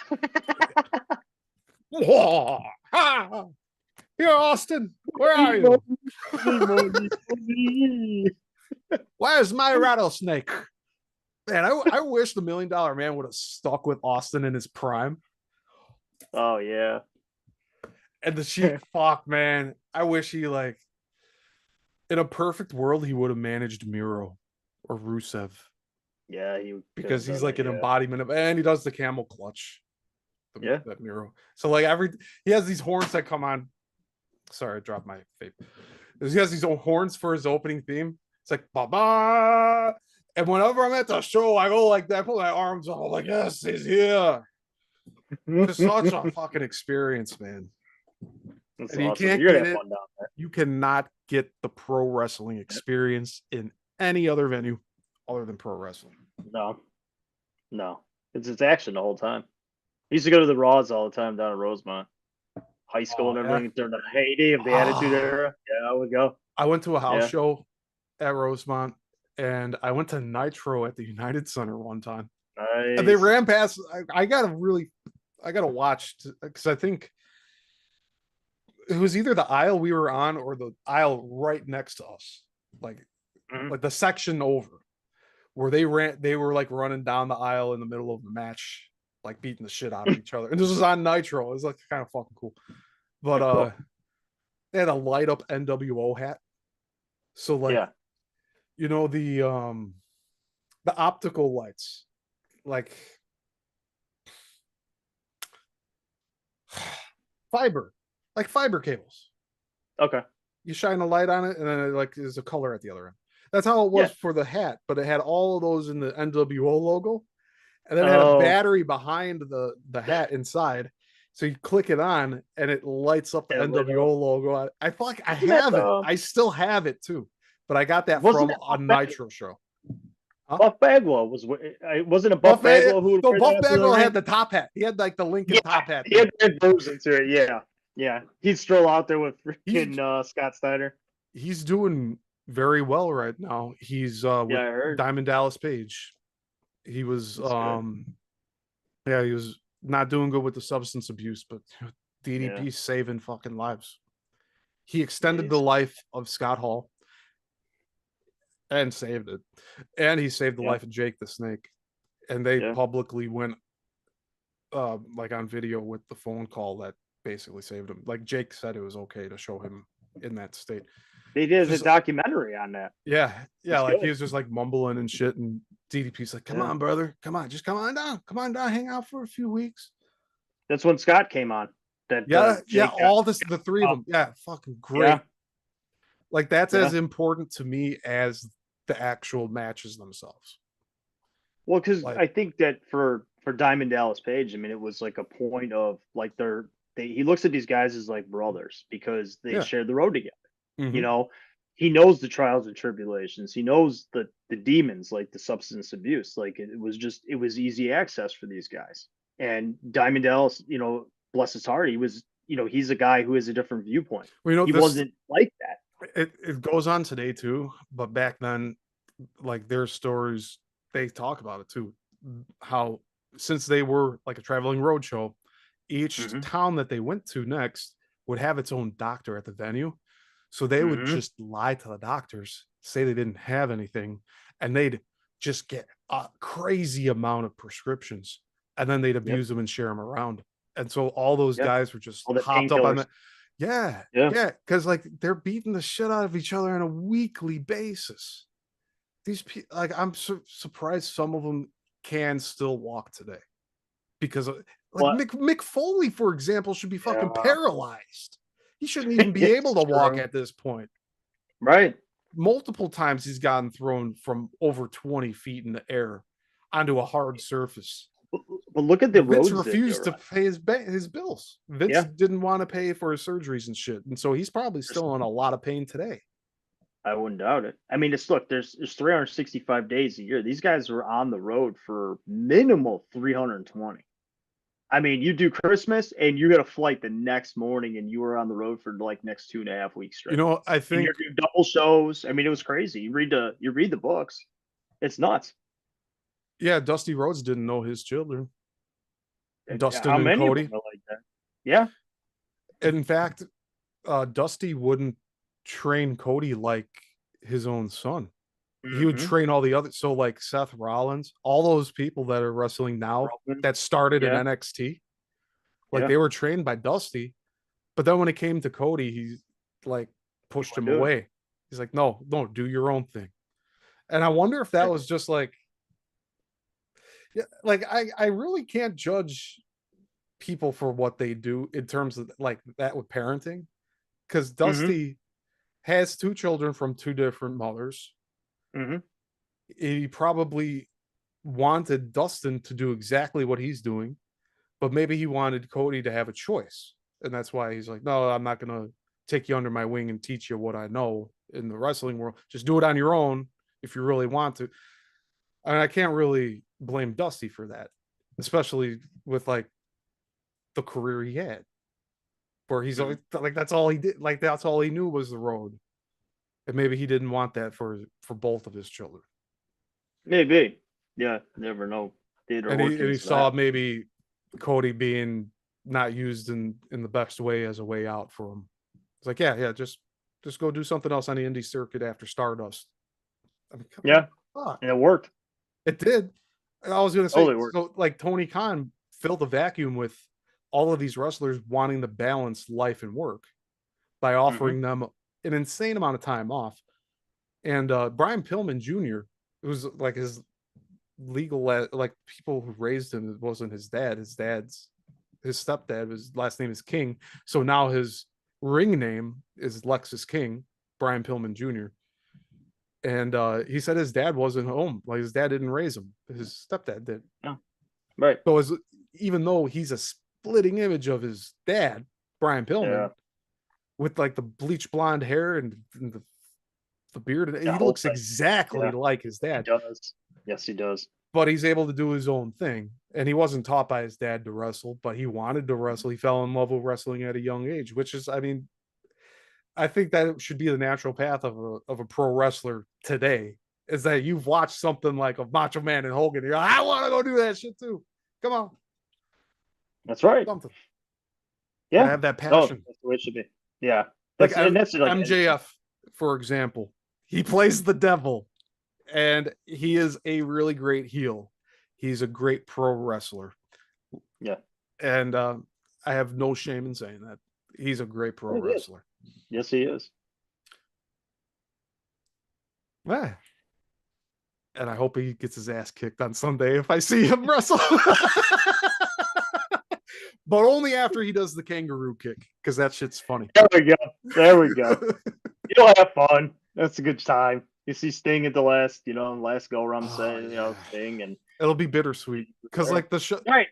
Whoa, ha! Here, Austin, where are you? Where's my rattlesnake? Man, I wish the $1 million man would have stuck with Austin in his prime. Oh yeah. And the Sheik, fuck, man. I wish he like in a perfect world he would have managed Miro or Rusev Yeah, he could because have he's done like it. an Yeah. embodiment of, and he does the camel clutch. Yeah. That Miro. So like he has these horns that come on. Sorry, I dropped my vape. He has these horns for his opening theme. It's like ba ba. And whenever I'm at the show, I go like that, put my arms up, I'm like, yes, he's here. It's such a fucking experience, man. That's And you awesome. can't You're gonna get have it. fun down there. You cannot get the pro wrestling experience in any other venue other than pro wrestling. No, no. It's action the whole time. I used to go to the Raws all the time down in Rosemont, high school Oh and yeah. everything during the heyday of the Attitude Ah, Era. Yeah, I would go. I went to a house Yeah, show at Rosemont, and I went to Nitro at the United Center one time. And they nice. ran past. I gotta watch because I think it was either the aisle we were on or the aisle right next to us, like Mhm. like the section over where they ran. They were like running down the aisle in the middle of the match, like beating the shit out of each other. And this was on Nitro. It was like kind of fucking cool. But Cool. they had a light up NWO hat. So like, Yeah. you know, the optical lights, like fiber, like fiber cables. Okay. You shine a light on it, and then it like is a color at the other end. That's how it was Yeah. for the hat, but it had all of those in the NWO logo, and then it had a Oh, battery behind the hat inside. So you click it on, and it lights up the yeah. Lit up. NWO logo. I feel like I Wasn't that have it. I still have it too, but I got that wasn't from that a Nitro show. Huh? Buff Bagwell was it wasn't a Buff, Buff Bagwell who would no, wear Buff that to the Bagwell had ring? the top hat. He had like the Lincoln Yeah, top hat he thing. had that version to it. Yeah, yeah. He'd stroll out there with He's freaking Scott Steiner. he's doing very well right now. He's Yeah, with I heard. Diamond Dallas Page. He was That's good. yeah, he was not doing good with the substance abuse, but Yeah, DDP saving fucking lives. He extended the he's life of Scott Hall and saved it. And he saved the yeah, life of Jake the Snake. And they yeah. publicly went like on video with the phone call that basically saved him. Like Jake said it was okay to show him in that state. They did a Just documentary on that. yeah, It's like he good. was just like mumbling and shit, and DDP's like, "Come Yeah, on, brother, come on, just come on down, hang out for a few weeks." that's when Scott came on. That Yeah, yeah, Jake got. all this, the three of Oh, them, yeah, fucking yeah, great. Like that's yeah. as important to me as the actual matches themselves. Well, because Like, I think that for Diamond Dallas Page, I mean, it was like a point of like he looks at these guys as like brothers because they yeah, shared the road together. You hmm know, he knows the trials and tribulations. He knows the demons like the substance abuse. Like it was easy access for these guys. And Diamond Dallas, bless his heart, he's a guy who has a different viewpoint. well, you know, He this wasn't like that. it goes on today too, but back then, like their stories, they talk about it too. How since they were like a traveling road show, each Hmm. town that they went to next would have its own doctor at the venue. So they would Hmm. just lie to the doctors, say they didn't have anything, and they'd just get a crazy amount of prescriptions, and then they'd Yep. abuse them and share them around. And so all those Yeah. guys were just All the hopped up on painkillers. that. Yeah, Yeah. yeah, because like they're beating the shit out of each other on a weekly basis. These people, like, I'm surprised some of them can still walk today because, like, But Mick Foley, for example, should be fucking yeah, paralyzed. He shouldn't even be able it's to walk true. at this point. Right. Multiple times he's gotten thrown from over 20 feet in the air onto a hard surface. But look at the But Vince roads that refused they're to on. pay his bills. Vince Yeah. didn't want to pay for his surgeries and shit, and so he's probably There's still in a lot of pain today. I wouldn't doubt it. I mean, there's 365 days a year. These guys were on the road for minimal 320. I mean, you do Christmas and you got a flight the next morning, and you were on the road for like next 2.5 weeks You straight. know, I And think you're doing double shows. I mean, it was crazy. You read the books. It's nuts. yeah, Dusty Rhodes didn't know his children, And how Dustin and many of them Cody. are like that? Yeah. In fact, Dusty wouldn't train Cody like his own son. He would Hmm. train all the other, so like Seth Rollins, all those people that are wrestling now Roman. that started in Yeah. NXT, like Yeah. they were trained by Dusty. But then when it came to Cody, he like You pushed want him to do it. away. He's like, no, no, do your own thing. And I wonder if that Right. was just like, yeah, like I really can't judge people for what they do in terms of like that with parenting, because Hmm. Dusty has two children from two different mothers. Hmm. He probably wanted Dustin to do exactly what he's doing, but maybe he wanted Cody to have a choice. And that's why he's like, no, I'm not going to take you under my wing and teach you what I know in the wrestling world. Just do it on your own if you really want to. I mean, I can't really blame Dusty for that, especially with like the career he had, where he's always like that's all he did, like that's all he knew was the road, and maybe he didn't want that for both of his children, Maybe. Yeah, never know. Theater and he workings of saw that. maybe Cody being not used in the best way as a way out for him. It's like, yeah, just go do something else on the indie circuit after Stardust. I mean, come on, Yeah, fuck. and it worked. It did. I was gonna say, Totally worked. so like Tony Khan filled the vacuum with all of these wrestlers wanting to balance life and work by Hmm. offering them an insane amount of time off. And Brian Pillman Jr., who's like his legal, like people who raised him, it wasn't his dad. His stepdad, his last name is King. So now his ring name is Lexus King, Brian Pillman Jr. And he said his dad wasn't home. Like his dad didn't raise him. His stepdad did. Yeah. Right. So even though he's a splitting image of his dad, Brian Yeah. Pillman, with like the bleach blonde hair and the beard, and The he whole looks thing. exactly Yeah. like his He dad. does. Yes, he does. But he's able to do his own thing. And he wasn't taught by his dad to wrestle, but he wanted to wrestle. He fell in love with wrestling at a young age, which is, I mean, I think that should be the natural path of a pro wrestler today. Is that you've watched something like a Macho Man and Hogan, you're like, I want to go do that shit too. Come on, That's right. something. Gotta Yeah. have that No, passion. that's the way it should be. Yeah. Like That's like MJF, for example, he plays the devil, and he is a really great heel. He's a great pro wrestler, yeah. and I have no shame in saying that. He's a great pro It is. wrestler. Yes, he is. Yeah. And I hope he gets his ass kicked on Sunday if I see him wrestle. But only after he does the kangaroo kick, because that shit's funny. There we go. There we go. You'll have fun. That's a good time. You see Sting at the last go around, saying, Sting, and It'll be bittersweet because like the show right,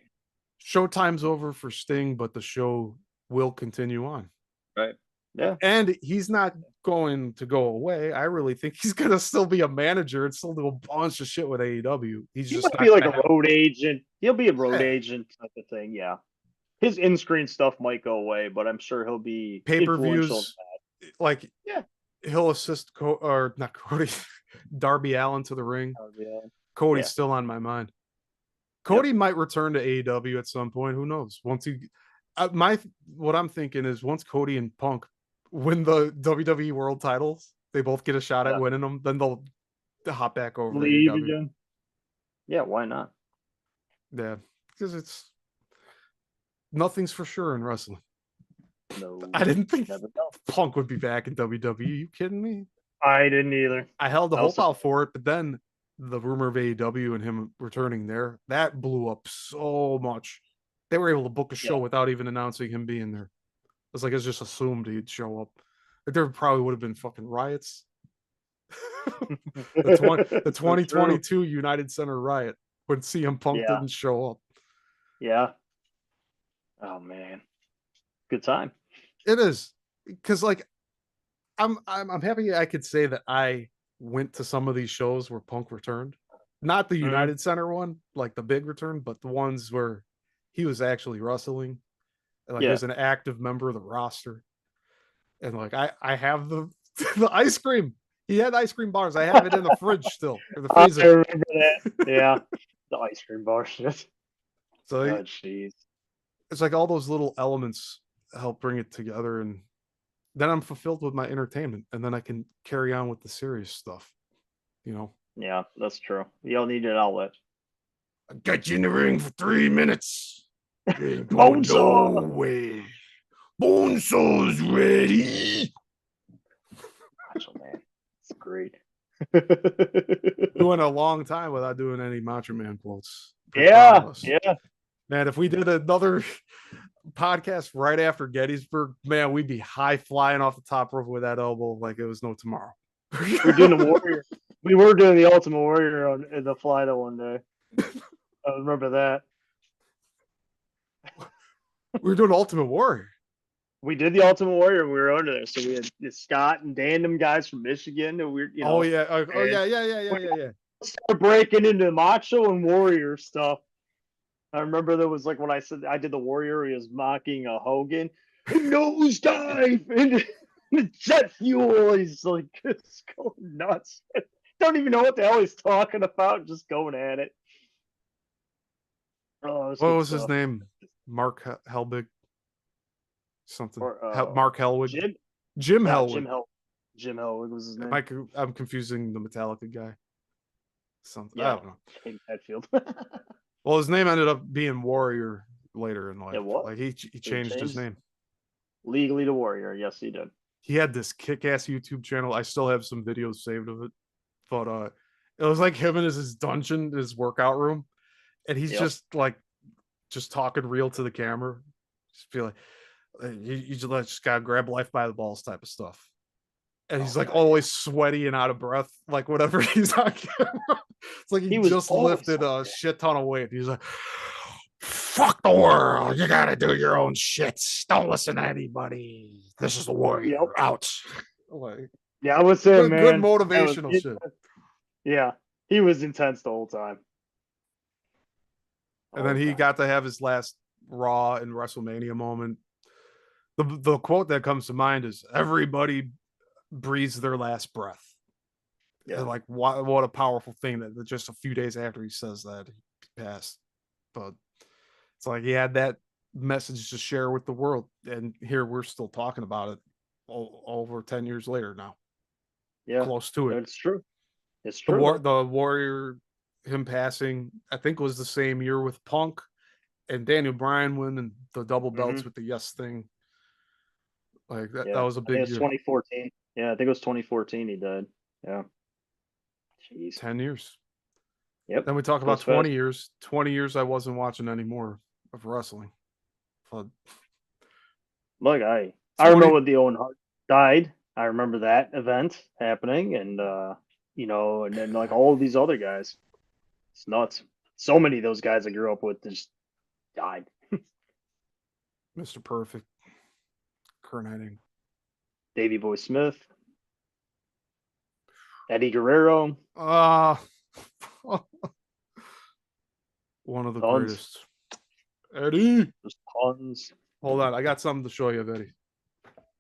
showtime's over for Sting, but the show will continue on. right, yeah. And he's not going to go away. I really think he's gonna still be a manager and still do a bunch of shit with AEW. He's He just might not be like a gonna have road agent. He'll be a road yeah. agent type of thing. Yeah, his in-screen stuff might go away, but I'm sure he'll be influential. pay-per-views. Like Yeah, he'll assist or not Cody, Darby Allin to the ring. yeah, Cody's yeah. still on my mind. Cody might return to AEW at some point. Who knows? Once he, what I'm thinking is once Cody and Punk win the WWE World Titles, they both get a shot at winning them. Then they'll hop back over Leave to AEW. again. Yeah, why not? Yeah, because it's nothing's for sure in wrestling. No, I didn't think never know. Punk would be back in WWE. Are you kidding me? I didn't either. I held the hope out for it, but then the rumor of AEW and him returning there, that blew up so much. They were able to book a show without even announcing him being there. It's like it's just assumed he'd show up. Like there probably would have been fucking riots. the 2022 United Center riot when CM Punk didn't show up. Yeah. Oh man. Good time. It is. Because like I'm happy I could say that I went to some of these shows where Punk returned. Not the United Center one, like the big return, but the ones where he was actually wrestling. Like he was an active member of the roster. And like I have the the ice cream. He had ice cream bars. I have it in the fridge still. Or the freezer. I remember that. Yeah. The ice cream bar shit. So jeez. It's like all those little elements help bring it together, and then I'm fulfilled with my entertainment, and then I can carry on with the serious stuff. Yeah, that's true. You all need an outlet. I got you in the ring for 3 minutes. No way. Bonesaws ready. Macho Man. It's great. Doing a long time without doing any Macho Man quotes. Yeah. Man, if we did another podcast right after Gettysburg, man, we'd be high flying off the top rope with that elbow like it was no tomorrow. We're doing the Warrior. We were doing the Ultimate Warrior in the fly that one day. I remember that. We were doing Ultimate Warrior. We did the Ultimate Warrior. We were under there, so we had Scott and Dan, them guys from Michigan. And we, Oh yeah. Oh and yeah. Yeah. Yeah. Yeah. we Yeah. Yeah. started breaking into Macho and Warrior stuff. I remember there was like when I said I did the Warrior, he was mocking a Hogan, nosedive into the jet fuel. He's like just going nuts. Don't even know what the hell he's talking about. Just going at it. Oh, that's What good was his stuff. name? Mark Helbig. Something. Or Mark Helwig. Jim? Jim No, Helwig. Jim Hell. Jim Hell was his Am name. I? I'm confusing the Metallica guy. Something. I Yeah, don't know. King Hatfield. Well, his name ended up being Warrior later in life. It was. Like he He changed his changed name. legally to Warrior. Yes, he did. He had this kick-ass YouTube channel. I still have some videos saved of it, but it was like him in his dungeon, his workout room, and he's Yep. just talking real to the camera. Just feel like you just gotta grab life by the balls type of stuff. And he's Oh like god, yeah. always sweaty and out of breath, like whatever he's on camera. It's like he He was just always lifted like a that. shit ton of weight. He's like, fuck the world. You gotta do your own shits. Don't listen to anybody. This is the warrior. Yep. Out. Like Yeah, I was him, good man. That was motivational shit. yeah. He was intense the whole time. And then All the he time. got to have his last Raw and WrestleMania moment. The quote that comes to mind is everybody breathes their last breath. Yeah. And like what a powerful thing that just a few days after he says that he passed. But it's like he had that message to share with the world, and here we're still talking about it over 10 years later now, Yeah. close to it. It's true. It's true though. The Warrior, him passing, I think was the same year with Punk and Daniel Bryan winning the double belts Mm-hmm. with the Yes thing. Like that Yeah. was a I think big it was year. 2014. Yeah, I think it was 2014 he died. Yeah. Jeez. 10 years. Yep. Then we talk about Goes 20 fast. years. 20 years I wasn't watching any more of wrestling. But Look, I so what do remember you when the Owen Hart died. I remember that event happening, and and then like all of these other guys. It's nuts. So many of those guys I grew up with just died. Mr. Perfect, Kurt Hennig. Davey Boy Smith, Eddie Guerrero, Ah, one of the tons. greatest. Eddie. There's tons. Hold on, I got something to show you of Eddie.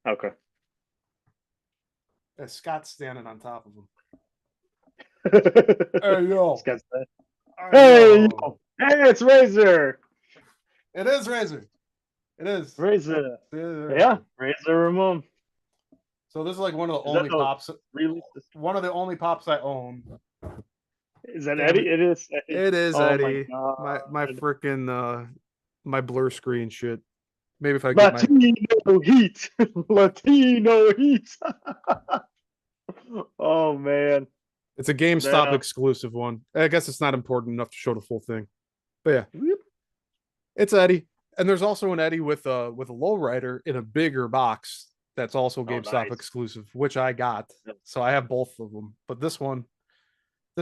Okay. Scott's standing on top of him. This Hey yo. guy's dead. Hey, Hey, yo. hey, it's Razor. It is Razor. It is. Razor. Yeah. Yeah, Razor Ramon. So this is like one of the Is that only the pops. release? One of the only pops I own. Is that Damn Eddie? it. It is Eddie. It is Oh my Eddie. god. My freaking my blur screen shit. Maybe if I get my Latino Heat. Latino Heat. Oh man. it's a GameStop Yeah. exclusive one. I guess it's not important enough to show the full thing. But yeah, Whoop. it's Eddie. And there's also an Eddie with a lowrider in a bigger box that's also Oh, GameStop nice. exclusive, which I got. So I have both of them. But this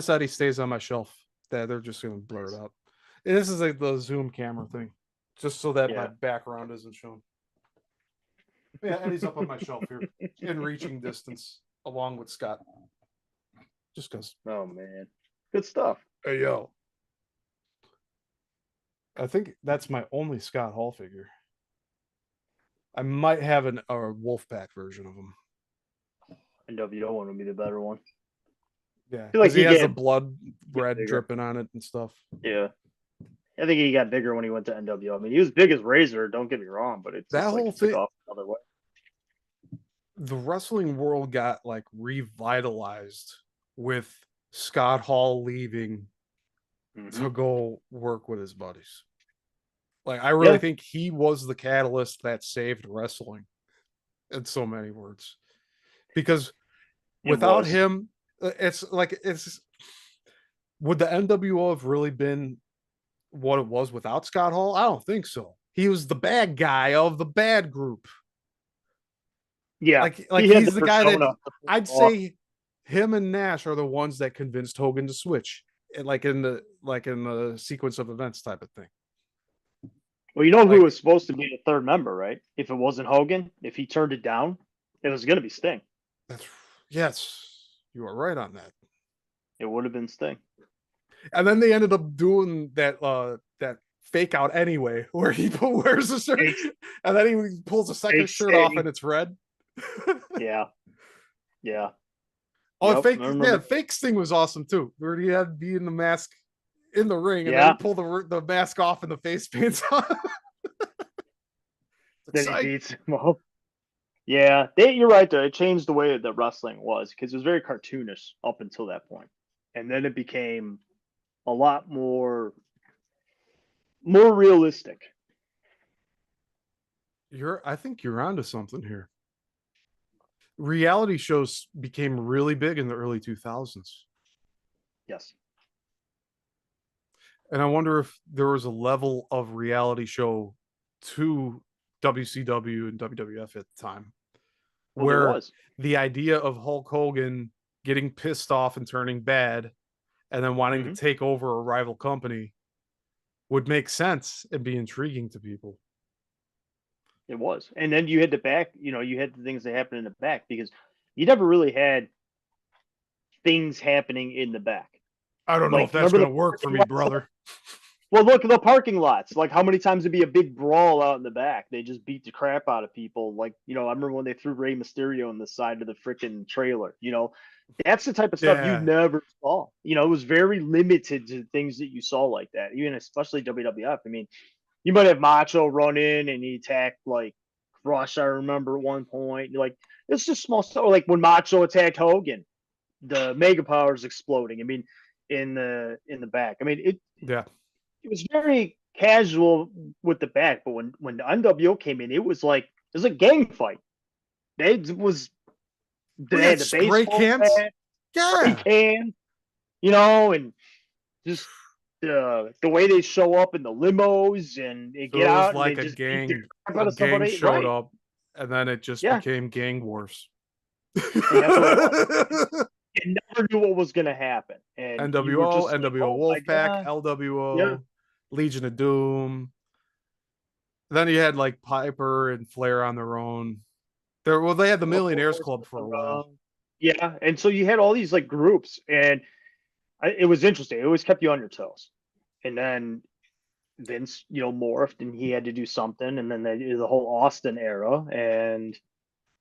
Eddie stays on my shelf. They're just gonna blur it out. And this is like the zoom camera thing, just so that my Yeah. background isn't shown. Yeah, Eddie's up on my shelf here in reaching distance, along with Scott. Just because. Oh man. Good stuff. Hey yo. I think that's my only Scott Hall figure. I might have a Wolfpack version of him. NWO one would be the better one. Yeah, feel like because he he has the get blood red bigger. dripping on it and stuff. Yeah. I think he got bigger when he went to NWO. I mean, he was big as Razor, don't get me wrong, but it's That just like whole it took thing, off another way. the wrestling world got like revitalized with Scott Hall leaving to go work with his buddies. Like, I really think he was the catalyst that saved wrestling in so many words. Because without him, it's like, would the NWO have really been what it was without Scott Hall? I don't think so. He was the bad guy of the bad group. Yeah. Like he he's the guy that I'd off. say him and Nash are the ones that convinced Hogan to switch. Like in the sequence of events type of thing. Well, you know who Like was supposed to be the third member, right? If it wasn't Hogan, if he turned it down, it was going to be Sting. that's yes, you are right on that. It would have been Sting. And then they ended up doing that fake out anyway, where he wears a shirt Fake, and then he pulls a second fake shirt off Sting. and it's red. Yeah. Yeah. Oh, Yep. I fake yeah, remember. fake Sting was awesome too. Where he had to be in the mask in the ring, and then he Yeah. pulled the mask off and the face paints on. Then he Psych. beats him up. Yeah. You're right, though. It changed the way that wrestling was because it was very cartoonish up until that point. And then it became a lot more realistic. I think you're onto something here. Reality shows became really big in the early 2000s. Yes. And I wonder if there was a level of reality show to WCW and WWF at the time Well, there where was. the idea of Hulk Hogan getting pissed off and turning bad and then wanting to Hmm. take over a rival company would make sense and be intriguing to people. It was. And then you had the back, you had the things that happened in the back because you never really had things happening in the back. I don't know if Like, that's remember going the to work for parking me, lots? brother. Well, look at the parking lots. Like, how many times it'd be a big brawl out in the back? They just beat the crap out of people. Like, I remember when they threw Rey Mysterio on the side of the freaking trailer. That's the type of stuff you Yeah. never saw. It was very limited to things that you saw like that, even especially WWF. I mean, you might have Macho run in and he attacked like Crush. I remember at one point. You're like, it's just small stuff. Or like when Macho attacked Hogan, the Mega Powers exploding. I mean, in the back. I mean, Yeah. it was very casual with the back, but when the NWO came in, it was a gang fight. We They had had the spray baseball cans. bat, spray Yeah. can, and just the way they show up in the limos and they So get it was out and they like just beat the crap a out of gang somebody. showed Right. up and then it just Yeah. became gang wars. And that's what it was. You never knew what was going to happen. And you were NWO, just like, NWO oh my Wolfpack, God. Yeah. LWO, Legion of Doom. Then you had like Piper and Flair on their own. They had the Of Millionaires course. Club for a while. Yeah. And so you had all these like groups, and it was interesting. It always kept you on your toes. And then Vince, morphed and he had to do something. And then the whole Austin era. And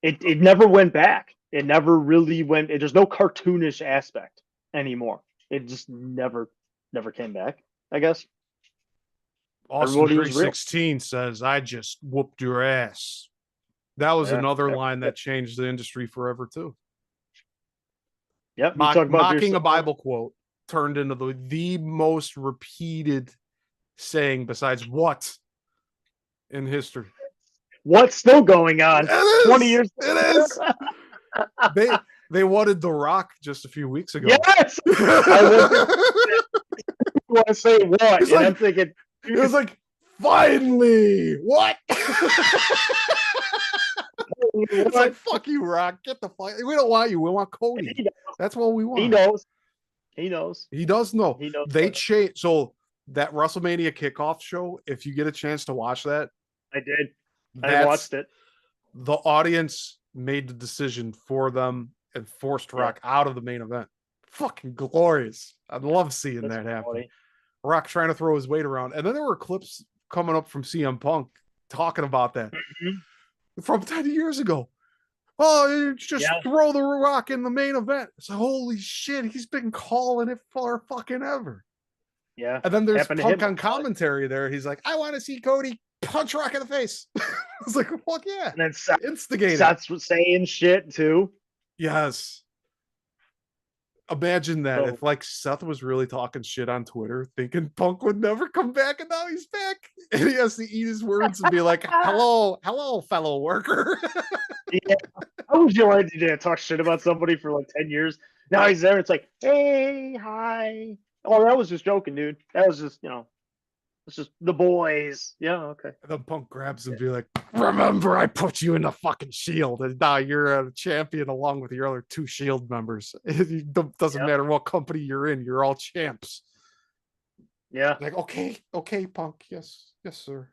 it never went back. It never really went. There's no cartoonish aspect anymore. It just never came back, I guess. Austin Everybody was real. 316 says, I just whooped your ass. That was Yeah. another line that changed the industry forever, too. Yep. You talk about Mocking a yourself. Bible quote turned into the most repeated saying besides what in history. What's still going on It 20 is. years It later? is. They wanted The Rock just a few weeks ago. Yes. I was want to say what, He's and like, I'm thinking, it was like, finally, what? It's like, what? fuck you, Rock. Get the fuck. We don't want you. We want Cody. That's what we He want. knows. He knows. He does know. He knows. They changed. So that WrestleMania kickoff show, if you get a chance to watch that, I did. I that's watched it. the audience made the decision for them and forced Yeah, Rock out of the main event. Fucking glorious. I'd love seeing that's that happen. funny. Rock trying to throw his weight around. And then there were clips coming up from CM Punk talking about that from 10 years ago. Oh, just Yeah, throw the Rock in the main event. It's like, holy shit, he's been calling it for fucking ever. yeah. And then there's Happened to Punk him. on commentary there. He's like, I want to see Cody punch Rock in the face. I was like, fuck yeah. And then Seth, Instigate it. Seth's saying shit too. Yes. Imagine that So if like Seth was really talking shit on Twitter, thinking Punk would never come back, and now he's back, and he has to eat his words and be like, hello, fellow worker." yeah, how would you like to talk shit about somebody for like 10 years? Now he's there. It's like, hey, hi. Oh, that was just joking, dude. That was just, it's just the boys. Yeah, okay. And then Punk grabs him and be like, "Remember, I put you in the fucking Shield, and now you're a champion along with your other two Shield members. It doesn't Yeah, matter what company you're in; you're all champs." yeah. Like, okay, Punk, yes, sir.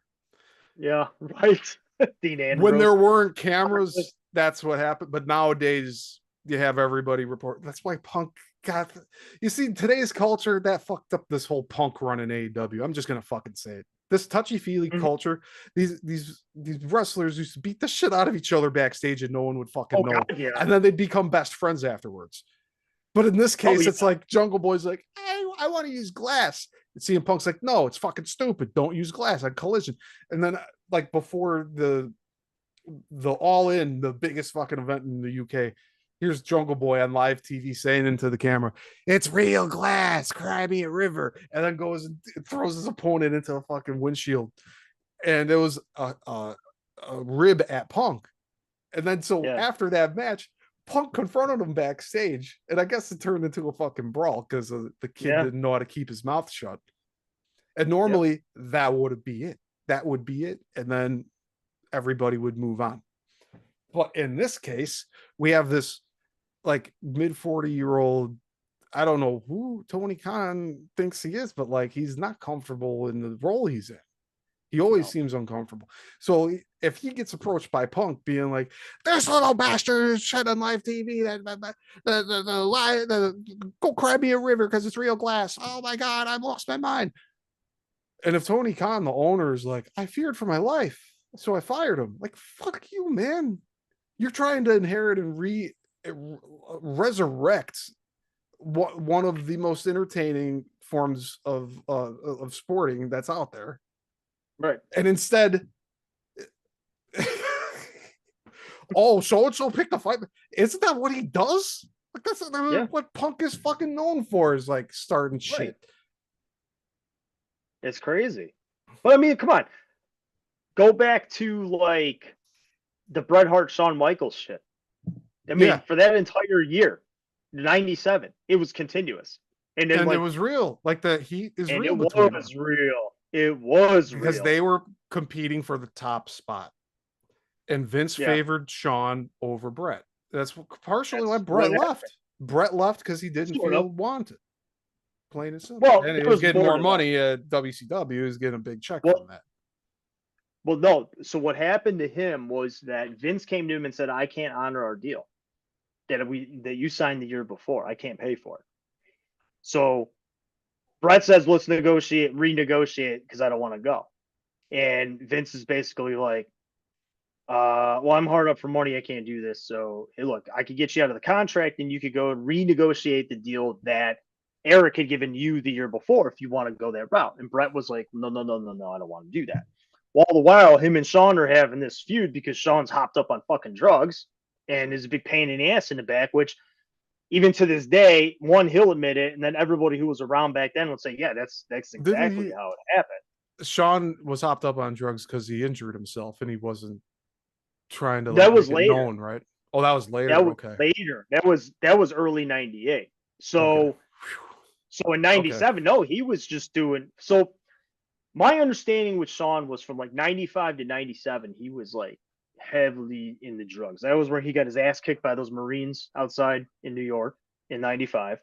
Yeah, right. Dean When there Ambrose. weren't cameras, that's what happened. But nowadays, you have everybody report. That's why Punk got. You see, today's culture that fucked up this whole Punk run in AEW. I'm just gonna fucking say it. This touchy feely Mhm. culture. These wrestlers used to beat the shit out of each other backstage, and no one would fucking Oh know. God, yeah. And then they'd become best friends afterwards. But in this Oh case, yeah. it's like Jungle Boy's like, hey, I want to use glass. And CM Punk's like, no, it's fucking stupid. Don't use glass on Collision. And then like before the All In, the biggest fucking event in the UK. Here's Jungle Boy on live TV saying into the camera, "It's real glass, cry me a river," and then goes and throws his opponent into a fucking windshield, and it was a rib at Punk. And then so Yeah. after that match, Punk confronted him backstage, and I guess it turned into a fucking brawl because the kid Yeah. didn't know how to keep his mouth shut. And Yep. normally that would be it. That would be it, and then everybody would move on. But in this case, we have this like mid 40-year-old. I don't know who Tony Khan thinks he is, but like he's not comfortable in the role he's in. He always No. seems uncomfortable. So if he gets approached by Punk being like, "This little bastard shit on live TV, go cry me a river because it's real glass. Oh my God, I've lost my mind." And if Tony Khan, the owner, is like, "I feared for my life, so I fired him," like, fuck you, man. You're trying to inherit and resurrect one of the most entertaining forms of sporting that's out there, Right. and instead, oh, so and so picked a fight. Isn't that what he does? Like that's Yeah. what Punk is fucking known for, is like starting Right. shit. It's crazy. But I mean, come on. Go back to like the Bret Hart Shawn Michaels shit. I mean, Yeah, for that entire year, 97, it was continuous. And then and it like was real. Like the heat is and real it between them was real. It was because real. they were competing for the top spot. And Vince Yeah. favored Shawn over Brett. That's partially why That's what Brett happened. left. Brett left because he didn't Sort feel of. wanted, plain and simple. Well, And he there was was getting more more to that. money at WCW. He was getting a big check from Well, that. well, no. So what happened to him was that Vince came to him and said, "I can't honor our deal that you signed the year before. I can't pay for it." So Brett says, "Let's renegotiate because I don't want to go." And Vince is basically like, well, I'm hard up for money. I can't do this. So, hey, look, I could get you out of the contract and you could go and renegotiate the deal that Eric had given you the year before if you want to go that route." And Brett was like, no, no, no, no, no, I don't want to do that. Well, all the while, him and Sean are having this feud because Sean's hopped up on fucking drugs and is a big pain in the ass in the back, which even to this day, one, he'll admit it. And then everybody who was around back then would say, yeah, that's Didn't exactly he? how it happened. Shawn was hopped up on drugs because he injured himself and he wasn't trying to like That make was it later. known, right? Oh, that was That later. was Okay. later. That was early '98. Okay. So in Okay. '97, no, he was just doing. So my understanding with Sean was from like '95 to '97, he was like heavily in the drugs. That was where he got his ass kicked by those Marines outside in New York in '95,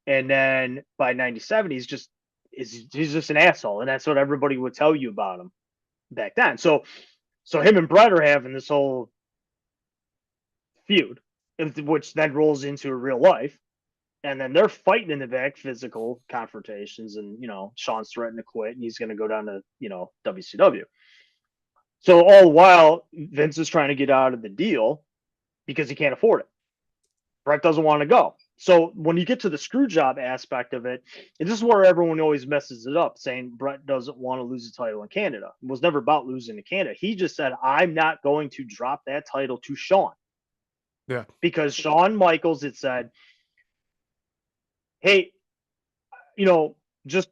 and then by '97, he's just an asshole, and that's what everybody would tell you about him back then. So him and Brett are having this whole feud, which then rolls into real life. And then they're fighting in the back, physical confrontations, and Sean's threatening to quit, and he's going to go down to WCW. So all the while, Vince is trying to get out of the deal because he can't afford it. Brett doesn't want to go. So when you get to the screw job aspect of it, and this is where everyone always messes it up, saying Brett doesn't want to lose the title in Canada. It was never about losing to Canada. He just said, "I'm not going to drop that title to Sean," Yeah. because Shawn Michaels had said, "Hey, you know, just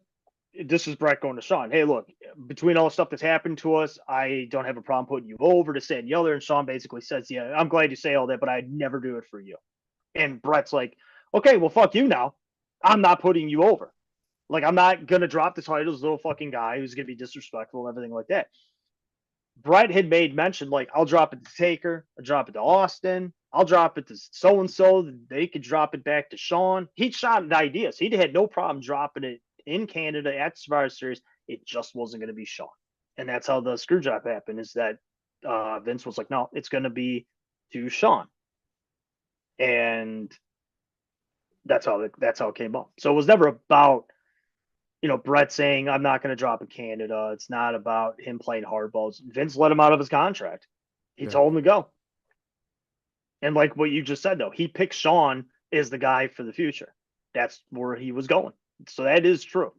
this is Brett going to Sean. Hey, look, between all the stuff that's happened to us, I don't have a problem putting you over to say and the other." And Sean basically says, "Yeah, I'm glad you say all that, but I'd never do it for you." And Brett's like, "Okay, well, fuck you now. I'm not putting you over. Like, I'm not gonna drop the title, this little fucking guy who's gonna be disrespectful and everything like that." Brett had made mention, like, "I'll drop it to Taker, I'll drop it to Austin, I'll drop it to so and so. They could drop it back to Sean." He shot at ideas. He had no problem dropping it in Canada at Survivor Series. It just wasn't going to be Sean. and that's how the screw job happened. Is that Vince was like, no, it's going to be to Sean, and that's how it came up. So it was never about Brett saying I'm not going to drop in Canada. It's not about him playing hardballs. Vince let him out of his contract. He Yeah. told him to go. And like what you just said, though, he picked Sean as the guy for the future. That's where he was going. So that is true.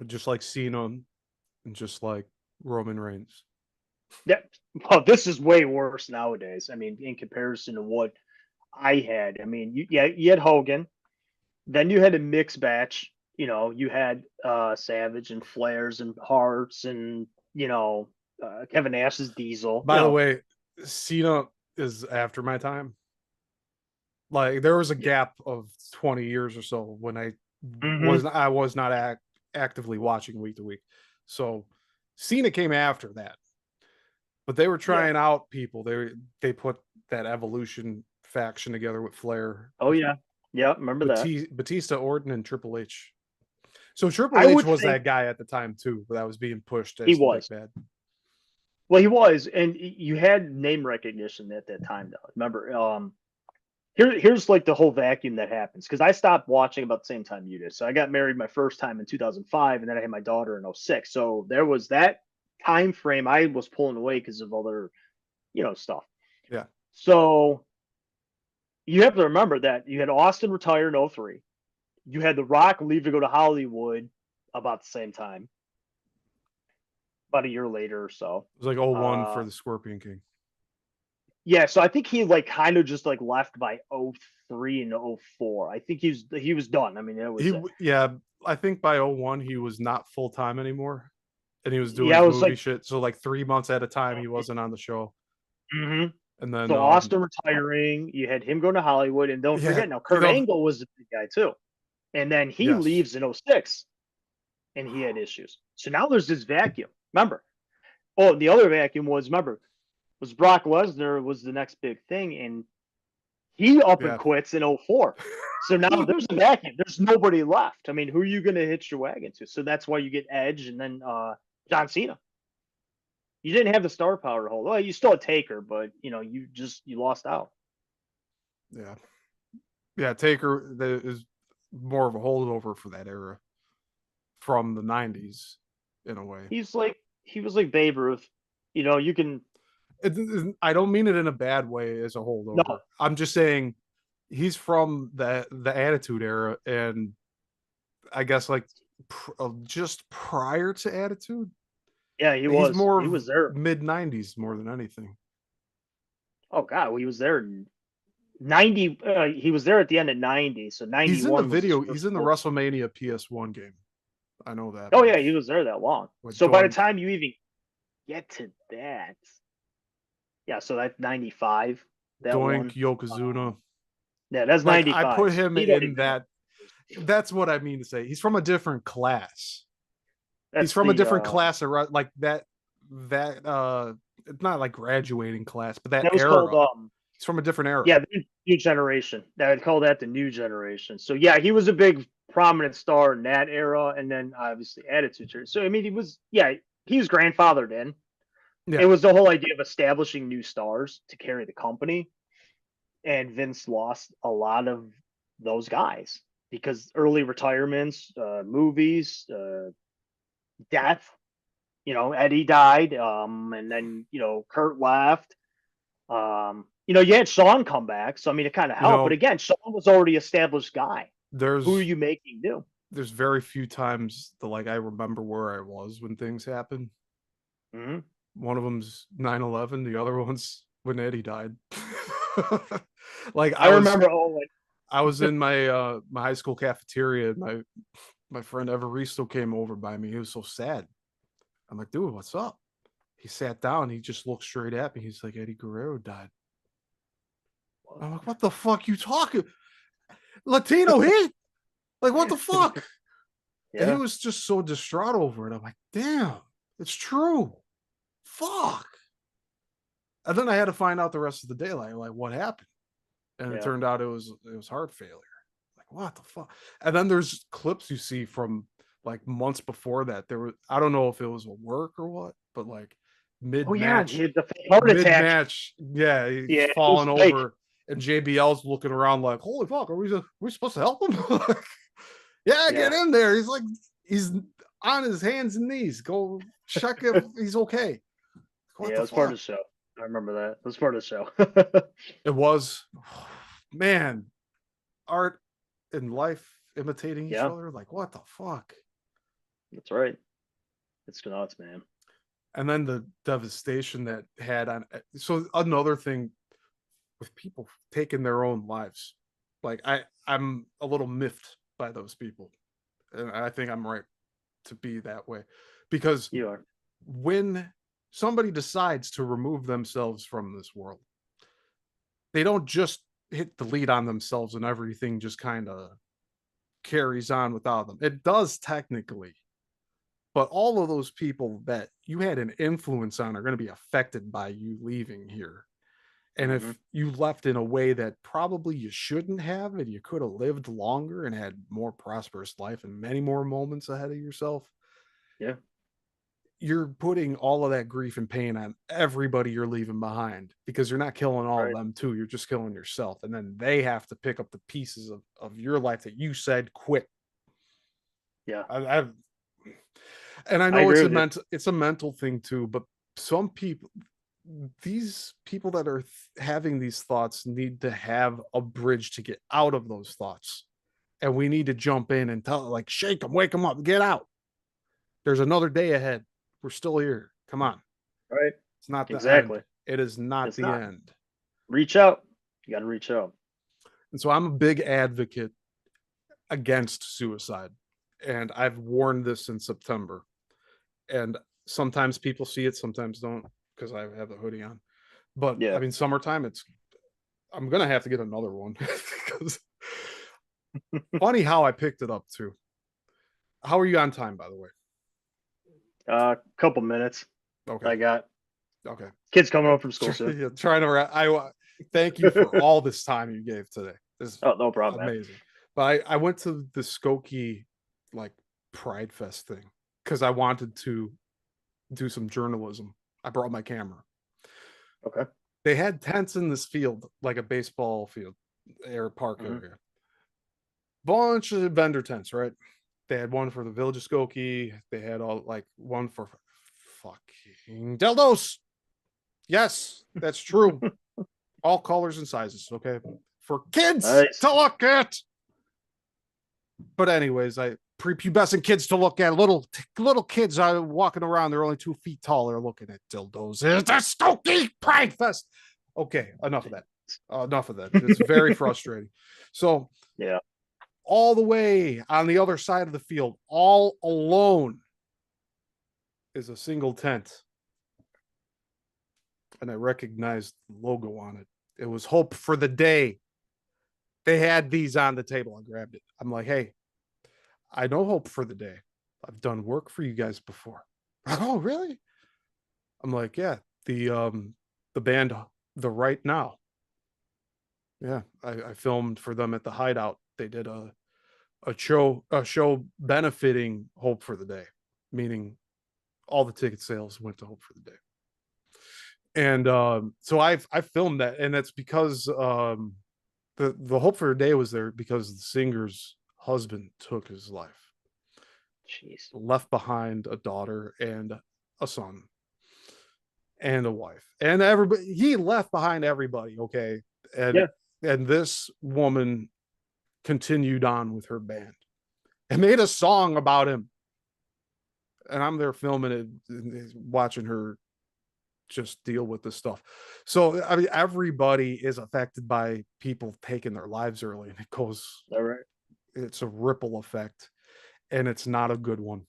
Just like Cena and just like Roman Reigns. That well, this is way worse nowadays. I mean, in comparison to what I had. I mean, you had Hogan, then you had a mixed batch. You had Savage and Flares and Hearts and Kevin Nash's Diesel. By the way, Cena is after my time. Like there was a gap of 20 years or so when I was not actively watching week to week. So Cena came after that. But they were trying out people. They put that Evolution faction together with Flair. Oh yeah, remember that. Batista, Orton, and Triple H. So Triple I H would was think that guy at the time too, but that was being pushed he as the big was. bad. Well, he was, and you had name recognition at that time, though. Remember, here's like the whole vacuum that happens because I stopped watching about the same time you did. So I got married my first time in 2005, and then I had my daughter in 06. So there was that time frame I was pulling away because of other, stuff. Yeah. So you have to remember that you had Austin retire in 03. You had The Rock leave to go to Hollywood about the same time, about a year later or so. It was like 01 for the Scorpion King. Yeah, so I think he like kind of just like left by 03 and 04. I think he was done. I mean, it was yeah, I think by 01 he was not full time anymore, and he was doing yeah, his it was movie like shit. So like 3 months at a time, he wasn't on the show. mm-hmm. And then So Austin retiring, you had him going to Hollywood, and don't forget now Kurt Angle was the big guy too, and then he leaves in 06, and he had issues. So now there's this vacuum. Remember? Oh, the other vacuum was Brock Lesnar was the next big thing, and he up and quits in 04. So now there's a vacuum. There's nobody left. I mean, who are you going to hitch your wagon to? So that's why you get Edge and then John Cena. You didn't have the star power to hold. Well, you still had Taker, but you lost out. Yeah. Taker is more of a holdover for that era from the 90s in a way. He was like Babe Ruth. You can. I don't mean it in a bad way as a holdover. No. I'm just saying he's from the Attitude Era, and I guess like just prior to Attitude. Yeah, he was there mid 90s more than anything. Oh God, well, he was there 90. He was there at the end of 90. So 91. He's in the video. He's in the WrestleMania PS1 game. I know that. Oh yeah, he was there that long. So by the time you even get to that, yeah, so that's 95. That Doink, one. Yokozuna. Yeah, that's 95. I put him in that. That's what I mean to say. He's from a different class. He's from a different class of like that. It's not like graduating class, but that era. Called, he's from a different era. Yeah, the new generation. I'd call that the new generation. So yeah, he was a big prominent star in that era, and then obviously Attitude Era. So I mean, he was grandfathered in. Yeah. It was the whole idea of establishing new stars to carry the company, and Vince lost a lot of those guys because early retirements, movies, death. Eddie died, and then Kurt left. You had Sean come back, so I mean it kind of helped. But again, Sean was already established guy. Who are you making do? There's very few times that I remember where I was when things happened. Mm-hmm. One of them's 9/11. The other one's when Eddie died. I remember. I was in my my high school cafeteria. And my friend Evaristo came over by me. He was so sad. I'm like, dude, what's up? He sat down. He just looked straight at me. He's like, Eddie Guerrero died. I'm like, what the fuck you talking? Latino hit? Like, what the fuck? Yeah. And he was just so distraught over it. I'm like, damn, it's true. Fuck. And then I had to find out the rest of the day, like what happened. And it turned out it was heart failure. Like, what the fuck? And then there's clips you see from like months before that, there was, I don't know if it was a work or what, but like Oh yeah, mid-match, the heart attack. mid-match, yeah, he's Yeah, it was falling fake. over and JBL's looking around like, holy fuck, are we supposed to help him? Like, yeah, get Yeah, in there. He's like, he's on his hands and knees. Go check if he's okay. What yeah, it the was part of fuck? the show. I remember that. It was part of the show. It was, man, art and life imitating each Yeah, other. Like, what the fuck? that's right. It's nuts, man. And then the devastation that had on. So another thing with people taking their own lives, like I'm a little miffed by those people, and I think I'm right to be that way, because You are. when somebody decides to remove themselves from this world, they don't just hit delete on themselves and everything just kind of carries on without them. It does technically, but all of those people that you had an influence on are going to be affected by you leaving here. And Hmm. if you left in a way that probably you shouldn't have, and you could have lived longer and had more prosperous life and many more moments ahead of yourself, Yeah, you're putting all of that grief and pain on everybody you're leaving behind, because you're not killing all of right. them too. You're just killing yourself. And then they have to pick up the pieces of your life that you said quit. Yeah, I've and I I know agree with you. it's a mental thing too, but some people, these people that are having these thoughts need to have a bridge to get out of those thoughts. And we need to jump in and tell, like, shake them, wake them up, get out. There's another day ahead. We're still here. Come on. Right. It's not the end. Exactly. It is not It's the not. end. Reach out. You got to reach out. And so I'm a big advocate against suicide. And I've warned this in September. And sometimes people see it, sometimes don't, because I have a hoodie on. But I Yeah. mean, summertime, I'm gonna have to get another one because funny how I picked it up too. How are you on time, by the way? Couple minutes. Okay, I got okay. kids coming home from school soon. Yeah, trying to. I thank you for all this time you gave today. This is Oh, no problem, man. amazing. But I went to the Skokie like Pride Fest thing because I wanted to do some journalism. I brought my camera. Okay. They had tents in this field, like a baseball field, air park Hmm. area. Bunch of vendor tents, right? They had one for the Village of Skokie. They had all like one for fucking dildos. Yes, that's true. All colors and sizes. Okay, for kids Nice. to look at. But anyways, I prepubescent kids to look at. Little kids are walking around. They're only 2 feet tall. They're looking at dildos. It's a Skokie Pride Fest. Okay, enough of that. Enough of that. It's very frustrating. So Yeah. all the way on the other side of the field, all alone, is a single tent. And I recognized the logo on it. It was Hope for the Day. They had these on the table. I grabbed it. I'm like, hey, I know Hope for the Day. I've done work for you guys before. Oh, really? I'm like, yeah, the band The Right Now. Yeah, I filmed for them at the Hideout. They did a show benefiting Hope for the Day, meaning all the ticket sales went to Hope for the Day. And so I filmed that, and that's because the Hope for the Day was there because the singer's husband took his life, Jeez. left behind a daughter and a son and a wife, and everybody. He left behind everybody. Okay, and Yeah. and this woman continued on with her band and made a song about him. And I'm there filming it, watching her just deal with this stuff. So I mean, everybody is affected by people taking their lives early, and All right. it's a ripple effect, and it's not a good one.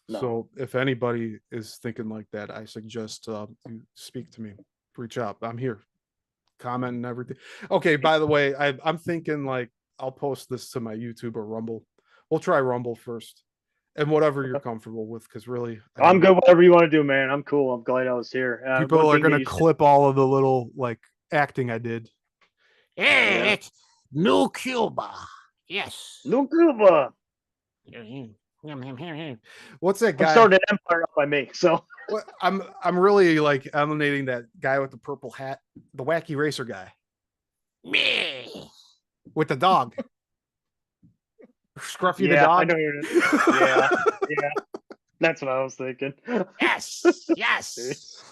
No. So if anybody is thinking like that, I suggest you speak to me, reach out. I'm here, comment and everything. Okay, by the way, I'm thinking like I'll post this to my YouTube or Rumble. We'll try Rumble first, and whatever you're Okay. comfortable with, because really, I I'm mean, good. Whatever you want to do, man. I'm cool. I'm glad I was here. One people are thing that gonna you said. clip all of the little like acting I did. Yeah. It's New Cuba. Yes. No Cuba. Mhm. What's that I'm guy? starting an empire up by me. So What I'm really like emulating that guy with the purple hat, the wacky racer guy. Me with the dog. Scruffy the yeah, I dog. know you're. Yeah, yeah, that's what I was thinking. Yes, yes.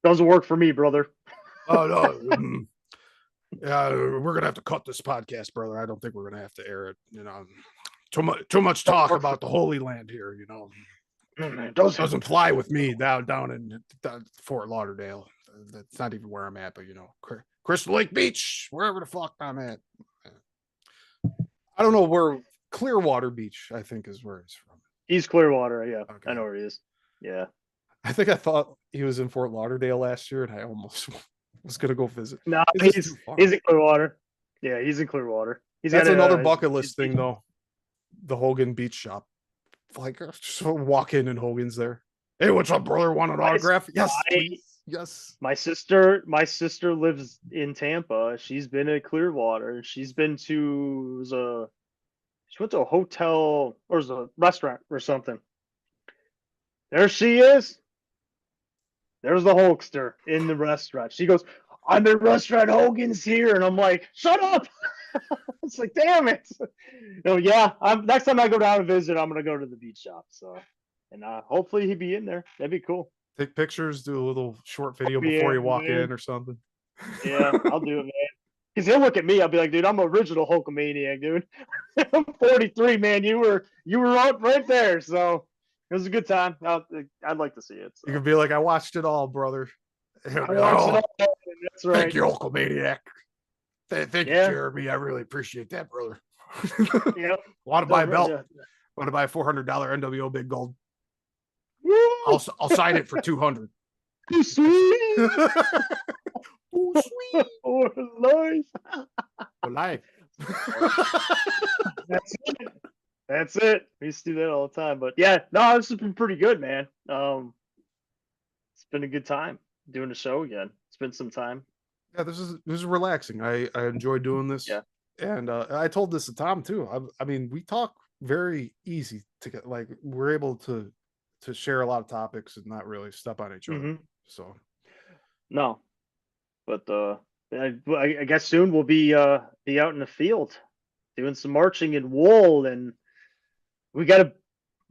Doesn't work for me, brother. Oh no. Yeah, we're gonna have to cut this podcast, brother. I don't think we're gonna have to air it. You know, too much talk about the Holy Land here. You know, doesn't fly with me down in Fort Lauderdale. That's not even where I'm at, but you know, Crystal Lake Beach, wherever the fuck I'm at. I don't know where Clearwater Beach, I think, is where he's from. He's Clearwater. Yeah, Okay. I know where he is. Yeah. I think I thought he was in Fort Lauderdale last year, and I almost was gonna go visit. No, he's in Clearwater. Yeah, he's in Clearwater. That's another bucket list thing, though. The Hogan Beach shop. Like, just walk in and Hogan's there. Hey, what's up, brother? Want an autograph? Yes, please. Yes. My sister lives in Tampa. She's been at Clearwater. She's been to she went to a hotel or was a restaurant or something. There she is. There's the Hulkster in the restaurant. She goes, I'm in restaurant Hogan's here. And I'm like, shut up. It's like, damn it. No, yeah. Next time I go down and visit, I'm gonna go to the beach shop. So and hopefully he'd be in there. That'd be cool. Take pictures, do a little short video before you walk in or something. Yeah, I'll do it, man. Because he'll look at me, I'll be like, dude, I'm original Hulkamaniac, dude. I'm 43, man. You were up right there. So it was a good time. I'd like to see it. So. You can be like, I watched it all, brother. I watched it all. That's right. Thank you, Hulkamaniac. Thank you, Jeremy. I really appreciate that, brother. Yep. Want to buy a belt? Want to buy a $400 NWO Big Gold? I'll sign it for $200. Too sweet. Oh, sweet. Oh, life. For life. That's it. That's it. We used to do that all the time. But yeah, no, this has been pretty good, man. It's been a good time doing the show again. It's been some time. Yeah, this is relaxing. I enjoy doing this. Yeah. And I told this to Tom too. I mean, we talk very easy to get, like, we're able to share a lot of topics and not really step on each other. Mm-hmm. So no, but I guess soon we'll be out in the field doing some marching in wool, and we got a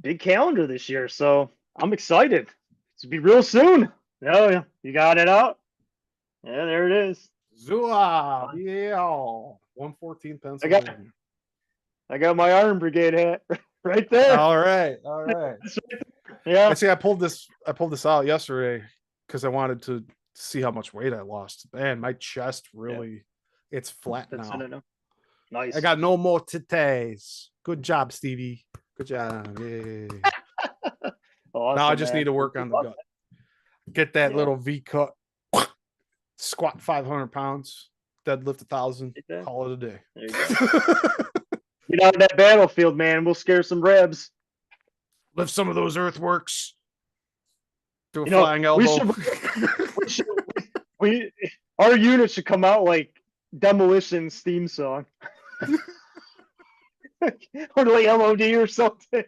big calendar this year, so I'm excited. It's be real soon. Oh, you got it out. Yeah, there it is. Zouave, yeah, 114 Pennsylvania. I got my Iron Brigade hat right there. All right. Yeah. See, I pulled this out yesterday because I wanted to see how much weight I lost. Man, my chest really, it's flat now. Nice. I got no more titties. Good job, Stevie. Good job. Yay. Awesome, now I just need to work on the gut. Get that little V cut. Squat 500 pounds. Deadlift 1,000. Call it a day. There you go. Get out of that battlefield, man. We'll scare some rebs. Lift some of those earthworks. Do a flying elbow. Our unit should come out like Demolition's theme song. Or like LOD or something.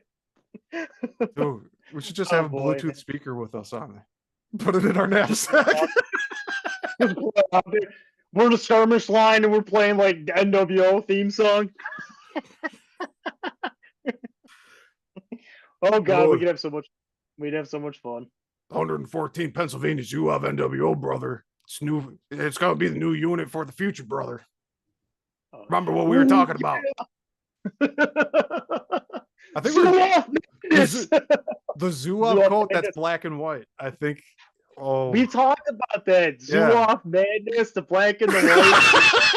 Dude, we should just have a Bluetooth speaker with us on it. Put it in our knapsack. We're the skirmish line and we're playing like the NWO theme song. Oh god, we'd have so much fun. 114 Pennsylvania Zouave NWO, brother. It's new. It's gonna be the new unit for the future, brother. Remember what we were talking about? I think the Zouave coat that's black and white. I think. Oh, we talked about that. Zouave madness, the black and the white.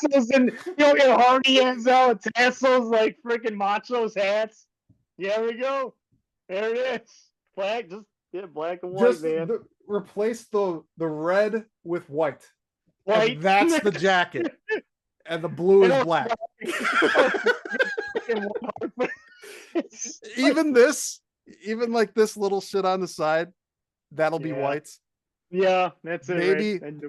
Tassels and Hardy hands out with tassels like freaking Macho's hats. Yeah, there we go. There it is. Black, black and white, man. Replace the red with white. White. And that's the jacket. And the blue is black. Even like this little shit on the side, that'll be white. Yeah, that's it.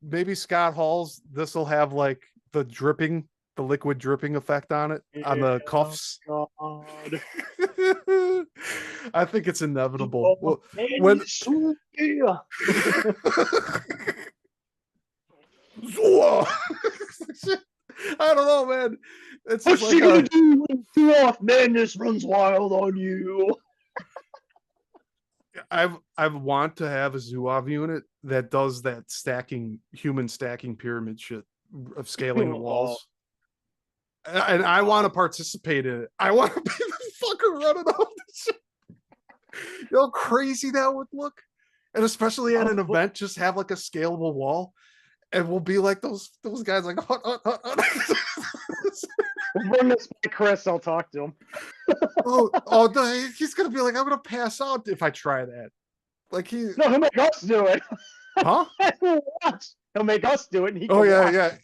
Maybe Scott Hall's, this will have like the dripping, the liquid dripping effect on it on the Yeah, cuffs. God. I think it's inevitable. Oh, Well, man, when so yeah. Zouave! I don't know, man. It's just What's like she gonna do when Zouave madness runs wild on you? I've want to have a Zouave unit that does that human stacking pyramid shit of scaling the Oh, walls. And I want to participate in it. I want to be the fucker running off the shit. You know how crazy that would look? And especially at an oh, event, just have like a scalable wall. And we'll be like those guys like we'll run this by Chris. I'll talk to him. oh no, he's gonna be like, I'm gonna pass out if I try that. Like No, he'll make us do it. huh? We'll watch. He'll make us do it, and he Oh can yeah, watch.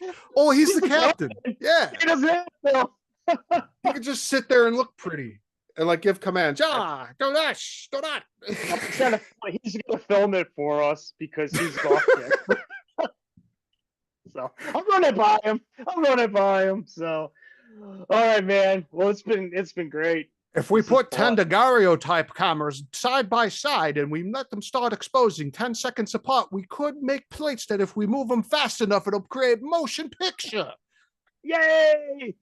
yeah. Oh, he's He's the the captain. captain. Yeah. He doesn't have to. He could just sit there and look pretty and like give commands. Ah, do this, do that. He's gonna film it for us because he's golf kick. So I'll run it by him. I'll run it by him. So, all right, man. Well, it's been great. If we This is put 10 fun. daguerreotype cameras side by side and we let them start exposing 10 seconds apart, we could make plates that if we move them fast enough, it'll create motion picture. Yay!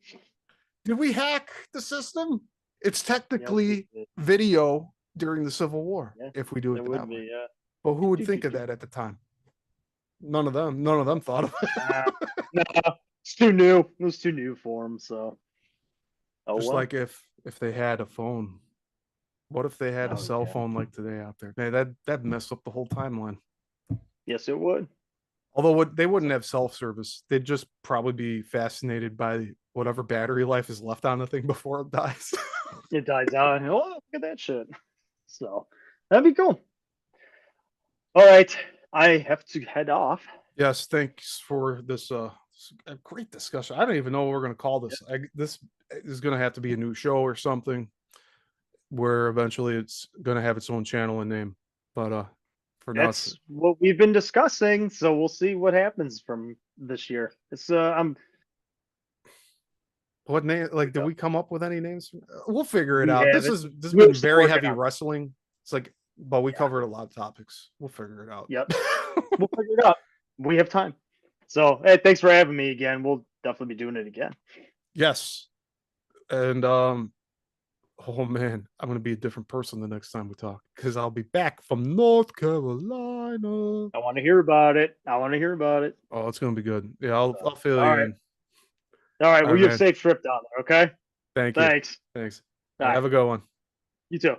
Did we hack the system? It's Yep, technically video during the Civil War yeah, if we do it it that would way. be. Yeah. But who would think of that at the time? None of them thought of it. No, it's too new. It was too new for him. So, oh Just well. like if they had a phone. What if they had a Oh, cell yeah. phone like today out there? Man, that'd mess up the whole timeline. Yes, it would. Although they wouldn't have self service. They'd just probably be fascinated by whatever battery life is left on the thing before it dies. It dies out. Oh, look at that shit. So that'd be cool. All right, I have to head off. Yes, thanks for this a great discussion. I don't even know what we're going to call this. This is going to have to be a new show or something where eventually it's going to have its own channel and name. But for now, That's what we've been discussing. So we'll see what happens from this year. It's I'm what name? Like, did we come up with any names? We'll figure it we out. have it. This has We're been still very working heavy on it. wrestling. It's like, but we covered a lot of topics. We'll figure it out. Yep. We'll figure it out. We have time. So hey, thanks for having me again. We'll definitely be doing it again. Yes. And oh man, I'm gonna be a different person the next time we talk because I'll be back from North Carolina. I want to hear about it. I want to hear about it. Oh, it's gonna be good. Yeah, I'll fill All you right. in. All right. All Well, right, you have a man. safe trip down there. Okay. Thank you. Thanks. Thanks. All right. Have a good one. You too.